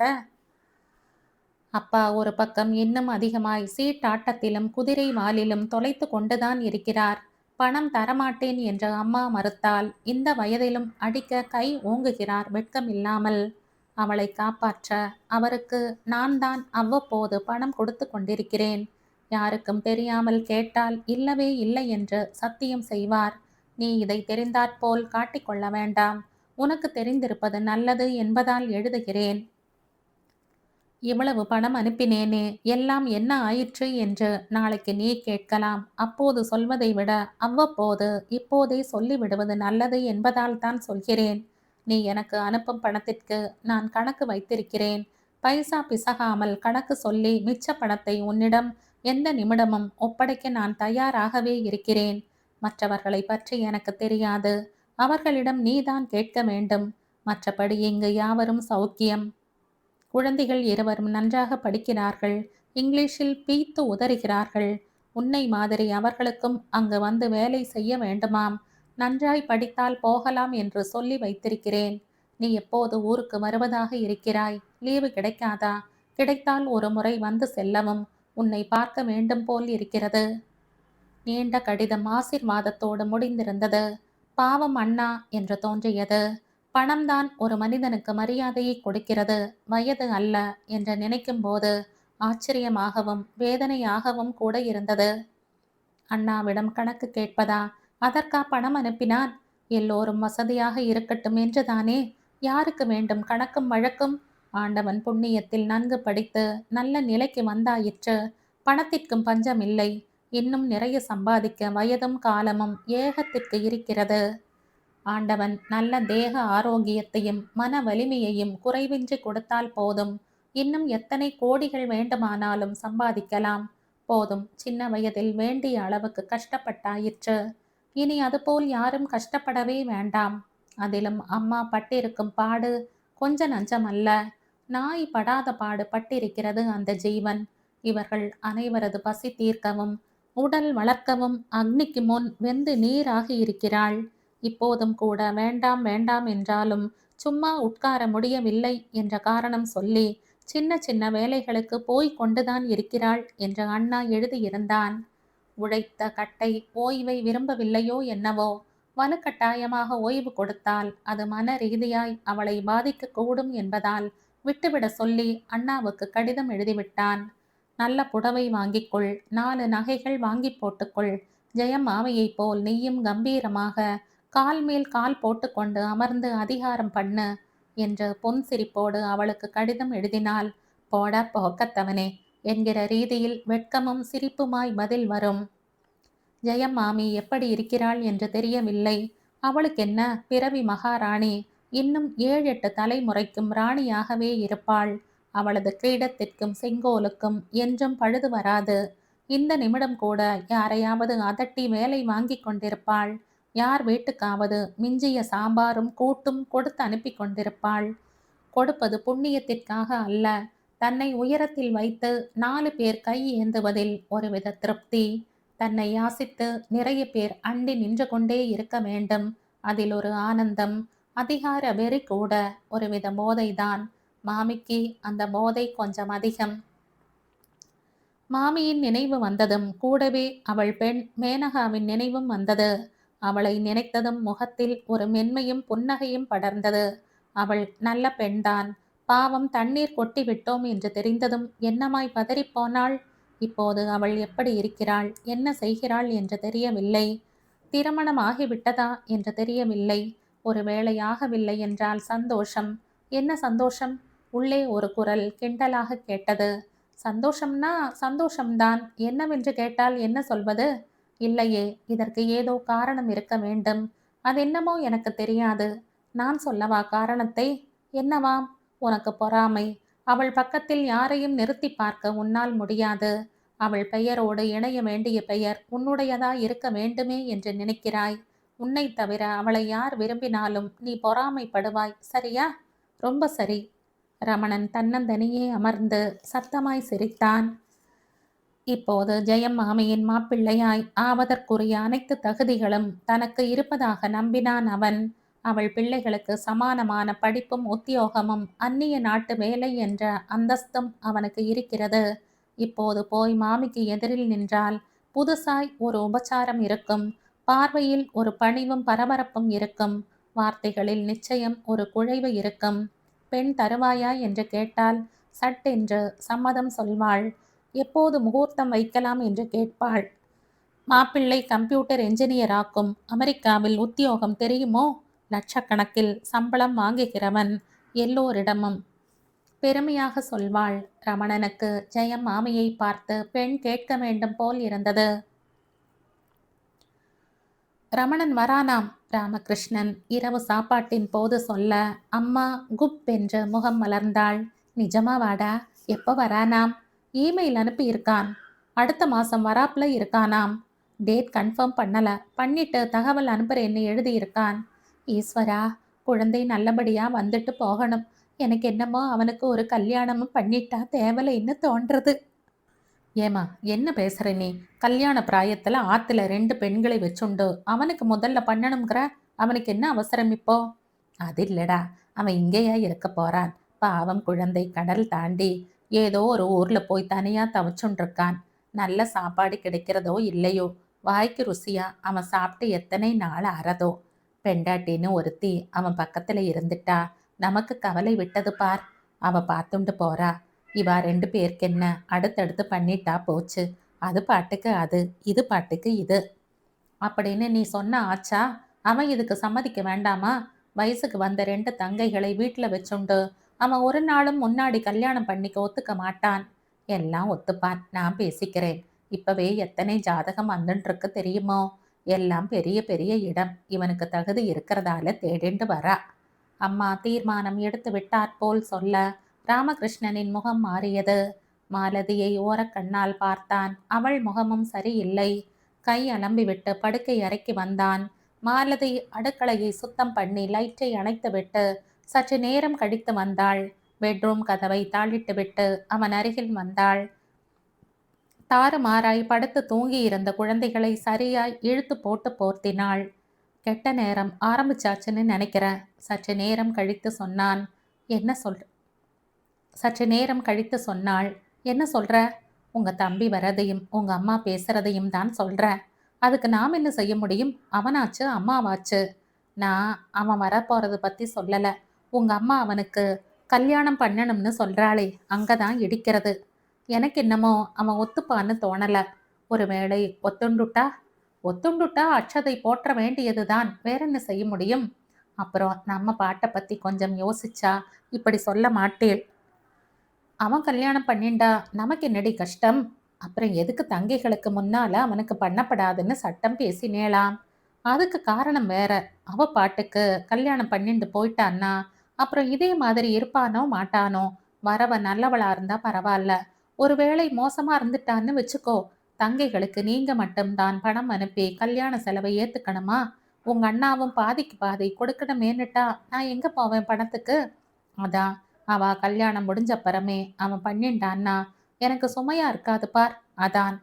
அப்பா ஒரு பக்கம் இன்னும் அதிகமாய் சீட்டாட்டத்திலும் குதிரை வாலிலும் தொலைத்து கொண்டுதான் இருக்கிறார். பணம் தரமாட்டேன் என்று அம்மா மறுத்தால் இந்த வயதிலும் அடிக்க கை ஓங்குகிறார் வெட்கம் இல்லாமல். அவளை காப்பாற்ற அவருக்கு நான் தான் அவ்வப்போது பணம் கொடுத்து கொண்டிருக்கிறேன். யாருக்கும் தெரியாமல் கேட்டால் இல்லவே இல்லை என்று சத்தியம் செய்வார். நீ இதை தெரிந்தாற்போல் காட்டிக்கொள்ள வேண்டாம். உனக்கு தெரிந்திருப்பது நல்லது என்பதால் எழுதுகிறேன். இவ்வளவு பணம் அனுப்பினேனே, எல்லாம் என்ன ஆயிற்று என்று நாளைக்கு நீ கேட்கலாம். அப்போது சொல்வதை விட அவ்வப்போது இப்போதே சொல்லிவிடுவது நல்லது என்பதால் தான் சொல்கிறேன். நீ எனக்கு அனுப்பும் பணத்திற்கு நான் கணக்கு வைத்திருக்கிறேன். பைசா பிசகாமல் கணக்கு சொல்லி மிச்ச பணத்தை உன்னிடம் எந்த நிமிடமும் ஒப்படைக்க நான் தயாராகவே இருக்கிறேன். மற்றவர்களை பற்றி எனக்கு தெரியாது. அவர்களிடம் நீதான் கேட்க வேண்டும். மற்றபடி இங்கு யாவரும் சௌக்கியம். குழந்தைகள் இருவரும் நன்றாக படிக்கிறார்கள். இங்கிலீஷில் பீத்து உதறுகிறார்கள். உன்னை மாதிரி அவர்களுக்கும் அங்கு வந்து வேலை செய்ய வேண்டுமாம். நன்றாய் படித்தால் போகலாம் என்று சொல்லி வைத்திருக்கிறேன். நீ எப்போது ஊருக்கு வருவதாக இருக்கிறாய்? லீவு கிடைக்காதா? கிடைத்தால் ஒரு முறை வந்து செல்லவும். உன்னை பார்க்க வேண்டும் போல் இருக்கிறது. நீண்ட கடிதம் ஆசீர்வாதத்தோடு முடிந்திருந்தது. பாவம் அண்ணா என்று தோன்றியது. பணம்தான் ஒரு மனிதனுக்கு மரியாதையை கொடுக்கிறது, வயது அல்ல என்று நினைக்கும் போது ஆச்சரியமாகவும் வேதனையாகவும் கூட இருந்தது. அண்ணாவிடம் கணக்கு கேட்பதா? அதற்கா பணம் அனுப்பினான்? எல்லோரும் வசதியாக இருக்கட்டும் என்றுதானே. யாருக்கு வேண்டும் கணக்கும் வழக்கும்? ஆண்டவன் புண்ணியத்தில் நன்கு படித்து நல்ல நிலைக்கு வந்தாயிற்று. பணத்திற்கும் பஞ்சம் இல்லை. இன்னும் நிறைய சம்பாதிக்க வயதும் காலமும் ஏகத்திற்கு இருக்கிறது. ஆண்டவன் நல்ல தேக ஆரோக்கியத்தையும் மன வலிமையையும் குறைவின்றி கொடுத்தால் போதும். இன்னும் எத்தனை கோடிகள் வேண்டுமானாலும் சம்பாதிக்கலாம். போதும், சின்ன வயதில் வேண்டிய அளவுக்கு கஷ்டப்பட்டாயிற்று. இனி அதுபோல் யாரும் கஷ்டப்படவே வேண்டாம். அதிலும் அம்மா பட்டிருக்கும் பாடு கொஞ்ச நஞ்சமல்ல. நாய் படாத பாடு பட்டிருக்கிறது அந்த ஜீவன். இவர்கள் அனைவரது பசி தீர்க்கவும் உடல் வளர்க்கவும் அக்னிக்கு முன் வெந்து நீராகி இருக்கிறாள். இப்போதும் கூட வேண்டாம் வேண்டாம் என்றாலும் சும்மா உட்கார முடியவில்லை என்ற காரணம் சொல்லி சின்ன சின்ன வேலைகளுக்கு போய் கொண்டுதான் இருக்கிறாள் என்று அண்ணா எழுதியிருந்தான். உழைத்த கட்டை ஓய்வை விரும்பவில்லையோ என்னவோ. வலுக்கட்டாயமாக ஓய்வு கொடுத்தால் அது மன ரீதியாய் அவளை பாதிக்கக்கூடும் என்பதால் விட்டுவிட சொல்லி அண்ணாவுக்கு கடிதம் எழுதிவிட்டான். நல்ல புடவை வாங்கிக்கொள், 4 நகைகள் வாங்கி போட்டுக்கொள். ஜெயம் மாவையைப் போல் நீயும் கம்பீரமாக கால் மேல் கால் போட்டுக்கொண்டு அமர்ந்து அதிகாரம் பண்ணு என்று பொன் சிரிப்போடு அவளுக்கு கடிதம் எழுதினாள். போடா போக்கத்தவனே என்கிற ரீதியில் வெட்கமும் சிரிப்புமாய் பதில் வரும். ஜெயம் மாமி எப்படி இருக்கிறாள் என்று தெரியவில்லை. அவளுக்கென்ன, பிறவி மகாராணி. இன்னும் 7-8 தலைமுறைக்கும் ராணியாகவே இருப்பாள். அவளது கிரீடத்திற்கும் செங்கோலுக்கும் என்றும் பழுது வராது. இந்த நிமிடம் கூட யாரையாவது அதட்டி வேலை வாங்கி கொண்டிருப்பாள். யார் வீட்டுக்காவது மிஞ்சிய சாம்பாரும் கூட்டும் கொடுத்து அனுப்பி கொண்டிருப்பாள். கொடுப்பது புண்ணியத்திற்காக அல்ல, தன்னை உயரத்தில் வைத்து 4 பேர் கை ஏந்துவதில் ஒருவித திருப்தி. தன்னை யாசித்து நிறைய பேர் அண்டி நின்று கொண்டே இருக்க வேண்டும், அதில் ஒரு ஆனந்தம். அதிகார வெறி கூட ஒருவித போதைதான். மாமிக்கு அந்த போதை கொஞ்சம் அதிகம். மாமியின் நினைவு வந்ததும் கூடவே அவள் பெண் மேனகாவின் நினைவும் வந்தது. அவளை நினைத்ததும் முகத்தில் ஒரு மென்மையும் புன்னகையும் படர்ந்தது. அவள் நல்ல பெண்தான். பாவம், தண்ணீர் கொட்டி விட்டோம் என்று தெரிந்ததும் என்னமாய் பதறிப்போனாள். இப்போது அவள் எப்படி இருக்கிறாள், என்ன செய்கிறாள் என்று தெரியவில்லை. திருமணம் ஆகிவிட்டதா என்று தெரியவில்லை. ஒருவேளை ஆகவில்லை என்றால் சந்தோஷம். என்ன சந்தோஷம்? உள்ளே ஒரு குரல் கிண்டலாக கேட்டது. சந்தோஷம்னா சந்தோஷம்தான், என்னவென்று கேட்டால் என்ன சொல்வது? இல்லையே, இதற்கு ஏதோ காரணம் இருக்க வேண்டும். அதென்னமோ எனக்கு தெரியாது. நான் சொல்லவா காரணத்தை? என்னவாம்? உனக்கு பொறாமை. அவள் பக்கத்தில் யாரையும் நிறுத்தி பார்க்க உன்னால் முடியாது. அவள் பெயரோடு இணைய வேண்டிய பெயர் உன்னுடையதா இருக்க வேண்டுமே என்று நினைக்கிறாய். உன்னை தவிர அவளை யார் விரும்பினாலும் நீ பொறாமைப்படுவாய், சரியா? ரொம்ப சரி. ரமணன் தன்னந்தனியே அமர்ந்து சத்தமாய் சிரித்தான். இப்போது ஜெயம் மாமியின் மாப்பிள்ளையாய் ஆவதற்குரிய அனைத்து தகுதிகளும் தனக்கு இருப்பதாக நம்பினான் அவன். அவள் பிள்ளைகளுக்கு சமானமான படிப்பும் உத்தியோகமும் அந்நிய நாட்டு வேலை என்ற அந்தஸ்தும் அவனுக்கு இருக்கிறது. இப்போது போய் மாமிக்கு எதிரில் நின்றால் புதுசாய் ஒரு உபச்சாரம் இருக்கும். பார்வையில் ஒரு பணிவும் பரபரப்பும் இருக்கும். வார்த்தைகளில் நிச்சயம் ஒரு குழைவு இருக்கும். பெண் தருவாயா என்று கேட்டால் சட்டென்று சம்மதம் சொல்வாள். எப்போது முகூர்த்தம் வைக்கலாம் என்று கேட்பாள். மாப்பிள்ளை கம்ப்யூட்டர் என்ஜினியர் ஆக்கும். அமெரிக்காவில் உத்தியோகம் தெரியுமோ? லட்சக்கணக்கில் சம்பளம் வாங்குகிறவன். எல்லோரிடமும் பெருமையாக சொல்வாள். ரமணனுக்கு ஜெயம் மாமியை பார்த்து பெண் கேட்க வேண்டும் போல் இருந்தது. ரமணன் வரானாம். ராமகிருஷ்ணன் இரவு சாப்பாட்டின் போது சொல்ல அம்மா குப் என்று முகம் மலர்ந்தாள். நிஜமா வாடா? எப்போ வரானாம்? இமெயில் அனுப்பியிருக்கான். அடுத்த மாசம் வராப்புல இருக்கானாம். டேட் கன்ஃபார்ம் பண்ணல. பண்ணிட்டு தகவல் அனுப்புறேன்னு எழுதியிருக்கான். ஈஸ்வரா, குழந்தை நல்லபடியா வந்துட்டு போகணும். எனக்கு என்னமோ அவனுக்கு ஒரு கல்யாணமும் பண்ணிட்டா தேவலைன்னு தோன்றது. ஏமா என்ன பேசுற நீ? கல்யாண பிராயத்துல ஆத்துல 2 பெண்களை வச்சுண்டு அவனுக்கு முதல்ல பண்ணணுங்கிற? அவனுக்கு என்ன அவசரம் இப்போ? அது இல்லடா, அவன் இங்கேயா இருக்க போறான்? பாவம் குழந்தை கடல் தாண்டி ஏதோ ஒரு ஊர்ல போய் தனியா தவிச்சுண்டிருக்கான். நல்ல சாப்பாடு கிடைக்கிறதோ இல்லையோ, வாய்க்கு ருசியா அவன் சாப்பிட்டு எத்தனை நாள் ஆறதோ. பெண்டாட்டின்னு ஒருத்தி அவன் பக்கத்துல இருந்துட்டா நமக்கு கவலை விட்டது பார். அவ பார்த்துண்டு போறா. இவா 2 பேருக்கு என்ன, அடுத்தடுத்து பண்ணிட்டா போச்சு. அது பாட்டுக்கு அது, இது பாட்டுக்கு இது அப்படின்னு நீ சொன்ன ஆச்சா? அவன் இதுக்கு சம்மதிக்க வேண்டாமா? வயசுக்கு வந்த 2 தங்கைகளை வீட்டுல வச்சுண்டு அவன் ஒரு நாளும் முன்னாடி கல்யாணம் பண்ணிக்க ஒத்துக்க மாட்டான். எல்லாம் ஒத்துப்பான், நான் பேசிக்கிறேன். இப்பவே எத்தனை ஜாதகம் வந்துட்டு இருக்கு தெரியுமோ? எல்லாம் பெரிய பெரிய இடம். இவனுக்கு தகுதி இருக்கிறதால தேடிண்டு வரா. அம்மா தீர்மானம் எடுத்து விட்டாற்போல் சொல்ல ராமகிருஷ்ணனின் முகம் மாறியது. மாலதியை ஓரக்கண்ணால் பார்த்தான். அவள் முகமும் சரியில்லை. கை அலம்பிவிட்டு படுக்கை அறைக்கு வந்தான். மாலதி அடுக்களையை சுத்தம் பண்ணி லைட்டை அணைத்துவிட்டு சற்று நேரம் கழித்து வந்தாள். பெட்ரூம் கதவை தாளிட்டுவிட்டு அவன் அருகில் வந்தாள். தாறுமாறாய் படுத்து தூங்கி இருந்த குழந்தைகளை சரியாய் இழுத்து போட்டு போர்த்தினாள். கெட்ட நேரம் ஆரம்பிச்சாச்சுன்னு நினைக்கிறேன். சற்று நேரம் கழித்து சொன்னான். என்ன சொல் சற்று நேரம் கழித்து சொன்னாள். என்ன சொல்ற? உங்க தம்பி வரதையும் உங்க அம்மா பேசுறதையும் தான் சொல்ற. அதுக்கு நாம் என்ன செய்ய முடியும்? அவனாச்சு அம்மாவாச்சு. நான் அவன் வரப்போறது பத்தி சொல்லல. உங்க அம்மா அவனுக்கு கல்யாணம் பண்ணணும்னு சொல்றாளே, அங்கதான் இடிக்கிறது. எனக்கு என்னமோ அவன் ஒத்துப்பான்னு தோணல. ஒருவேளை ஒத்துண்டுட்டா அச்சதை போற்ற வேண்டியதுதான். வேற என்ன செய்ய முடியும்? அப்புறம் நம்ம பாட்டை பத்தி கொஞ்சம் யோசிச்சா இப்படி சொல்ல மாட்டேன். அவன் கல்யாணம் பண்ணிண்டா நமக்கு என்னடி கஷ்டம்? அப்புறம் எதுக்கு தங்கைகளுக்கு முன்னால அவனுக்கு பண்ணப்படாதுன்னு சட்டம் பேசினேலாம்? அதுக்கு காரணம் வேற. அவ பாட்டுக்கு கல்யாணம் பண்ணிண்டு போயிட்டான்னா அப்புறம் இதே மாதிரி இருப்பானோ மாட்டானோ? வரவ நல்லவளா இருந்தா பரவாயில்ல. ஒருவேளை மோசமா இருந்துட்டான்னு வச்சுக்கோ, தங்கைகளுக்கு நீங்க மட்டும்தான் பணம் அனுப்பி கல்யாண செலவை ஏத்துக்கணுமா? உங்க அண்ணாவும் பாதிக்கு பாதி கொடுக்கணுமேன்னுட்டா நான் எங்க போவேன் பணத்துக்கு? அதான் அவ கல்யாணம் முடிஞ்சப்பறமே அவன் பண்ணிண்டான்னா எனக்கு சுமையா இருக்காது பார். அதான்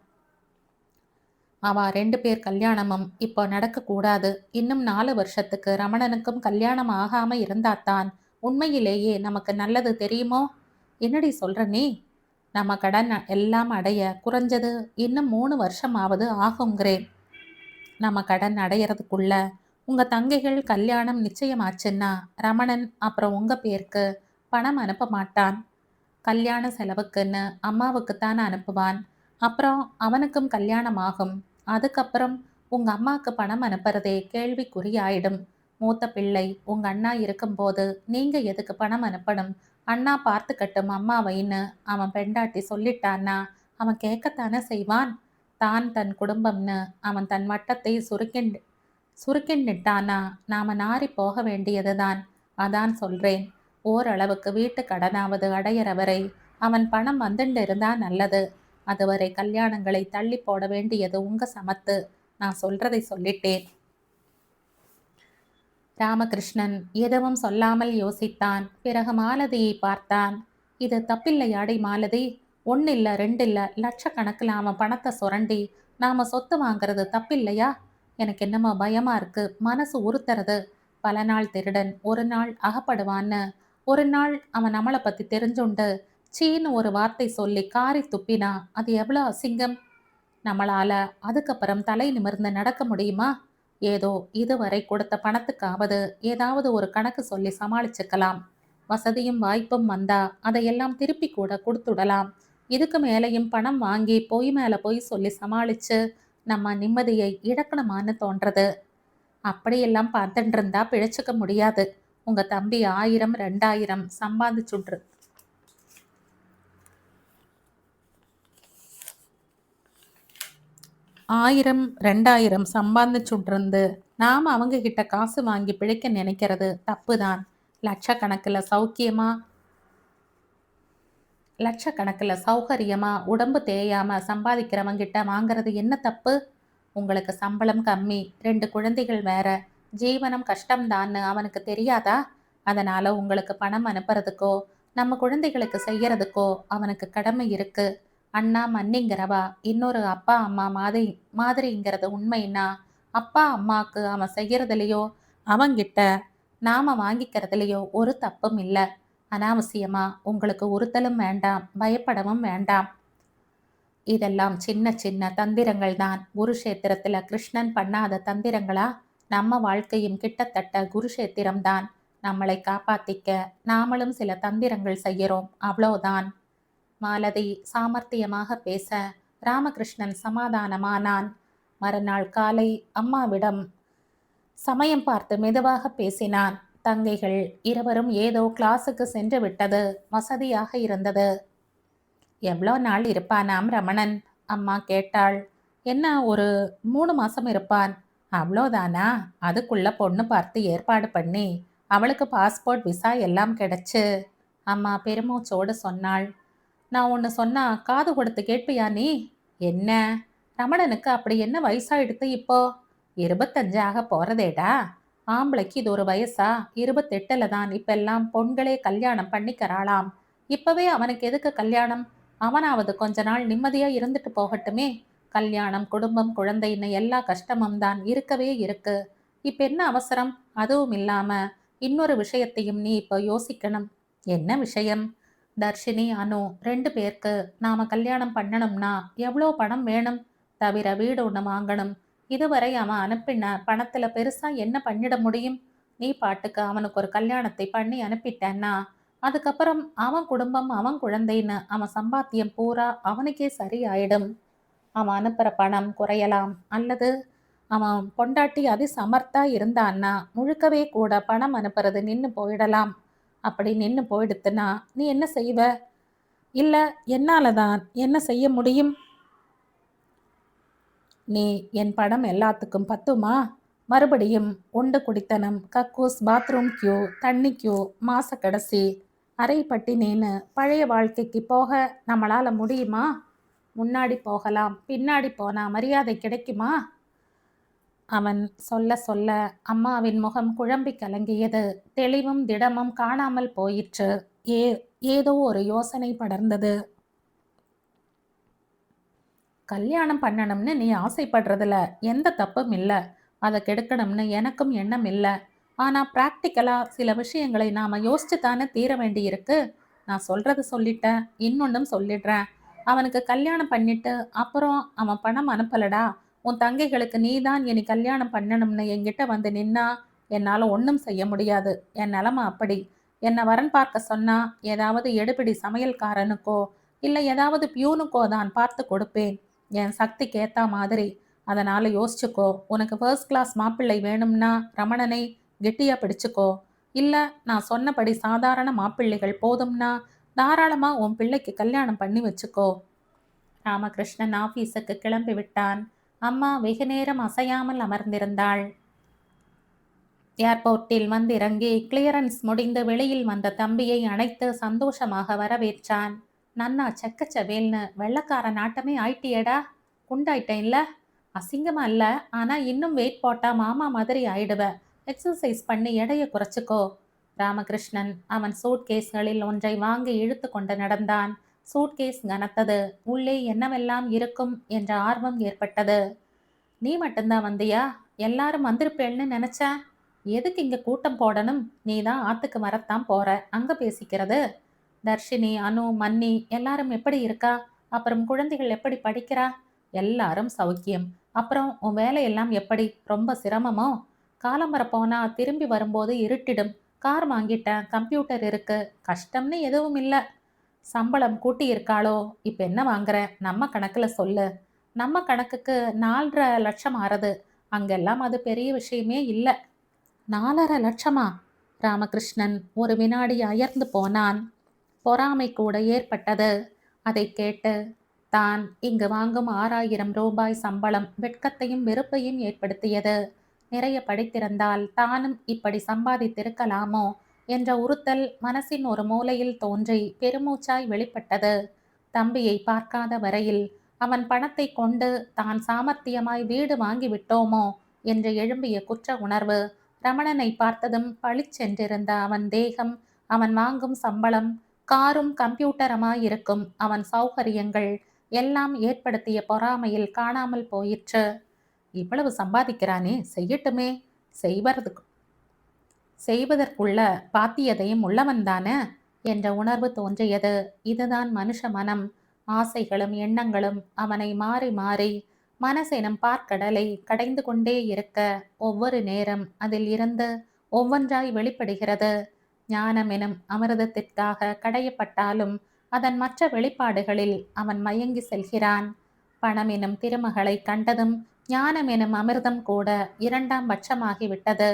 அவ 2 பேர் கல்யாணமும் இப்போ நடக்கக்கூடாது. இன்னும் 4 வருஷத்துக்கு ரமணனுக்கும் கல்யாணம் ஆகாம இருந்தாத்தான் உண்மையிலேயே நமக்கு நல்லது தெரியுமோ? என்னடி சொல்ற நீ? நம்ம கடன் எல்லாம் அடைய குறைஞ்சது இன்னும் 3 வருஷமாவது ஆகுங்கிறேன். நம்ம கடன் அடையறதுக்குள்ள உங்க தங்கைகள் கல்யாணம் நிச்சயமாச்சுன்னா ரமணன் அப்புறம் உங்க பேருக்கு பணம் அனுப்ப மாட்டான். கல்யாண செலவுக்குன்னு அம்மாவுக்குத்தான் அனுப்புவான். அப்புறம் அவனுக்கும் கல்யாணம் ஆகும். அதுக்கப்புறம் உங்க அம்மாவுக்கு பணம் அனுப்புறதே கேள்விக்குறியாயிடும். மூத்த பிள்ளை உங்க அண்ணா இருக்கும்போது நீங்க எதுக்கு பணம் அனுப்பணும்? அண்ணா பார்த்துக்கட்டும் அம்மாவைன்னு அவன் பெண்டாட்டி சொல்லிட்டான்னா அவன் கேட்கத்தானே செய்வான். தான் தன் குடும்பம்னு அவன் தன் வட்டத்தை சுருக்கின்னுட்டானா நாம நாரி போக வேண்டியதுதான். அதான் சொல்றேன், ஓரளவுக்கு வீட்டு கடனாவது அடையிற வரை அவன் பணம் வந்துட்டு இருந்தா நல்லது. அதுவரை கல்யாணங்களை தள்ளி போட வேண்டியது உங்க சமத்து. நான் சொல்றதை சொல்லிட்டேன். ராமகிருஷ்ணன் எதுவும் சொல்லாமல் யோசித்தான். பிறகு மாலதியை பார்த்தான். இது தப்பில்லையாடி மாலதி? 1 இல்ல 2 இல்ல, லட்சக்கணக்கில் அவன் பணத்தை சுரண்டி நாம சொத்து வாங்குறது தப்பில்லையா? எனக்கு என்னமோ பயமா இருக்கு. மனசு உறுத்துறது. பல நாள் திருடன் ஒரு நாள் அகப்படுவான்னு. ஒரு நாள் அவன் நம்மளை பத்தி தெரிஞ்சுண்டு சீன்னு ஒரு வார்த்தை சொல்லி காரி துப்பினா அது எவ்வளோ அசிங்கம். நம்மளால அதுக்கப்புறம் தலை நிமிர்ந்து நடக்க முடியுமா? ஏதோ இதுவரை கொடுத்த பணத்துக்காவது ஏதாவது ஒரு கணக்கு சொல்லி சமாளிச்சுக்கலாம். வசதியும் வாய்ப்பும் வந்தா அதையெல்லாம் திருப்பி கூட கொடுத்துடலாம். இதுக்கு மேலையும் பணம் வாங்கி பொய் மேல பொய் சொல்லி சமாளிச்சு நம்ம நிம்மதியை இழக்கணுமான்னு தோன்றது. அப்படியெல்லாம் பார்த்துட்டு இருந்தா பிழைச்சுக்க முடியாது. உங்க தம்பி 1000 2000 சம்பாதிச்சுட்ரு 1000 2000 சம்பாதிச்சுட்ருந்து நாம அவங்க கிட்ட காசு வாங்கி பிழைக்க நினைக்கிறது தப்புதான். லட்சக்கணக்கில் சௌக்கியமா லட்சக்கணக்கில் சௌகரியமா உடம்பு தேயாம சம்பாதிக்கிறவங்கிட்ட வாங்குறது என்ன தப்பு? உங்களுக்கு சம்பளம் கம்மி, 2 குழந்தைகள் வேற, ஜீவனம் கஷ்டம்தான்னு அவனுக்கு தெரியாதா? அதனால உங்களுக்கு பணம் அனுப்புறதுக்கோ நம்ம குழந்தைகளுக்கு செய்யறதுக்கோ அவனுக்கு கடமை இருக்கு. அண்ணா மன்னிங்கிறவா இன்னொரு அப்பா அம்மா மாதிரிங்கிறது உண்மைன்னா அப்பா அம்மாக்கு அவன் செய்யறதுலையோ அவங்கிட்ட நாம வாங்கிக்கிறதுலையோ ஒரு தப்பும் இல்லை. அனாவசியமா உங்களுக்கு உறுத்தலும் வேண்டாம், பயப்படவும் வேண்டாம். இதெல்லாம் சின்ன சின்ன தந்திரங்கள் தான். குருஷேத்திரத்துல கிருஷ்ணன் பண்ணாத தந்திரங்களா? நம்ம வாழ்க்கையும் கிட்டத்தட்ட குருஷேத்திரம்தான். நம்மளை காப்பாத்திக்க நாமளும் சில தந்திரங்கள் செய்கிறோம், அவ்வளோதான். மாலதி சாமர்த்தியமாக பேச ராமகிருஷ்ணன் சமாதானமானான். மறுநாள் காலை அம்மாவிடம் சமயம் பார்த்து மெதுவாக பேசினான். தங்கைகள் இருவரும் ஏதோ கிளாஸுக்கு சென்று விட்டது வசதியாக இருந்தது. எவ்வளோ நாள் இருப்பானாம் ரமணன்? அம்மா கேட்டாள். என்ன, ஒரு 3 மாசம் இருப்பான். அவ்வளோதானா? அதுக்குள்ள பொண்ணு பார்த்து ஏற்பாடு பண்ணி அவளுக்கு பாஸ்போர்ட் விசா எல்லாம் கிடைச்சு. அம்மா பெருமூச்சோடு சொன்னாள். நான் ஒன்று சொன்னா காது கொடுத்து கேட்பியா நீ? என்ன? ரமணனுக்கு அப்படி என்ன வயசாயிடுத்து இப்போ? 25 ஆக போறதேடா. ஆம்பளைக்கு இது ஒரு வயசா? 28ல தான் இப்பெல்லாம் பொண்களே கல்யாணம் பண்ணிக்கிறாளாம். இப்பவே அவனுக்கு எதுக்கு கல்யாணம்? அவனாவது கொஞ்ச நாள் நிம்மதியா இருந்துட்டு போகட்டுமே. கல்யாணம், குடும்பம், குழந்தைன்னு எல்லா கஷ்டமும் தான் இருக்கவே இருக்கு. இப்ப என்ன அவசரம்? அதுவும் இல்லாம இன்னொரு விஷயத்தையும் நீ இப்போ யோசிக்கணும். என்ன விஷயம்? தர்ஷினி, அனு 2 பேருக்கு நாம கல்யாணம் பண்ணணும்னா எவ்வளோ பணம் வேணும்? தவிர வீடு ஒன்று வாங்கணும். இதுவரை அவன் அனுப்பின பணத்துல பெருசா என்ன பண்ணிட முடியும்? நீ பாட்டுக்கு அவனுக்கு ஒரு கல்யாணத்தை பண்ணி அனுப்பிட்டேன்னா அதுக்கப்புறம் அவன் குடும்பம், அவன் குழந்தைன்னு அவன் சம்பாத்தியம் பூரா அவனுக்கே சரியாயிடும். அவன் அனுப்புற பணம் குறையலாம், அல்லது அவன் பொண்டாட்டி அதி சமர்த்தா இருந்தான்னா முழுக்கவே கூட பணம் அனுப்புறது நின்று போயிடலாம். அப்படி நின்று போயிடுத்துன்னா நீ என்ன செய்வ? இல்ல, என்னால தான் என்ன செய்ய முடியும்? நீ என் பணம் எல்லாத்துக்கும் பத்துமா? மறுபடியும் உண்டு குடித்தனம், கக்கூஸ், பாத்ரூம் கியூ, தண்ணி கியூ, மாச கடைசி, அரை பட்டினின்னு பழைய வாழ்க்கைக்கு போக நம்மளால முடியுமா? முன்னாடி போகலாம், பின்னாடி போனா மரியாதை கிடைக்குமா? அவன் சொல்ல சொல்ல அம்மாவின் முகம் குழம்பி கலங்கியது. தெளிவும் திடமும் காணாமல் போயிற்று. ஏதோ ஒரு யோசனை படர்ந்தது. கல்யாணம் பண்ணணும்னு நீ ஆசைப்படுறதுல எந்த தப்பும் இல்லை. அதை கெடுக்கணும்னு எனக்கும் எண்ணம் இல்லை. ஆனால் ப்ராக்டிக்கலாக சில விஷயங்களை நாம் யோசிச்சு தானே தீர வேண்டியிருக்கு. நான் சொல்கிறது சொல்லிட்டேன், இன்னொன்றும் சொல்லிடுறேன். அவனுக்கு கல்யாணம் பண்ணிட்டு அப்புறம் அவன் பணம் அனுப்பலடா, உன் தங்கைகளுக்கு நீ தான் இனி கல்யாணம் பண்ணணும்னு என்கிட்ட வந்து நின்னா என்னால் ஒன்றும் செய்ய முடியாது. என் நிலமை அப்படி. என்னை வரன் பார்க்க சொன்னால் ஏதாவது எடுபிடி சமையல்காரனுக்கோ இல்லை ஏதாவது பியூனுக்கோ தான் பார்த்து கொடுப்பேன், என் சக்திக்கு ஏற்ற மாதிரி. அதனால் யோசிச்சுக்கோ. உனக்கு ஃபர்ஸ்ட் கிளாஸ் மாப்பிள்ளை வேணும்னா ரமணனை கெட்டியாக பிடிச்சுக்கோ. இல்லை நான் சொன்னபடி சாதாரண மாப்பிள்ளைகள் போதும்னா தாராளமாக உன் பிள்ளைக்கு கல்யாணம் பண்ணி வச்சுக்கோ. ராமகிருஷ்ணன் ஆஃபீஸுக்கு கிளம்பி விட்டான். அம்மா வெகு நேரம் அசையாமல் அமர்ந்திருந்தாள். ஏர்போர்ட்டில் வந்திறங்கி கிளியரன்ஸ் முடிந்து வெளியில் வந்த தம்பியை அணைத்து சந்தோஷமாக வரவேற்றான். நன்னா செக்கச்சவேல்னு வெள்ளக்கார நாட்டமே ஆயிட்டியடா. குண்டாயிட்டேன்ல? அசிங்கமா இல்ல, ஆனா இன்னும் வெயிட் போட்டா மாமா மாதிரி ஆயிடுவ. எக்ஸசைஸ் பண்ணி எடையை குறைச்சிக்கோ. ராமகிருஷ்ணன் அவன் சூட்கேஸ்களில் ஒன்றை வாங்கி இழுத்து கொண்டு நடந்தான். சூட்கேஸ் கனத்தது. உள்ளே என்னவெல்லாம் இருக்கும் என்ற ஆர்வம் ஏற்பட்டது. நீ மட்டும்தான் வந்தியா? எல்லாரும் வந்திருப்பேன்னு நினைச்சேன். எதுக்கு இங்க கூட்டம் போடணும்? நீ தான் ஆத்துக்கு வரத்தான் போற, அங்க பேசிக்கிறது. தர்ஷினி, அனு, மன்னி எல்லாரும் எப்படி இருக்கா? அப்புறம் குழந்தைகள் எப்படி படிக்கிறா? எல்லாரும் சௌக்கியம். அப்புறம் உன் வேலையெல்லாம் எப்படி? ரொம்ப சிரமமோ? காலம்பர போனா திரும்பி வரும்போது இருட்டிடும். கார் வாங்கிட்டேன், கம்ப்யூட்டர் இருக்கு, கஷ்டம்னு எதுவும் இல்லை. சம்பளம் கூட்டி இருக்காளோ? இப்போ என்ன வாங்குற? நம்ம கணக்கில் சொல்லு. நம்ம கணக்குக்கு 4.5 லட்சம் ஆறுது. அங்கெல்லாம் அது பெரிய விஷயமே இல்லை. 4.5 லட்சமா? ராமகிருஷ்ணன் ஒரு வினாடி அயர்ந்து போனான். பொறாமை கூட ஏற்பட்டது. அதை கேட்டு தான் இங்கு வாங்கும் 6,000 ரூபாய் சம்பளம் வெட்கத்தையும் வெறுப்பையும் ஏற்படுத்தியது. நிறைய படித்திருந்தால் தானும் இப்படி சம்பாதித்திருக்கலாமோ? என்ற உறுத்தல் மனசின் ஒரு மூலையில் தோன்றி பெருமூச்சாய் வெளிப்பட்டது. தம்பியை பார்க்காத வரையில் அவன் பணத்தை கொண்டு தான் சாமர்த்தியமாய் வீடு வாங்கி விட்டோமோ என்று எழும்பிய குற்ற உணர்வு ரமணனை பார்த்ததும் பளிச்சென்றிருந்த அவன் தேகம், அவன் வாங்கும் சம்பளம், காரும் கம்ப்யூட்டருமாயிருக்கும் அவன் சௌகரியங்கள் எல்லாம் ஏற்படுத்திய பொறாமையில் காணாமல் போயிற்று. இவ்வளவு சம்பாதிக்கிறானே, செய்யட்டுமே, செய்வதற்குள்ள பாத்தியதையும் உள்ளவன்தானே என்ற உணர்வு தோன்றியது. இதுதான் மனுஷ மனம். ஆசைகளும் எண்ணங்களும் அவனை மாறி மாறி மனசெனும் பார்க்கடலை கடைந்து கொண்டே இருக்க ஒவ்வொரு நேரம் அதில் இருந்து ஒவ்வொன்றாய் வெளிப்படுகிறது. ஞானம் எனும் அமிர்தத்திற்காக கடையப்பட்டாலும் அதன் மற்ற வெளிப்பாடுகளில் அவன் மயங்கி செல்கிறான். பணம் எனும் திருமகளை கண்டதும் ஞானம் எனும் அமிர்தம் கூட இரண்டாம் பட்சமாகிவிட்டது.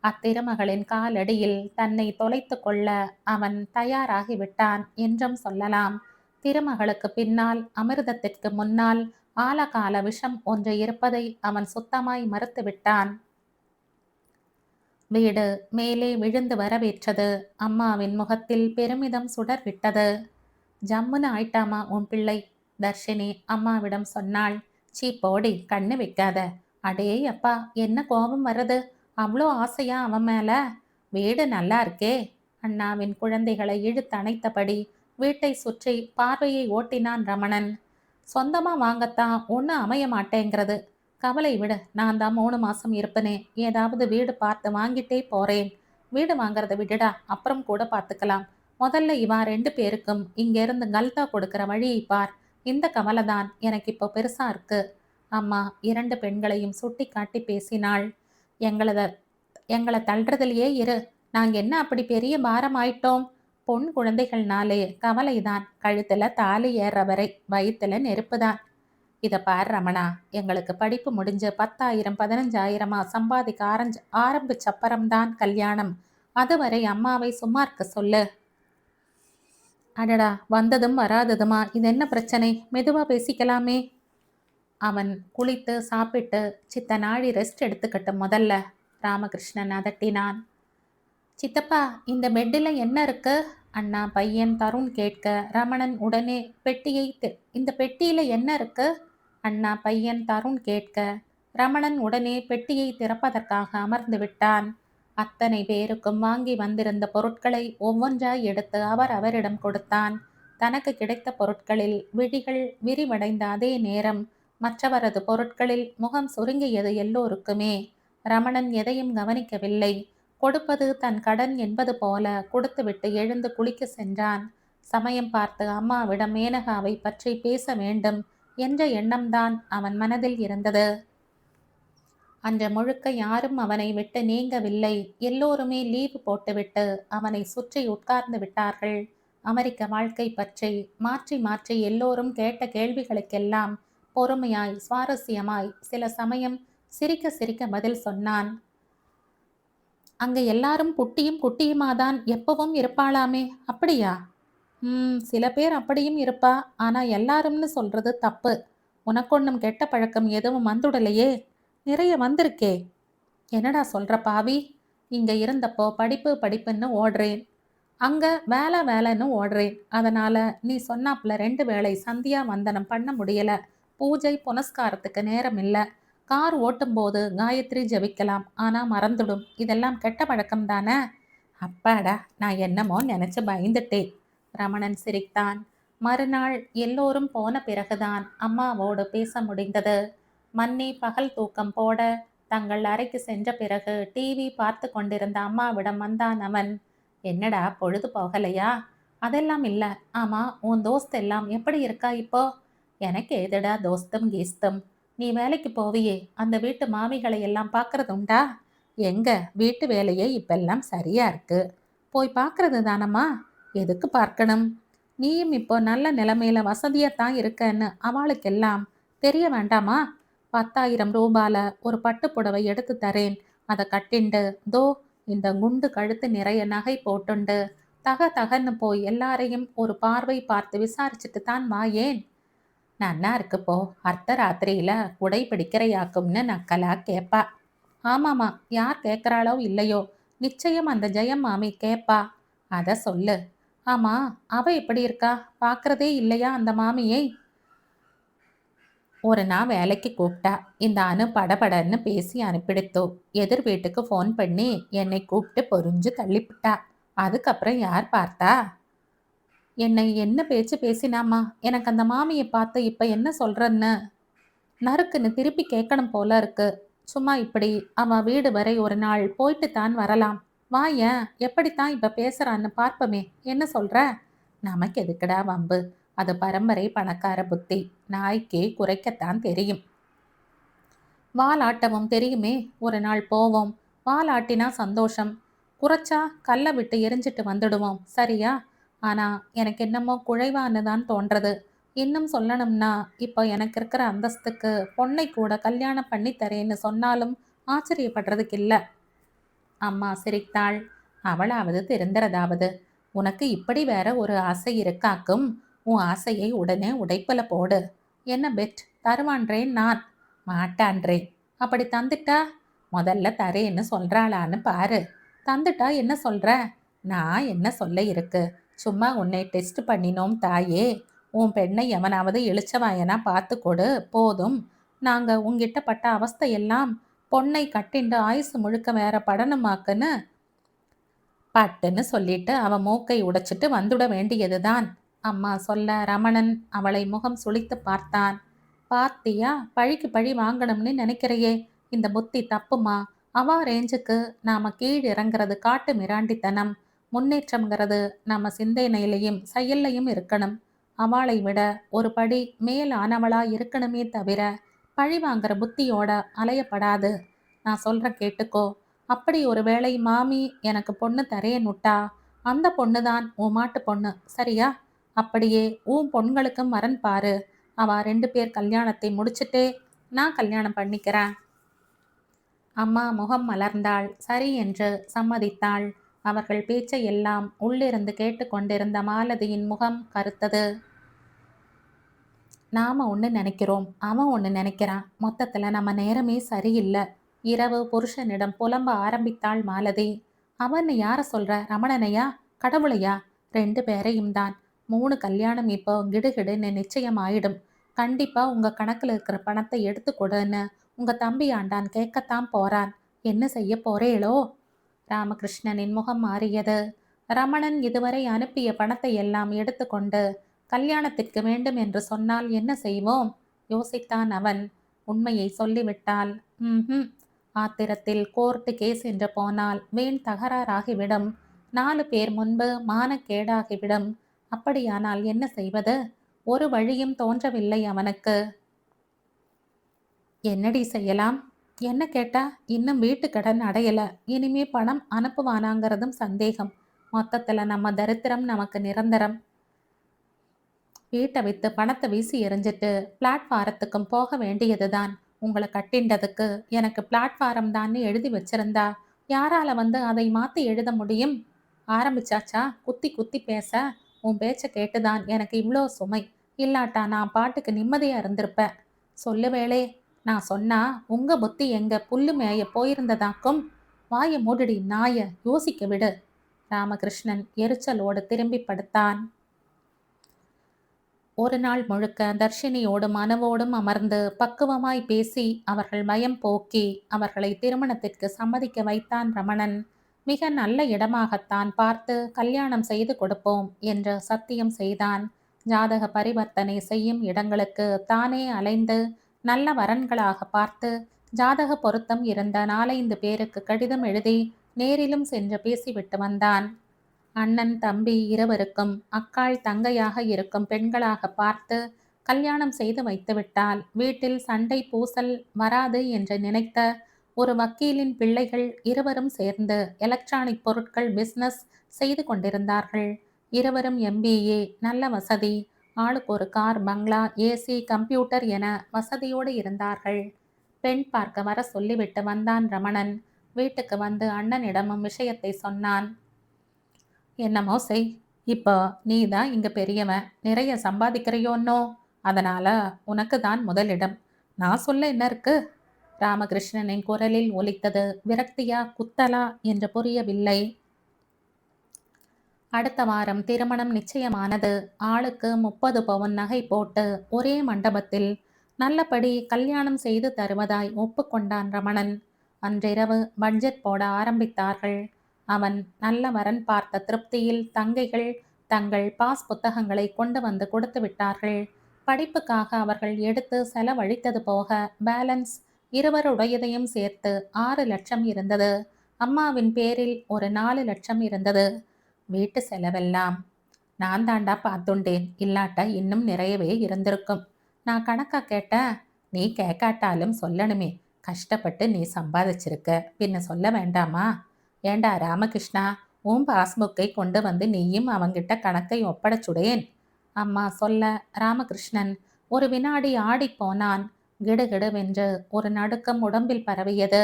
அத்திருமகளின் காலடியில் தன்னை தொலைத்து கொள்ள அவன் தயாராகிவிட்டான் என்றும் சொல்லலாம். திருமகளுக்கு பின்னால், அமிர்தத்திற்கு முன்னால் ஆலகால விஷம் ஒன்று இருப்பதை அவன் சுத்தமாய் மறுத்துவிட்டான். வீடு மேலே விழுந்து வரவேற்றது. அம்மாவின் முகத்தில் பெருமிதம் சுடர்விட்டது. ஜம்முன்னு ஆயிட்டாமா உன் பிள்ளை, தர்ஷினி அம்மாவிடம் சொன்னாள். சீ போடி, கண்ணு வைக்காத. அடே அப்பா, என்ன கோபம் வருது? அவ்வளோ ஆசையா அவன் மேல? வீடு நல்லா இருக்கே. அண்ணாவின் குழந்தைகளை இழுத்தணைத்தபடி வீட்டை சுற்றி பார்வையை ஓட்டினான் ரமணன். சொந்தமா வாங்கத்தான் ஒன்றும் அமைய மாட்டேங்கிறது. கவலை விடு, நான் தான் 3 மாசம் இருப்பனே, ஏதாவது வீடு பார்த்து வாங்கிட்டே போறேன். வீடு வாங்கறத விடுடா, அப்புறம் கூட பார்த்துக்கலாம். முதல்ல இவா 2 பேருக்கும் இங்கிருந்து கல்தா கொடுக்கிற வழியை பார். இந்த கவலை தான் எனக்கு இப்போ பெருசா இருக்கு. அம்மா 2 பெண்களையும் சுட்டி காட்டி பேசினாள். எங்களை தள்ளுறதுலையே இரு. நாங்க என்ன அப்படி பெரிய பாரம் ஆயிட்டோம்? பொன் குழந்தைகள்னாலே கவலைதான். கழுத்துல தாலி ஏற வரை வயிற்றுல நெருப்புதான். இதை பார் ரமணா, எங்களுக்கு படிப்பு முடிஞ்சு 10,000 15,000 சம்பாதிக்க ஆரம்பிச்சப்பறம்தான் கல்யாணம். அதுவரை அம்மாவை சும்மா இருக்க சொல்லு. அடடா, வந்ததும் வராததுமா, இது என்ன பிரச்சனை? மெதுவா பேசிக்கலாமே. அவன் குளித்து சாப்பிட்டு சித்த நாழி ரெஸ்ட் எடுத்துக்கட்டும் முதல்ல. ராமகிருஷ்ணன் அதட்டினான். சித்தப்பா, இந்த பெட்டில் என்ன இருக்கு? அண்ணா பையன் தருண் கேட்க ரமணன் உடனே இந்த பெட்டியில என்ன இருக்கு? அண்ணா பையன் தருண் கேட்க ரமணன் உடனே பெட்டியை திறப்பதற்காக அமர்ந்து விட்டான். அத்தனை பேருக்கும் வாங்கி வந்திருந்த பொருட்களை ஒவ்வொன்றாய் எடுத்து அவரிடம் கொடுத்தான். தனக்கு கிடைத்த பொருட்களில் விழிகள் விரிவடைந்த அதே நேரம் மற்றவரது பொருட்களில் முகம் சுருங்கியது எல்லோருக்குமே. ரமணன் எதையும் கவனிக்கவில்லை. கொடுப்பது தன் கடன் என்பது போல கொடுத்துவிட்டு எழுந்து குளிக்க சென்றான். சமயம் பார்த்து அம்மாவிடம் மேனகாவை பற்றி பேச வேண்டும் என்ற எண்ணம்தான் அவன் மனதில் இருந்தது. அன்று முழுக்க யாரும் அவனை விட்டு நீங்கவில்லை. எல்லோருமே லீவு போட்டுவிட்டு அவனை சுற்றி உட்கார்ந்து விட்டார்கள். அமெரிக்க வாழ்க்கை பற்றி மாற்றி மாற்றி எல்லோரும் கேட்ட கேள்விகளுக்கெல்லாம் பொறுமையாய் சுவாரஸ்யமாய் சில சமயம் சிரிக்க சிரிக்க பதில் சொன்னான். அங்க எல்லாரும் குட்டியும் குட்டியுமாதான் எப்பவும் இருப்பாளாமே, அப்படியா? சில பேர் அப்படியும் இருப்பா. ஆனா எல்லாரும்னு சொல்றது தப்பு. உனக்கொன்னும் கெட்ட பழக்கம் எதுவும் வந்துடலையே? நிறைய வந்திருக்கே. என்னடா சொல்ற பாவி? இங்க இருந்தப்போ படிப்பு படிப்புன்னு ஓடுறேன், அங்க வேலை வேலைன்னு ஓடுறேன். அதனால நீ சொன்னாப்புல 2 வேளை சந்தியா வந்தனம் பண்ண முடியல. பூஜை புனஸ்காரத்துக்கு நேரம் இல்லை. கார் ஓட்டும்போது காயத்ரி ஜபிக்கலாம், ஆனா மறந்துடும். இதெல்லாம் கெட்ட பழக்கம் தானே? அப்பாடா, நான் என்னமோ நினைச்சு பயந்துட்டேன். ரமணன் சிரித்தான். மறுநாள் எல்லோரும் போன பிறகுதான் அம்மாவோடு பேச முடிந்தது. மன்னி பகல் தூக்கம் போட தங்கள் அறைக்கு சென்ற பிறகு டிவி பார்த்து கொண்டிருந்த அம்மாவிடம் வந்தான் அவன். என்னடா, பொழுது போகலையா? அதெல்லாம் இல்லை. ஆமா, உன் தோஸ்த் எல்லாம் எப்படி இருக்கா இப்போ? எனக்கு ஏதடா தோஸ்தும் கீஸ்தும். நீ வேலைக்கு போவியே, அந்த வீட்டு மாமிகளை எல்லாம் பார்க்கறது உண்டா? எங்க வீட்டு வேலையே இப்பெல்லாம் சரியா இருக்கு. போய் பார்க்கறது தானம்மா. எதுக்கு பார்க்கணும்? நீயும் இப்போ நல்ல நிலைமையில வசதியாத்தான் இருக்கன்னு அவளுக்கெல்லாம் தெரிய வேண்டாமா? 10,000 ரூபால ஒரு பட்டு புடவை எடுத்து தரேன். அதை கட்டிண்டு தோ இந்த குண்டு கழுத்து நிறைய நகை போட்டுண்டு தக தகன்னு போய் எல்லாரையும் ஒரு பார்வை பார்த்து விசாரிச்சுட்டு தான் வா. ஏன்? நன்னா இருக்குப்போ. அர்த்த ராத்திரியில குடை பிடிக்கிறையாக்கும்னு நக்கலா கேட்பா. ஆமாமா, யார் கேட்குறாளோ இல்லையோ, நிச்சயம் அந்த ஜெயம் மாமி கேப்பா. அத சொல்லு. ஆமா, அவ எப்படி இருக்கா? பார்க்கறதே இல்லையா அந்த மாமியை? ஒரு நாள் வேலைக்கு கூப்பிட்டா. இந்த அனு படபடன்னு பேசி அனுப்பிடுத்தோ. எதிர் வீட்டுக்கு ஃபோன் பண்ணி என்னை கூப்பிட்டு பொரிஞ்சு தள்ளிவிட்டா. அதுக்கப்புறம் யார் பார்த்தா? என்னை என்ன பேச்சு பேசினாமா? எனக்கு அந்த மாமியை பார்த்து இப்ப என்ன சொல்றன்னு நறுக்குன்னு திருப்பி கேட்கணும் போல இருக்கு. சும்மா இப்படி அவ வீடு வரை ஒரு நாள் போயிட்டு தான் வரலாம். வாயேன், எப்படித்தான் இப்ப பேசுறான்னு பார்ப்பமே. என்ன சொல்ற? நமக்கு எதுக்குடா வம்பு? அது பரம்பரை பணக்கார புத்தி. நாய்க்கே குறைக்கத்தான் தெரியும். வாலாட்டவும் தெரியுமே. ஒரு நாள் போவோம். வாலாட்டினா சந்தோஷம். குறைச்சா கல்லை விட்டு எரிஞ்சிட்டு வந்துடுவோம். சரியா? ஆனா எனக்கு என்னமோ குழைவான்னு தான் தோன்றது. இன்னும் சொல்லணும்னா இப்போ எனக்கு இருக்கிற அந்தஸ்துக்கு பொண்ணை கூட கல்யாணம் பண்ணி தரேன்னு சொன்னாலும் ஆச்சரியப்படுறதுக்கு இல்ல. அம்மா சிரித்தாள். அவளாவது தெரிந்தறதாவது. உனக்கு இப்படி வேற ஒரு ஆசை இருக்காக்கும். உன் ஆசையை உடனே உடைப்பல போடு. என்ன பெட் தருவான்றேன் நான். மாட்டான்றேன். அப்படி தந்துட்டா? முதல்ல தரேன்னு சொல்றாளான்னு பாரு. தந்துட்டா என்ன சொல்ற? நான் என்ன சொல்ல இருக்கு? சும்மா உன்னை டெஸ்ட் பண்ணினோம் தாயே. உன் பெண்ணை எவனாவது இழிச்சவாயனா பார்த்து கொடு போதும். நாங்க உங்கிட்ட பட்ட அவஸ்தையெல்லாம் பொண்ணை கட்டிண்டு ஆயுசு முழுக்க வேற படணுமாக்குன்னு பட்டுன்னு சொல்லிட்டு அவ மூக்கை உடைச்சிட்டு வந்துட வேண்டியதுதான். அம்மா சொல்ல ரமணன் அவளை முகம் சுளித்து பார்த்தான். பார்த்தியா, பழிக்கு பழி வாங்கணும்னு நினைக்கிறையே, இந்த புத்தி தப்புமா. அவ ரேஞ்சுக்கு நாம கீழ் இறங்குறது காட்டு மிராண்டித்தனம். முன்னேற்றம்ங்கிறது நம்ம சிந்தனையிலையும் செயல்லையும் இருக்கணும். அவளை விட ஒரு படி மேல் ஆனவளா இருக்கணுமே தவிர பழி வாங்குற புத்தியோட அலையப்படாது. நான் சொல்ற கேட்டுக்கோ. அப்படி ஒரு வேளை மாமி எனக்கு பொண்ணு தரேன்னுட்டா, அந்த பொண்ணுதான் உன் மாட்டு பொண்ணு. சரியா? அப்படியே உன் பொண்களுக்கும் வரன் பாரு. அவ 2 பேர் கல்யாணத்தை முடிச்சிட்டே நான் கல்யாணம் பண்ணிக்கிறேன். அம்மா முகம் மலர்ந்தாள். சரி என்று சம்மதித்தாள். அவர்கள் பேச்சை எல்லாம் உள்ளிருந்து கேட்டுக்கொண்டிருந்த மாலதியின் முகம் கருத்தது. நாம ஒன்று நினைக்கிறோம், அவன் ஒன்று நினைக்கிறான். மொத்தத்துல நம்ம நேரமே சரியில்லை. இரவு புருஷனிடம் புலம்ப ஆரம்பித்தாள் மாலதி. அவன்னு யார சொல்ற? ரமணனையா? கடவுளையா? 2 பேரையும் தான். 3 கல்யாணம் இப்போ கிடுகிடுன்னு நிச்சயம் ஆயிடும். கண்டிப்பா உங்க கணக்குல இருக்கிற பணத்தை எடுத்து கொடுன்னு உங்க தம்பி ஆண்டான் கேட்கத்தான் போறான். என்ன செய்ய போறேளோ? ராமகிருஷ்ணனின் முகம் மாறியது. ரமணன் இதுவரை அனுப்பிய பணத்தை எல்லாம் எடுத்துக்கொண்டு கல்யாணத்திற்கு வேண்டும் என்று சொன்னால் என்ன செய்வோம்? யோசித்தான் அவன். உண்மையை சொல்லிவிட்டால் ஆத்திரத்தில் கோர்ட்டு கேஸ் என்று போனால் வீண் தகராறாகிவிடும். 4 பேர் முன்பு மானக்கேடாகிவிடும். அப்படியானால் என்ன செய்வது? ஒரு வழியும் தோன்றவில்லை அவனுக்கு. என்னடி செய்யலாம்? என்ன கேட்டா? இன்னும் வீட்டு கடன் அடையல. இனிமே பணம் அனுப்புவானாங்கிறதும் சந்தேகம். மொத்தத்துல நம்ம தரித்திரம் நமக்கு நிரந்தரம். வீட்டை வித்து பணத்தை வீசி எறிஞ்சிட்டு பிளாட்ஃபாரத்துக்கும் போக வேண்டியதுதான். உங்களை கட்டிண்டதுக்கு எனக்கு பிளாட்ஃபாரம் தான்னு எழுதி வச்சிருந்தா யாரால வந்து அதை மாத்தி எழுத முடியும்? ஆரம்பிச்சாச்சா குத்தி குத்தி பேச? உன் பேச்ச கேட்டுதான் எனக்கு இவ்வளோ சுமை. இல்லாட்டா நான் பாட்டுக்கு நிம்மதியா இருந்திருப்பேன். சொல்லுவேளே. நான் சொன்னா உங்க புத்தி எங்க புல்லு மேய போயிருந்ததாக்கும். வாய மூடுடி நாய, யோசிக்க விடு. ராமகிருஷ்ணன் எரிச்சலோடு திரும்பி படுத்தான். ஒரு நாள் முழுக்க தர்ஷினியோடும் மனுவோடும் அமர்ந்து பக்குவமாய் பேசி அவர்கள் பயம் போக்கி அவர்களை திருமணத்திற்கு சம்மதிக்க வைத்தான் ரமணன். மிக நல்ல இடமாகத்தான் பார்த்து கல்யாணம் செய்து கொடுப்போம் என்று சத்தியம் செய்தான். ஜாதக பரிவர்த்தனை செய்யும் இடங்களுக்கு தானே அலைந்து நல்ல வரன்களாக பார்த்து ஜாதக பொருத்தம் இருந்த 4-5 பேருக்கு கடிதம் எழுதி நேரிலும் சென்று பேசிவிட்டு வந்தான். அண்ணன் தம்பி இருவருக்கும் அக்காள் தங்கையாக இருக்கும் பெண்களாக பார்த்து கல்யாணம் செய்து வைத்துவிட்டால் வீட்டில் சண்டை பூசல் வராது என்று நினைத்த ஒரு வக்கீலின் பிள்ளைகள் இருவரும் சேர்ந்து எலக்ட்ரானிக் பொருட்கள் பிஸ்னஸ் செய்து கொண்டிருந்தார்கள். இருவரும் MBA, நல்ல வசதி. ஆளுக்கு ஒரு கார், பங்களா, AC, கம்ப்யூட்டர் என வசதியோடு இருந்தார்கள். பெண் பார்க்க வர சொல்லிவிட்டு வந்தான் ரமணன். வீட்டுக்கு வந்து அண்ணனிடமும் விஷயத்தை சொன்னான். என்னமோ செய். இப்போ நீ தான் இங்க பெரியவன், நிறைய சம்பாதிக்கிறையோன்னோ. அதனால உனக்கு தான் முதலிடம். நான் சொல்ல என்ன இருக்கு? ராமகிருஷ்ணனின் குரலில் ஒலித்தது விரக்தியா குத்தலா என்று புரியவில்லை. அடுத்த வாரம் திருமணம் நிச்சயமானது. ஆளுக்கு 30 பவுன் நகை போட்டு ஒரே மண்டபத்தில் நல்லபடி கல்யாணம் செய்து தருவதாய் ஒப்புக்கொண்டான் ரமணன். அன்றிரவு பட்ஜெட் போட ஆரம்பித்தார்கள். அவன் நல்ல வரன் பார்த்த திருப்தியில் தங்கைகள் தங்கள் பாஸ் புத்தகங்களை கொண்டு வந்து கொடுத்து விட்டார்கள். படிப்புக்காக அவர்கள் எடுத்து செலவழித்தது போக பேலன்ஸ் இருவருடையதையும் சேர்த்து 6 லட்சம் இருந்தது. அம்மாவின் பேரில் ஒரு 4 லட்சம் இருந்தது. வீட்டு செலவெல்லாம் நான் தாண்டா பார்த்துண்டேன். இல்லாட்ட இன்னும் நிறையவே இருந்திருக்கும். நான் கணக்கா கேட்டேன். நீ கேட்காட்டாலும் சொல்லணுமே. கஷ்டப்பட்டு நீ சம்பாதிச்சிருக்க, பின்ன சொல்ல வேண்டாமா? ஏண்டா ராமகிருஷ்ணா, உன் பாஸ்புக்கை கொண்டு வந்து நீயும் அவங்கிட்ட கணக்கை ஒப்படைச்சுடேன். அம்மா சொல்ல ராமகிருஷ்ணன் ஒரு வினாடி ஆடிப்போனான். கிடுகிடுவென்று ஒரு நடுக்கம் உடம்பில் பரவியது.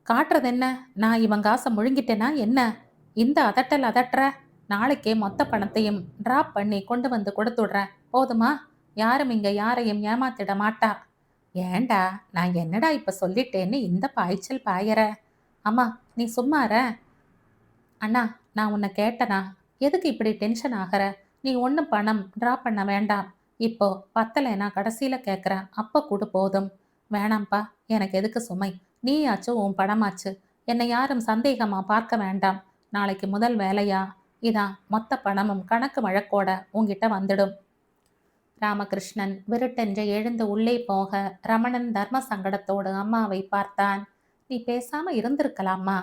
காட்டுறதென்ன? நான் இவன் காசை முழுங்கிட்டேனா என்ன? இந்த அதட்டல் அதட்டுற? நாளைக்கே மொத்த பணத்தையும் டிராப் பண்ணி கொண்டு வந்து கொடுத்துடுறேன். போதுமா? யாரும் இங்க யாரையும் ஏமாத்திட மாட்டா. ஏண்டா, நான் என்னடா இப்ப சொல்லிட்டேன்னு இந்த பாய்ச்சல் பாயற? அம்மா நீ சும்மாற. அண்ணா, நான் உன்னை கேட்டனா? எதுக்கு இப்படி டென்ஷன் ஆகிற? நீ ஒன்றும் பணம் டிராப் பண்ண வேண்டாம். இப்போ பத்தலை நான் கடைசியில் கேட்குறேன். அப்போ கூட போதும். வேணாம்ப்பா, எனக்கு எதுக்கு சுமை? நீயாச்சும் உன் பணமாச்சு. என்னை யாரும் சந்தேகமா பார்க்க வேண்டாம். நாளைக்கு முதல் வேலையா இதான் மொத்த பணமும் கணக்கு வழக்கோட உன்கிட்ட வந்துடும். ராமகிருஷ்ணன் விருட்டென்று எழுந்து உள்ளே போக ரமணன் தர்ம சங்கடத்தோடு அம்மாவை பார்த்தான். நீ பேசாம இருந்திருக்கலாமா?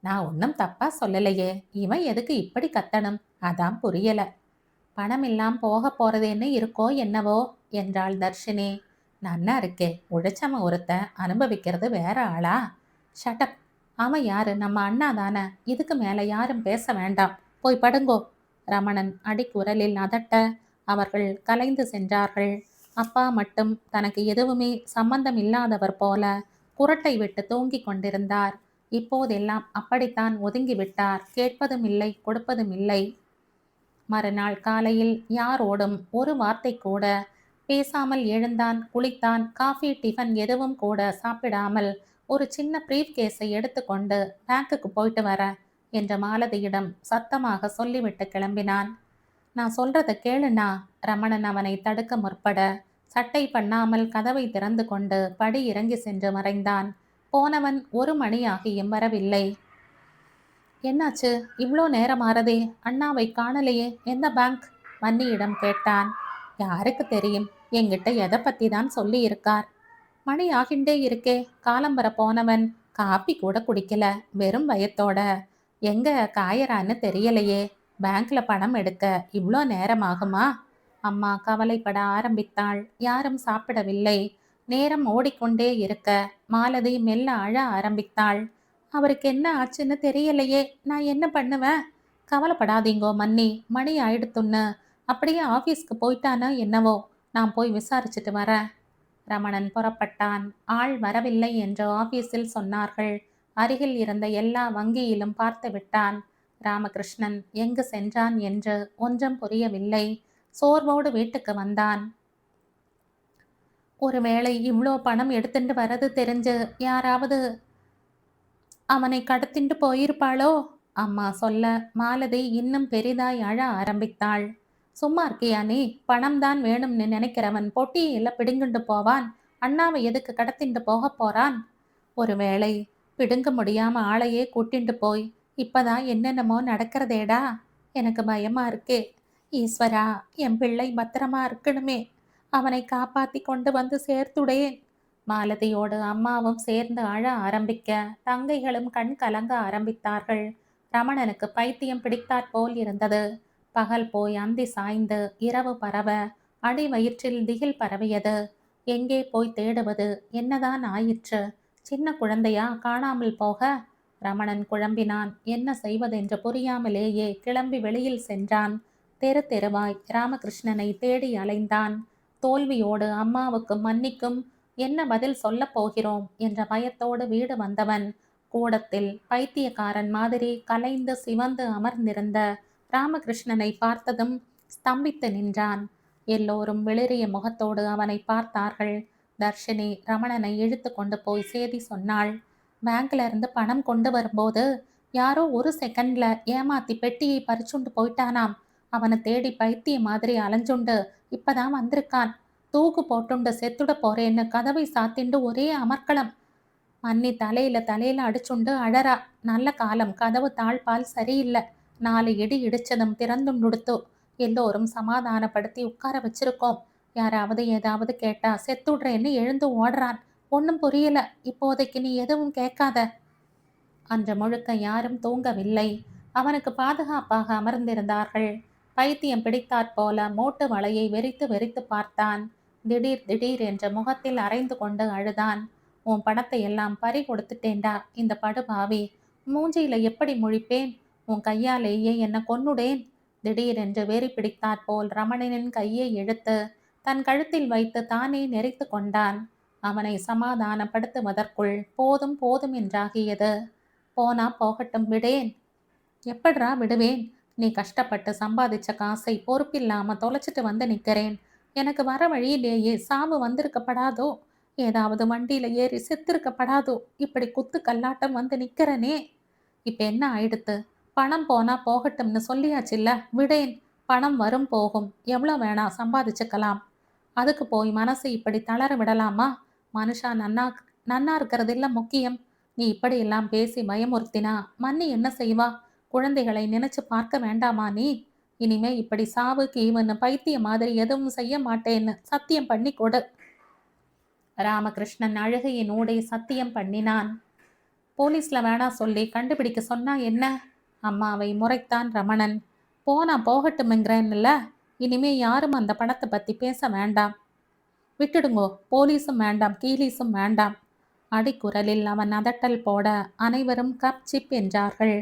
நான் ஒன்றும் தப்பா சொல்லலையே. இவன் எதுக்கு இப்படி கத்தணும்? அதான் புரியல. பணம் எல்லாம் போக போறதேன்னு இருக்கோ என்னவோ என்றாள் தர்ஷினி. நன்னா இருக்கே, உழைச்சவன் ஒருத்த அனுபவிக்கிறது வேற ஆளா? ஷட்டப். அவன் யாரு? நம்ம அண்ணா தானே. இதுக்கு மேல யாரும் பேச வேண்டாம். போய் படுங்கோ. ரமணன் அடிக்குரலில் அதட்ட அவர்கள் கலைந்து சென்றார்கள். அப்பா மட்டும் தனக்கு எதுவுமே சம்பந்தம் இல்லாதவர் போல குரட்டை விட்டு தூங்கிக் கொண்டிருந்தார். இப்போதெல்லாம் அப்படித்தான் ஒதுங்கிவிட்டார். கேட்பதும் இல்லை, கொடுப்பதும் இல்லை. மறுநாள் காலையில் யாரோடும் ஒரு வார்த்தை கூட பேசாமல் எழுந்தான். குளித்தான். காஃபி டிஃபன் எதுவும் கூட சாப்பிடாமல் ஒரு சின்ன பிரீஃப் கேஸை எடுத்துக்கொண்டு பேங்குக்கு போயிட்டு வர என்ற மாலதியிடம் சத்தமாக சொல்லிவிட்டு கிளம்பினான். நான் சொல்றத கேளுண்ணா. ரமணன் அவனை தடுக்க முற்பட சட்டை பண்ணாமல் கதவை திறந்து கொண்டு படி இறங்கி சென்று மறைந்தான். போனவன் 1 மணி ஆகியும் வரவில்லை. என்னாச்சு? இவ்வளோ நேரம் ஆறதே, அண்ணாவை காணலையே. எந்த பேங்க்? மன்னியிடம் கேட்டான். யாருக்கு தெரியும்? என்கிட்ட எதை பத்தி தான் சொல்லி இருக்கார். மணி ஆகிண்டே இருக்கே. காலம்பர போனவன் காப்பி கூட குடிக்கல, வெறும் வயத்தோட. எங்க காயறான்னு தெரியலையே. பேங்க்ல பணம் எடுக்க இவ்வளோ நேரம் ஆகுமா? அம்மா கவலைப்பட ஆரம்பித்தாள். யாரும் சாப்பிடவில்லை. நேரம் ஓடிக்கொண்டே இருக்க மாலதி மெல்ல அழ ஆரம்பித்தாள். அவருக்கு என்ன ஆச்சுன்னு தெரியலையே. நான் என்ன பண்ணுவேன்? கவலைப்படாதீங்கோ மன்னி, மணி ஆயிடுத்துன்னு. அப்படியே ஆஃபீஸ்க்கு போயிட்டானா என்னவோ. நான் போய் விசாரிச்சுட்டு வரேன். ரமணன் புறப்பட்டான். ஆள் வரவில்லை என்று ஆபீஸில் சொன்னார்கள். அருகில் இருந்த எல்லா வங்கியிலும் பார்த்து விட்டான். ராமகிருஷ்ணன் எங்கு சென்றான் என்று ஒன்றும் புரியவில்லை. சோர்வோடு வீட்டுக்கு வந்தான். ஒருவேளை இவ்வளோ பணம் எடுத்துட்டு வரது தெரிஞ்சு யாராவது அவனை கடத்திண்டு போயிருப்பாளோ? அம்மா சொல்ல மாலதி இன்னும் பெரிதாய் அழ ஆரம்பித்தாள். சும்மா இருக்கியா நீ? பணம் தான் வேணும்னு நினைக்கிறவன் பொட்டியில பிடுங்குண்டு போவான். அண்ணாவை எதுக்கு கடத்திண்டு போக போறான்? ஒருவேளை பிடுங்க முடியாம ஆளையே கூட்டிண்டு போய் இப்பதான் என்னென்னமோ நடக்கிறதேடா. எனக்கு பயமா இருக்கே. ஈஸ்வரா, என் பிள்ளை பத்திரமா இருக்கணுமே. அவனை காப்பாத்தி கொண்டு வந்து சேர்த்துடேன். மாலதியோடு அம்மாவும் சேர்ந்து அழ ஆரம்பிக்க தங்கைகளும் கண் கலங்க ஆரம்பித்தார்கள். ரமணனுக்கு பைத்தியம் பிடித்தாற்போல் இருந்தது. பகல் போய் அந்தி சாய்ந்து இரவு பரவ அடி வயிற்றில் திகில் பரவியது. எங்கே போய் தேடுவது? என்னதான் ஆயிற்று? சின்ன குழந்தையா காணாமல் போக? ரமணன் குழம்பினான். என்ன செய்வதென்று புரியாமலேயே கிளம்பி வெளியில் சென்றான். தெரு தெருவாய் ராமகிருஷ்ணனை தேடி அலைந்தான். தோல்வியோடு அம்மாவுக்கு மன்னிக்கும் என்ன பதில் சொல்லப் போகிறோம் என்ற பயத்தோடு வீடு வந்தவன் கூடத்தில் பைத்தியக்காரன் மாதிரி கலைந்து சிவந்து அமர்ந்திருந்த ராமகிருஷ்ணனை பார்த்ததும் ஸ்தம்பித்து நின்றான். எல்லோரும் வெளிரிய முகத்தோடு அவனை பார்த்தார்கள். தர்ஷினி ரமணனை இழுத்து கொண்டு போய் சேதி சொன்னாள். பேங்க்ல இருந்து பணம் கொண்டு வரும்போது யாரோ ஒரு செகண்ட்ல ஏமாத்தி பெட்டியை பறிச்சுண்டு போயிட்டானாம். அவனை தேடி பைத்திய மாதிரி அலைஞ்சுண்டு இப்பதான் வந்திருக்கான். தூக்கு போட்டுண்டு செத்துட போறேன்னு கதவை சாத்திண்டு ஒரே அமர்க்களம். அன்னி தலையில அடிச்சுண்டு அழறா. நல்ல காலம் கதவு தாழ்பால் சரியில்லை. 4 இடி இடிச்சதும் திறந்துண்டுடுத்து. எல்லோரும் சமாதானப்படுத்தி உட்கார வச்சிருக்கோம். யாராவது ஏதாவது கேட்டா செத்துடுறேன்னு எழுந்து ஓடுறான். ஒன்னும் புரியல. இப்போதைக்கு நீ எதுவும் கேட்காத. அன்று முழுக்க யாரும் தூங்கவில்லை. அவனுக்கு பாதுகாப்பாக அமர்ந்திருந்தார்கள். பைத்தியம் பிடித்தாற்போல மூட்டு வலையை வெறித்து வெறித்து பார்த்தான். திடீர் திடீர் என்ற முகத்தில் அரைந்து கொண்டு அழுதான். உன் பணத்தை எல்லாம் பறி கொடுத்துட்டேன்டா இந்த படுபாவி. மூஞ்சியில எப்படி முழிப்பேன்? உன் கையாலேயே என்ன கொன்னுடேன். திடீரென்று வெறி பிடித்தாற்போல் ரமணனின் கையை இழுத்து தன் கழுத்தில் வைத்து தானே நெறித்து கொண்டான். அவனை சமாதானப்படுத்துவதற்குள் போதும் போதும் என்றாகியது. போனா போகட்டும், விடேன். எப்பட்றா விடுவேன்? நீ கஷ்டப்பட்டு சம்பாதிச்ச காசை பொறுப்பில்லாம தொலைச்சிட்டு வந்து நிக்கிறேன். எனக்கு வர வழியிலேயே சாவு வந்திருக்கப்படாதோ? ஏதாவது வண்டியில ஏறி செத்திருக்கப்படாதோ? இப்படி குத்து கல்லாட்டம் வந்து நிக்கிறனே. இப்ப என்ன ஆயிடுத்து? பணம் போனா போகட்டும்னு சொல்லியாச்சுல்ல, விடேன். பணம் வரும் போகும், எவ்வளோ வேணா சம்பாதிச்சுக்கலாம். அதுக்கு போய் மனசு இப்படி தளர விடலாமா? மனுஷா நன்னா இருக்கிறதில்ல முக்கியம். நீ இப்படியெல்லாம் பேசி பயமுறுத்தினா மன்னி என்ன செய்வா? குழந்தைகளை நினைச்சு பார்க்க வேண்டாமா நீ? இனிமே இப்படி சாவு கீவுன்னு பைத்திய மாதிரி எதுவும் செய்ய மாட்டேன்னு சத்தியம் பண்ணி கொடு. ராமகிருஷ்ணன் அழுகையின் ஊடே சத்தியம் பண்ணினான். போலீஸ்ல வேணா சொல்லி கண்டுபிடிக்க சொன்னா என்ன? அம்மாவை முறைத்தான் ரமணன். போனா போகட்டும்ங்கிறேன்ல. இனிமே யாரும் அந்த பணத்தை பத்தி பேச வேண்டாம். விட்டுடுங்கோ. போலீஸும் வேண்டாம், கீலீஸும் வேண்டாம். அடிக்குரலில் அவன் அதட்டல் போட அனைவரும் கப் சிப் என்றார்கள்.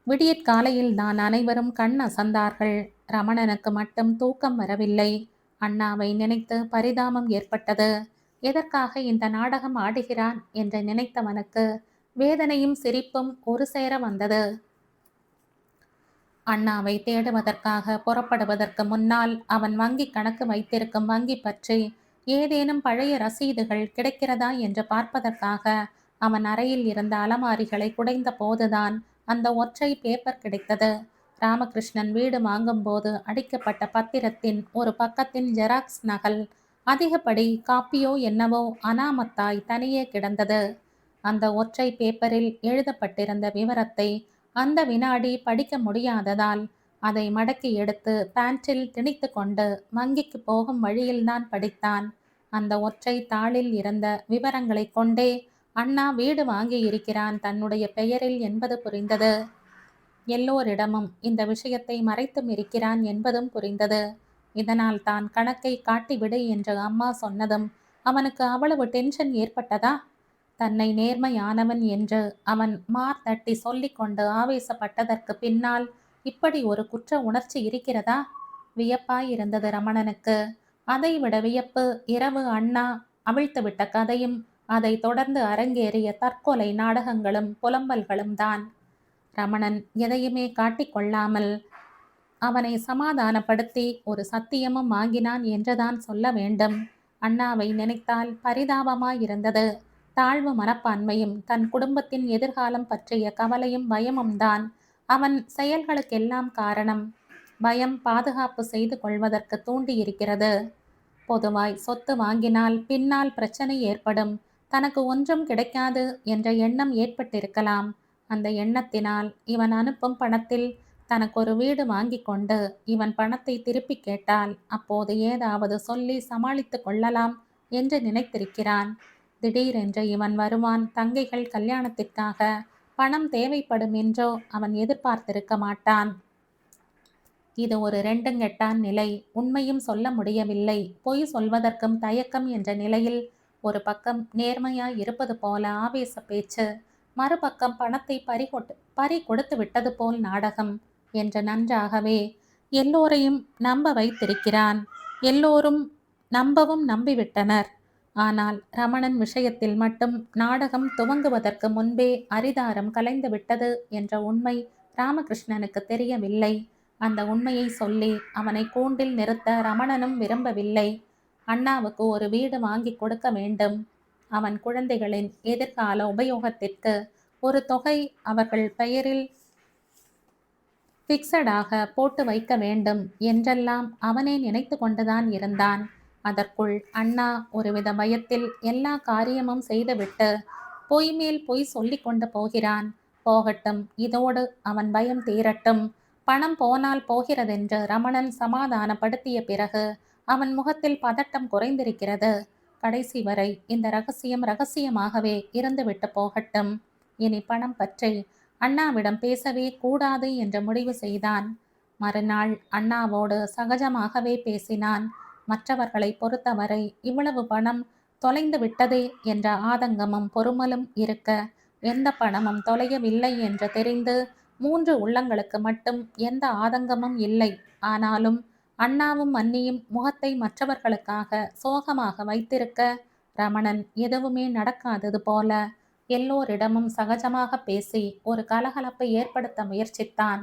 விடியற்காலையில் தான் அனைவரும் கண் அசந்தார்கள். ரமணனுக்கு மட்டும் தூக்கம் வரவில்லை. அண்ணாவை நினைத்து பரிதாபம் ஏற்பட்டது. எதற்காக இந்த நாடகம் ஆடுகிறான் என்று நினைத்தவனுக்கு வேதனையும் சிரிப்பும் ஒரு சேர வந்தது. அண்ணாவை தேடுவதற்காக புறப்படுவதற்கு முன்னால் அவன் வங்கி கணக்கு வைத்திருக்கும் வங்கி பற்றி ஏதேனும் பழைய ரசீதுகள் கிடைக்கிறதா என்று பார்ப்பதற்காக அவன் அறையில் இருந்த அலமாரிகளை குடைந்த போதுதான் அந்த ஒற்றை பேப்பர் கிடைத்தது. ராமகிருஷ்ணன் வீடு வாங்கும்போது அடிக்கப்பட்ட பத்திரத்தின் ஒரு பக்கத்தின் ஜெராக்ஸ் நகல் அதிகப்படி காப்பியோ என்னவோ அனாமத்தாய் தனியே கிடந்தது. அந்த ஒற்றை பேப்பரில் எழுதப்பட்டிருந்த விவரத்தை அந்த வினாடி படிக்க முடியாததால் அதை மடக்கி எடுத்து பேண்டில் திணித்து கொண்டு வங்கிக்கு போகும் வழியில்தான் படித்தான். அந்த ஒற்றை தாளில் இருந்த விவரங்களை கொண்டே அண்ணா வீடு வாங்கி இருக்கிறான் தன்னுடைய பெயரில் என்பது புரிந்தது. எல்லோரிடமும் இந்த விஷயத்தை மறைத்தும் இருக்கிறான் என்பதும் புரிந்தது. இதனால் தான் கணக்கை காட்டிவிடு என்று அம்மா சொன்னதும் அவனுக்கு அவ்வளவு டென்ஷன் ஏற்பட்டதா? தன்னை நேர்மையானவன் என்று அவன் மார் தட்டி சொல்லிக்கொண்டு ஆவேசப்பட்டதற்கு பின்னால் இப்படி ஒரு குற்ற உணர்ச்சி இருக்கிறதா? வியப்பாய் இருந்தது ரமணனுக்கு. அதைவிட வியப்பு இரவு அண்ணா அவிழ்த்துவிட்ட கதையும் அதை தொடர்ந்து அரங்கேறிய தற்கொலை நாடகங்களும் புலம்பல்களும் தான். ரமணன் எதையுமே காட்டிக்கொள்ளாமல் அவனை சமாதானப்படுத்தி ஒரு சத்தியமும் வாங்கினான் என்றுதான் சொல்ல வேண்டும். அண்ணாவை நினைத்தால் பரிதாபமாயிருந்தது. தாழ்வு மனப்பான்மையும் தன் குடும்பத்தின் எதிர்காலம் பற்றிய கவலையும் பயமும் தான் அவன் செயல்களுக்கெல்லாம் காரணம். பயம் பாதுகாப்பு செய்து கொள்வதற்கு தூண்டியிருக்கிறது. பொதுவாய் சொத்து வாங்கினால் பின்னால் பிரச்சனை ஏற்படும், தனக்கு ஒன்றும் கிடைக்காது என்ற எண்ணம் ஏற்பட்டிருக்கலாம். அந்த எண்ணத்தினால் இவன் அனுப்பும் பணத்தில் தனக்கு ஒரு வீடு வாங்கி கொண்டு இவன் பணத்தை திருப்பி கேட்டால் அப்போது ஏதாவது சொல்லி சமாளித்து கொள்ளலாம் என்று நினைத்திருக்கிறான். திடீரென்று இவன் வருவான், தங்கைகள் கல்யாணத்திற்காக பணம் தேவைப்படும் என்றோ அவன் எதிர்பார்த்திருக்க மாட்டான். இது ஒரு ரெண்டுங்கெட்டான் நிலை. உண்மையும் சொல்ல முடியவில்லை, பொய் சொல்வதற்கும் தயக்கம் என்ற நிலையில் ஒரு பக்கம் நேர்மையாய் இருப்பது போல ஆவேச பேச்சு, மறுபக்கம் பணத்தை பறி கொடுத்து விட்டது போல் நாடகம் என்று நன்றாகவே எல்லோரையும் நம்ப வைத்திருக்கிறான். எல்லோரும் நம்பவும் நம்பிவிட்டனர். ஆனால் ரமணன் விஷயத்தில் மட்டும் நாடகம் துவங்குவதற்கு முன்பே அரிதாரம் கலைந்து விட்டது என்ற உண்மை ராமகிருஷ்ணனுக்கு தெரியவில்லை. அந்த உண்மையை சொல்லி அவனை கூண்டில் நிறுத்த ரமணனும் விரும்பவில்லை. அண்ணாவுக்கு ஒரு வீடு வாங்கி கொடுக்க வேண்டும். அவன் குழந்தைகளின் எதிர்கால உபயோகத்திற்கு ஒரு தொகை அவர்கள் பெயரில் பிக்சடாக போட்டு வைக்க வேண்டும் என்றெல்லாம் அவனே நினைத்து கொண்டுதான் இருந்தான். அதற்குள் அண்ணா ஒருவித பயத்தில் எல்லா காரியமும் செய்துவிட்டு பொய் மேல் பொய் சொல்லிக் கொண்டு போகிறான். போகட்டும், இதோடு அவன் பயம் தீரட்டும். பணம் போனால் போகிறதென்று ரமணன் சமாதானப்படுத்திய பிறகு அவன் முகத்தில் பதட்டம் குறைந்திருக்கிறது. கடைசி வரை இந்த ரகசியம் ரகசியமாகவே இருந்துவிட்டு போகட்டும். இனி பணம் பற்றி அண்ணாவிடம் பேசவே கூடாது என்று முடிவு செய்தான். மறுநாள் அண்ணாவோடு சகஜமாகவே பேசினான். மற்றவர்களை பொறுத்தவரை இவ்வளவு பணம் தொலைந்து விட்டதே என்ற ஆதங்கமும் பொறுமலும் இருக்க, எந்த பணமும் தொலையவில்லை என்று தெரிந்து 3 உள்ளங்களுக்கு மட்டும் எந்த ஆதங்கமும் இல்லை. ஆனாலும் அண்ணாவும் அன்னியும் முகத்தை மற்றவர்களுக்காக சோகமாக வைத்திருக்க, ரமணன் எதுவுமே நடக்காதது போல எல்லோரிடமும் சகஜமாக பேசி ஒரு கலகலப்பை ஏற்படுத்த முயற்சித்தான்.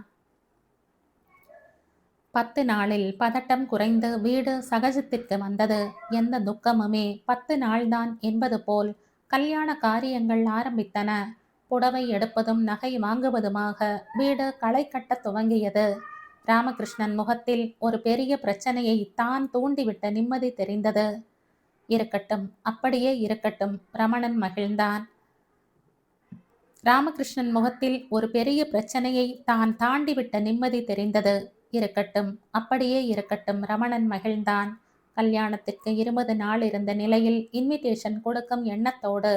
10 நாளில் பதட்டம் குறைந்து வீடு சகஜத்திற்கு வந்தது. எந்த துக்கமுமே 10 நாள்தான் என்பது போல் கல்யாண காரியங்கள் ஆரம்பித்தன. புடவை எடுப்பதும் நகை வாங்குவதுமாக வீடு களை கட்ட துவங்கியது. ராமகிருஷ்ணன் முகத்தில் ஒரு பெரிய பிரச்சனையை தான் தூண்டிவிட்ட நிம்மதி தெரிந்தது. இருக்கட்டும், அப்படியே இருக்கட்டும், ரமணன் மகிழ்ந்தான். ராமகிருஷ்ணன் முகத்தில் ஒரு பெரிய பிரச்சனையை தான் தாண்டிவிட்ட நிம்மதி தெரிந்தது. இருக்கட்டும், அப்படியே இருக்கட்டும், ரமணன் மகிழ்ந்தான். கல்யாணத்திற்கு 20 நாள் இருந்த நிலையில் இன்விடேஷன் கொடுக்கும் எண்ணத்தோடு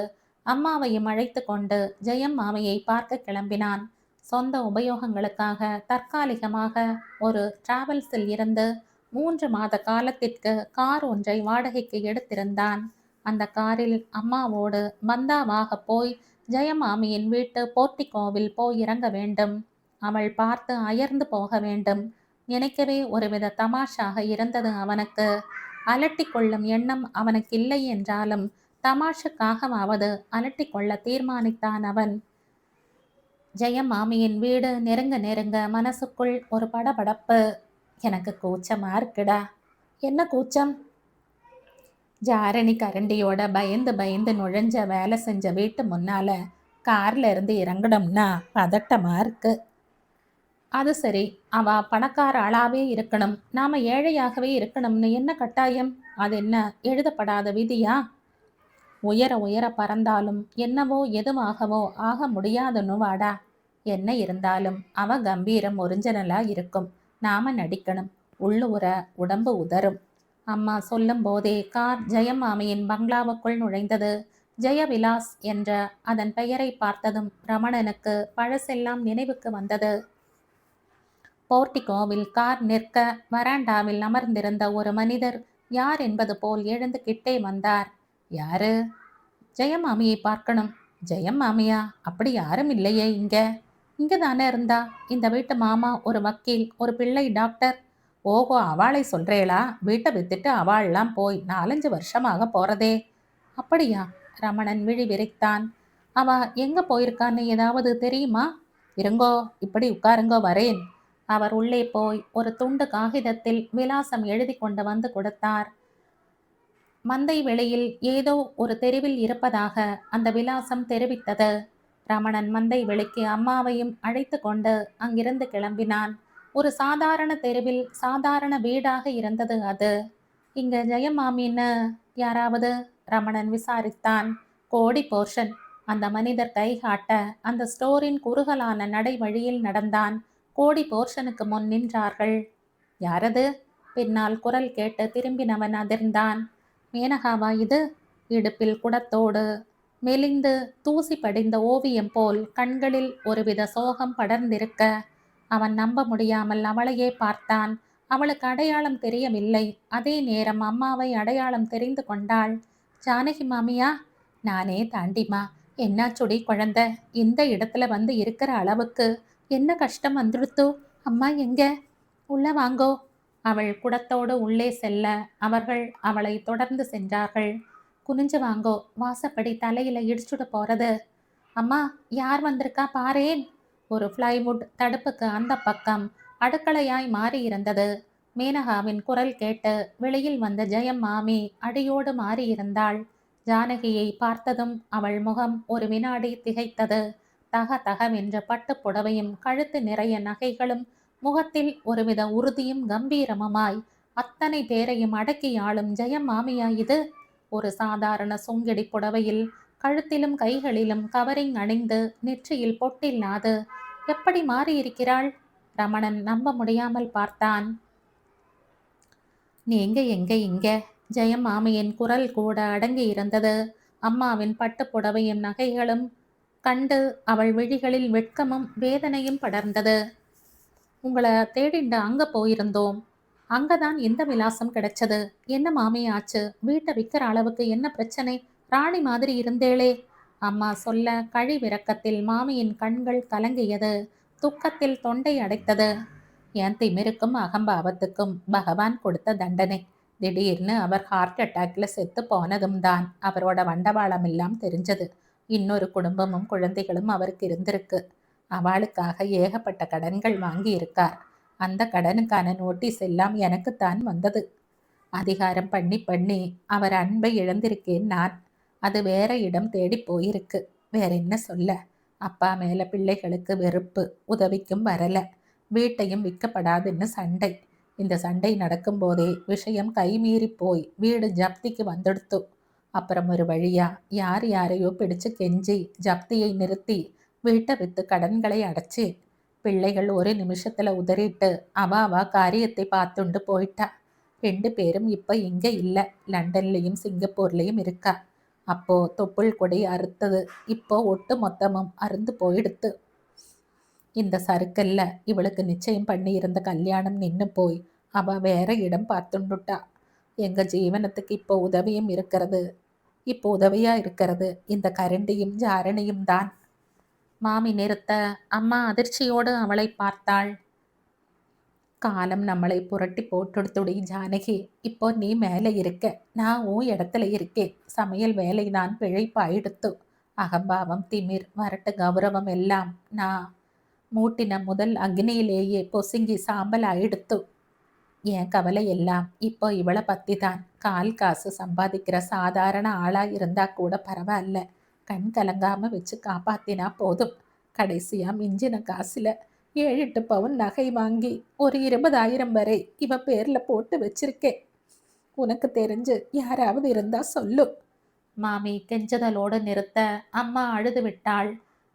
அம்மாவையும் அழைத்து கொண்டு ஜெயம் மாமியை பார்க்க கிளம்பினான். சொந்த உபயோகங்களுக்காக தற்காலிகமாக ஒரு டிராவல்ஸில் இருந்து 3 மாத காலத்திற்கு கார் ஒன்றை வாடகைக்கு எடுத்திருந்தான். அந்த காரில் அம்மாவோடு பந்தாவாக போய் ஜெயமாமியின் வீட்டு போர்ட்டிகோவில் போய் இறங்க வேண்டும். அவள் பார்த்து அயர்ந்து போக வேண்டும். நினைக்கவே ஒருவித தமாஷாக இருந்தது அவனுக்கு. அலட்டி கொள்ளும் எண்ணம் அவனுக்கு இல்லை என்றாலும் தமாஷுக்காகவாவது அலட்டி கொள்ள தீர்மானித்தான் அவன். ஜெயமாமியின் வீடு நெருங்க நெருங்க மனசுக்குள் ஒரு படபடப்பு. எனக்கு கூச்சமா இருக்குடா. என்ன கூச்சம்? ஜாரணி கரண்டியோட பயந்து பயந்து நுழைஞ்ச வேலை செஞ்ச வீட்டு முன்னால கார்ல இருந்து இறங்கணும்னா பதட்டமா இருக்கு. அது சரி, அவ பணக்கார ஆளாவே இருக்கணும், நாம ஏழையாகவே இருக்கணும்னு என்ன கட்டாயம்? அது என்ன எழுதப்படாத விதியா? உயர உயர பறந்தாலும் என்னவோ எதுவாகவோ ஆக முடியாதுன்னு வாடா. என்ன இருந்தாலும் அவ கம்பீரம் ஒரிஜினலா இருக்கும். நாம நடிக்கணும். உள்ளூர உடம்பு உதறும். அம்மா சொல்லும் போதே கார் ஜெயமாமியின் பங்களாவுக்குள் நுழைந்தது. ஜெயவிலாஸ் என்ற அதன் பெயரை பார்த்ததும் ரமணனுக்கு பழசெல்லாம் நினைவுக்கு வந்தது. போர்ட்டிகோவில் கார் நிற்க வராண்டாவில் அமர்ந்திருந்த ஒரு மனிதர் யார் என்பது போல் எழுந்து கிட்டே வந்தார். யாரு? ஜெயமாமியை பார்க்கணும். ஜெயமாமியா? அப்படி யாரும் இல்லையே இங்க. இங்க தானே இருந்தா. இந்த வீட்டு மாமா ஒரு வக்கீல், ஒரு பிள்ளை டாக்டர். ஓஹோ, அவளை சொல்றேளா? வீட்டை வித்துட்டு அவள்லாம் போய் 4-5 வருஷமாக போறதே. அப்படியா? ரமணன் விழி விரித்தான். அவ எங்க போயிருக்கான்னு ஏதாவது தெரியுமா? இருங்கோ, இப்படி உட்காருங்கோ, வரேன். அவர் உள்ளே போய் ஒரு துண்டு காகிதத்தில் விலாசம் எழுதி கொண்டு வந்து கொடுத்தார். மந்தை வெளியில் ஏதோ ஒரு தெருவில் இருப்பதாக அந்த விலாசம் தெரிவித்தது. ரமணன் மந்தை வெளிக்கு அம்மாவையும் அழைத்து கொண்டு அங்கிருந்து கிளம்பினான். ஒரு சாதாரண தெருவில் சாதாரண வீடாக இருந்தது அது. இங்க ஜெயமாமின்னு யாராவது? ரமணன் விசாரித்தான். கோடி போர்ஷன். அந்த மனிதர் கை காட்ட அந்த ஸ்டோரின் குறுகலான நடை வழியில் நடந்தான். கோடி போர்ஷனுக்கு முன் நின்றார்கள். யாரது? பின்னால் குரல் கேட்டு திரும்பினவன் அதிர்ந்தான். மேனகாவா இது? இடுப்பில் குடத்தோடு மெலிந்து தூசி படிந்த ஓவியம் போல் கண்களில் ஒருவித சோகம் படர்ந்திருக்க அவன் நம்ப முடியாமல் அவளையே பார்த்தான். அவளுக்கு அடையாளம் தெரியவில்லை. அதே நேரம் அம்மாவை அடையாளம் தெரிந்து கொண்டாள். ஜானகி மாமியா? நானே தாண்டிமா. என்னாச்சுடி குழந்தை? இந்த இடத்துல வந்து இருக்கிற அளவுக்கு என்ன கஷ்டம் வந்துடுத்து? அம்மா எங்க? உள்ள வாங்கோ. அவள் குடத்தோடு உள்ளே செல்ல அவர்கள் அவளை தொடர்ந்து சென்றார்கள். குனிஞ்சு வாங்கோ, வாசப்படி தலையில இடிச்சுட போறது. அம்மா, யார் வந்திருக்கா பாரேன். ஒரு பிளைவுட் தடுப்புக்கு அந்த பக்கம் அடுக்களையாய் மாறி இருந்தது. மேனகாவின் குரல் கேட்டு வெளியில் வந்த ஜெயம் மாமி அடியோடு மாறியிருந்தாள். ஜானகியை பார்த்ததும் அவள் முகம் ஒரு வினாடி திகைத்தது. தக தகவென்ற பட்டுப் புடவையும் கழுத்து நிறைய நகைகளும், முகத்தில் ஒருவித உறுதியும் கம்பீரமுமாய் அத்தனை பேரையும் அடக்கி ஆளும் ஜெயம் மாமியா இது? ஒரு சாதாரண சுங்கிடி புடவையில் கழுத்திலும் கைகளிலும் கவரிங் அணிந்து நெற்றியில் பொட்டில்லாது எப்படி மாறியிருக்கிறாள்? ரமணன் நம்ப முடியாமல் பார்த்தான். நீங்க எங்க இங்க? ஜெயம் மாமியின் குரல் கூட அடங்கி இருந்தது. அம்மாவின் பட்டுப் புடவையும் நகைகளும் கண்டு அவள் விழிகளில் வெட்கமும் வேதனையும் படர்ந்தது. உங்களை தேடிண்டு அங்க போயிருந்தோம். அங்கதான் இந்த விலாசம் கிடைச்சது. என்ன மாமி ஆச்சு? வீட்டை விற்கிற அளவுக்கு என்ன பிரச்சனை? ராணி மாதிரி இருந்தேளே. அம்மா சொல்ல கழிவிரக்கத்தில் மாமியின் கண்கள் கலங்கியது. துக்கத்தில் தொண்டை அடைத்தது. என் திமிருக்கும் அகம்பாவத்துக்கும் பகவான் கொடுத்த தண்டனை. திடீர்னு அவர் ஹார்ட் அட்டாக்ல செத்து போனதும் தான் அவரோட வண்டவாளம் எல்லாம் தெரிஞ்சது. இன்னொரு குடும்பமும் குழந்தைகளும் அவருக்கு இருந்திருக்கு. அவளுக்காக ஏகப்பட்ட கடன்கள் வாங்கி இருக்கார். அந்த கடனுக்கான நோட்டீஸ் எல்லாம் எனக்குத்தான் வந்தது. அதிகாரம் பண்ணி பண்ணி அவர் அன்பை இழந்திருக்கேன் நான். அது வேற இடம் தேடி போயிருக்கு. வேற என்ன சொல்ல? அப்பா மேல பிள்ளைகளுக்கு வெறுப்பு, உதவிக்கும் வரல. வீட்டையும் விற்கப்படாதுன்னு சண்டை. இந்த சண்டை நடக்கும்போதே விஷயம் கைமீறி போய் வீடு ஜப்திக்கு வந்துடுத்து. அப்புறம் ஒரு வழியா யார் யாரையோ பிடிச்சு கெஞ்சி ஜப்தியை நிறுத்தி வீட்டை வித்து கடன்களை அடைச்சி பிள்ளைகள் ஒரு நிமிஷத்துல உதறிட்டு அவா காரியத்தை பார்த்துண்டு போயிட்டா. 2 பேரும் இப்ப இங்க இல்லை, லண்டன்லயும் சிங்கப்பூர்லயும் இருக்கா. அப்போ தொப்புள் கொடி அறுத்தது இப்போ ஒட்டு மொத்தமும் அறுந்து போயிடுத்து. இந்த சறுக்கல்ல இவளுக்கு நிச்சயம் பண்ணி இருந்த கல்யாணம் நின்று போய் அவ வேற இடம் பார்த்துண்டுட்டா. எங்க ஜீவனத்துக்கு இப்போ உதவியா இருக்கிறது இந்த கரண்டியும் ஜாரணியும் தான். மாமி நிறுத்த அம்மா அதிர்ச்சியோடு அவளை பார்த்தாள். காலம் நம்மளை புரட்டி போட்டுடுத்துடி ஜானகி. இப்போ நீ மேலே இருக்க, நான் உன் இடத்துல இருக்கேன். சமையல் வேலைதான் பிழைப்பாயிடுத்து. அகம்பாவம், திமிர், வரட்டு கௌரவம் எல்லாம் நான் மூட்டின முதல் அக்னியிலேயே பொசுங்கி சாம்பல் ஆயிடுத்து. என் கவலை எல்லாம் இப்போ இவளை பத்தி தான். கால் காசு சம்பாதிக்கிற சாதாரண ஆளா இருந்தா கூட பரவாயில்ல. கண் கலங்காம வச்சு காப்பாத்தினா போதும். கடைசியா மிஞ்சின காசுல 7-8 பவுன் நகை வாங்கி ஒரு 20,000 வரை இவ பேர்ல போட்டு வச்சிருக்கேன். உனக்கு தெரிஞ்சு யாராவது இருந்தா சொல்லு. மாமி கெஞ்சதலோடு நிறுத்த அம்மா அழுது விட்டாள்.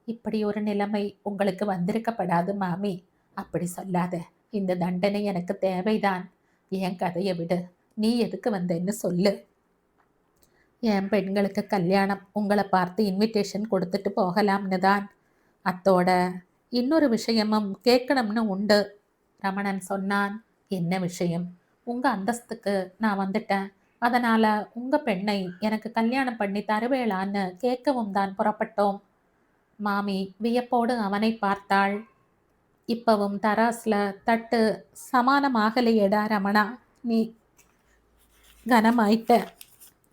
இப்படி ஒரு நிலைமை உங்களுக்கு வந்திருக்கப்படாது மாமி. அப்படி சொல்லாத. இந்த தண்டனை எனக்கு தேவைதான். என் கதையை விடு. நீ எதுக்கு வந்தேன்னு சொல்லு. என் பெண்களுக்கு கல்யாணம், உங்களை பார்த்து இன்விடேஷன் கொடுத்துட்டு போகலாம்னு தான். அத்தோட இன்னொரு விஷயமும் கேட்கணும்னு உண்டு. ரமணன் சொன்னான். என்ன விஷயம்? உங்க அந்தஸ்துக்கு நான் வந்துட்டேன். அதனால உங்க பெண்ணை எனக்கு கல்யாணம் பண்ணி தருவேளான்னு கேட்கவும் தான் புறப்பட்டோம். மாமி வியப்போடு அவனை பார்த்தாள். இப்பவும் தராஸ்ல தட்டு சமானமாகலையேடா ரமணா. நீ கனமாயிட்ட.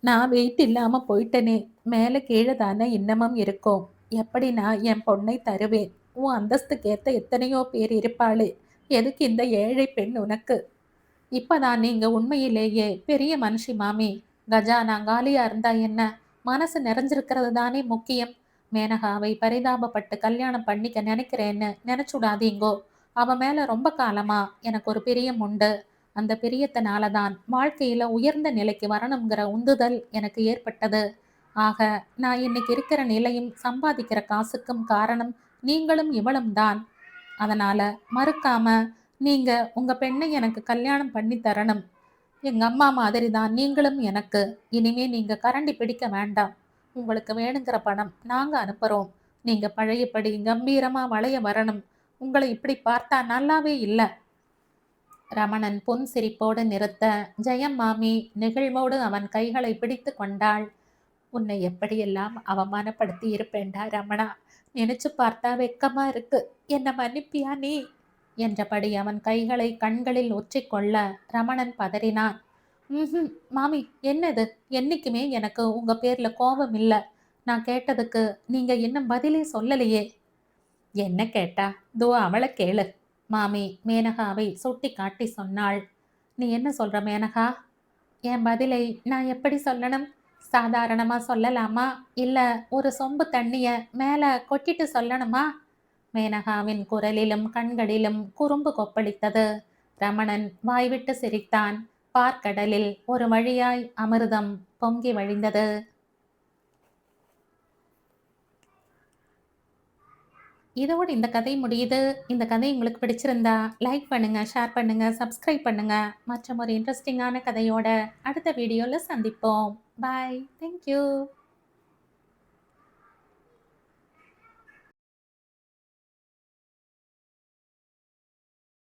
நான் வெயிட் இல்லாம போயிட்டனே. மேலே கீழே தானே இன்னமும் இருக்கோம். எப்படி நான் என் பொண்ணை தருவேன்? உன் அந்தஸ்துக்கேத்த எத்தனையோ பேர் இருப்பாளே. எதுக்கு இந்த ஏழை பெண் உனக்கு? இப்பதான் நீங்க உண்மையிலேயே பெரிய மனுஷி மாமி. கஜானா காலியா இருந்தா என்ன? மனசு நிறைஞ்சிருக்கிறது தானே முக்கியம். மேனகாவை பரிதாபப்பட்டு கல்யாணம் பண்ணிக்க நினைக்கிறேன்னு நினைச்சுடாதீங்கோ. அவ மேல ரொம்ப காலமா எனக்கு ஒரு பிரியம் உண்டு. அந்த பிரியத்தினால தான் வாழ்க்கையில உயர்ந்த நிலைக்கு வரணுங்கிற உந்துதல் எனக்கு ஏற்பட்டது. ஆக நான் இன்னைக்கு இருக்கிற நிலையும் சம்பாதிக்கிற காசுக்கும் காரணம் நீங்களும் இவளும் தான். அதனால மறுக்காம நீங்க உங்க பெண்ணை எனக்கு கல்யாணம் பண்ணி தரணும். எங்க அம்மா மாதிரி தான் நீங்களும் எனக்கு. இனிமே நீங்க கரண்டி பிடிக்க வேண்டாம். உங்களுக்கு வேணுங்கிற பணம் நாங்க அனுப்புறோம். நீங்க பழையபடி கம்பீரமா வளைய வரணும். உங்களை இப்படி பார்த்தா நல்லாவே இல்லை. ரமணன் பொன் சிரிப்போடு நிறுத்த ஜெயம் மாமி நெகிழ்வோடு அவன் கைகளை பிடித்து கொண்டாள். உன்னை எப்படியெல்லாம் அவமானப்படுத்தி இருப்பேன்டா ரமணா. நினைச்சு பார்த்தா வெக்கமா இருக்கு. என்ன மன்னிப்பியா நீ? என்றபடி அவன் கைகளை கண்களில் ஒற்றிக்கொள்ள ரமணன் பதறினான். மாமி, என்னது? என்னைக்குமே எனக்கு உங்க பேர்ல கோபம் இல்லை. நான் கேட்டதுக்கு நீங்க இன்னும் பதிலே சொல்லலையே. என்ன கேட்டா? தோ அவளை கேளு. மாமி மேனகாவை சுட்டி காட்டி சொன்னாள். நீ என்ன சொல்ற மேனகா? என் பதிலை நான் எப்படி சொல்லணும்? சாதாரணமா சொல்லலாமா? இல்ல ஒரு சொம்பு தண்ணிய மேல கொட்டிட்டு சொல்லணுமா? மேனகாவின் குரலிலும் கண்களிலும் குறும்பு கொப்பளித்தது. ரமணன் வாய்விட்டு சிரித்தான். பார்க்கடலில் ஒரு வழியாய் அமிர்தம் பொங்கி வழிந்தது. இதோடு இந்த கதை முடியுது. இந்த கதை உங்களுக்கு பிடிச்சிருந்தா லைக் பண்ணுங்க, ஷேர் பண்ணுங்க, சப்ஸ்கிரைப் பண்ணுங்க. மற்றும் ஒரு இன்ட்ரெஸ்டிங்கான கதையோட அடுத்த வீடியோல சந்திப்போம். பாய். Thank you.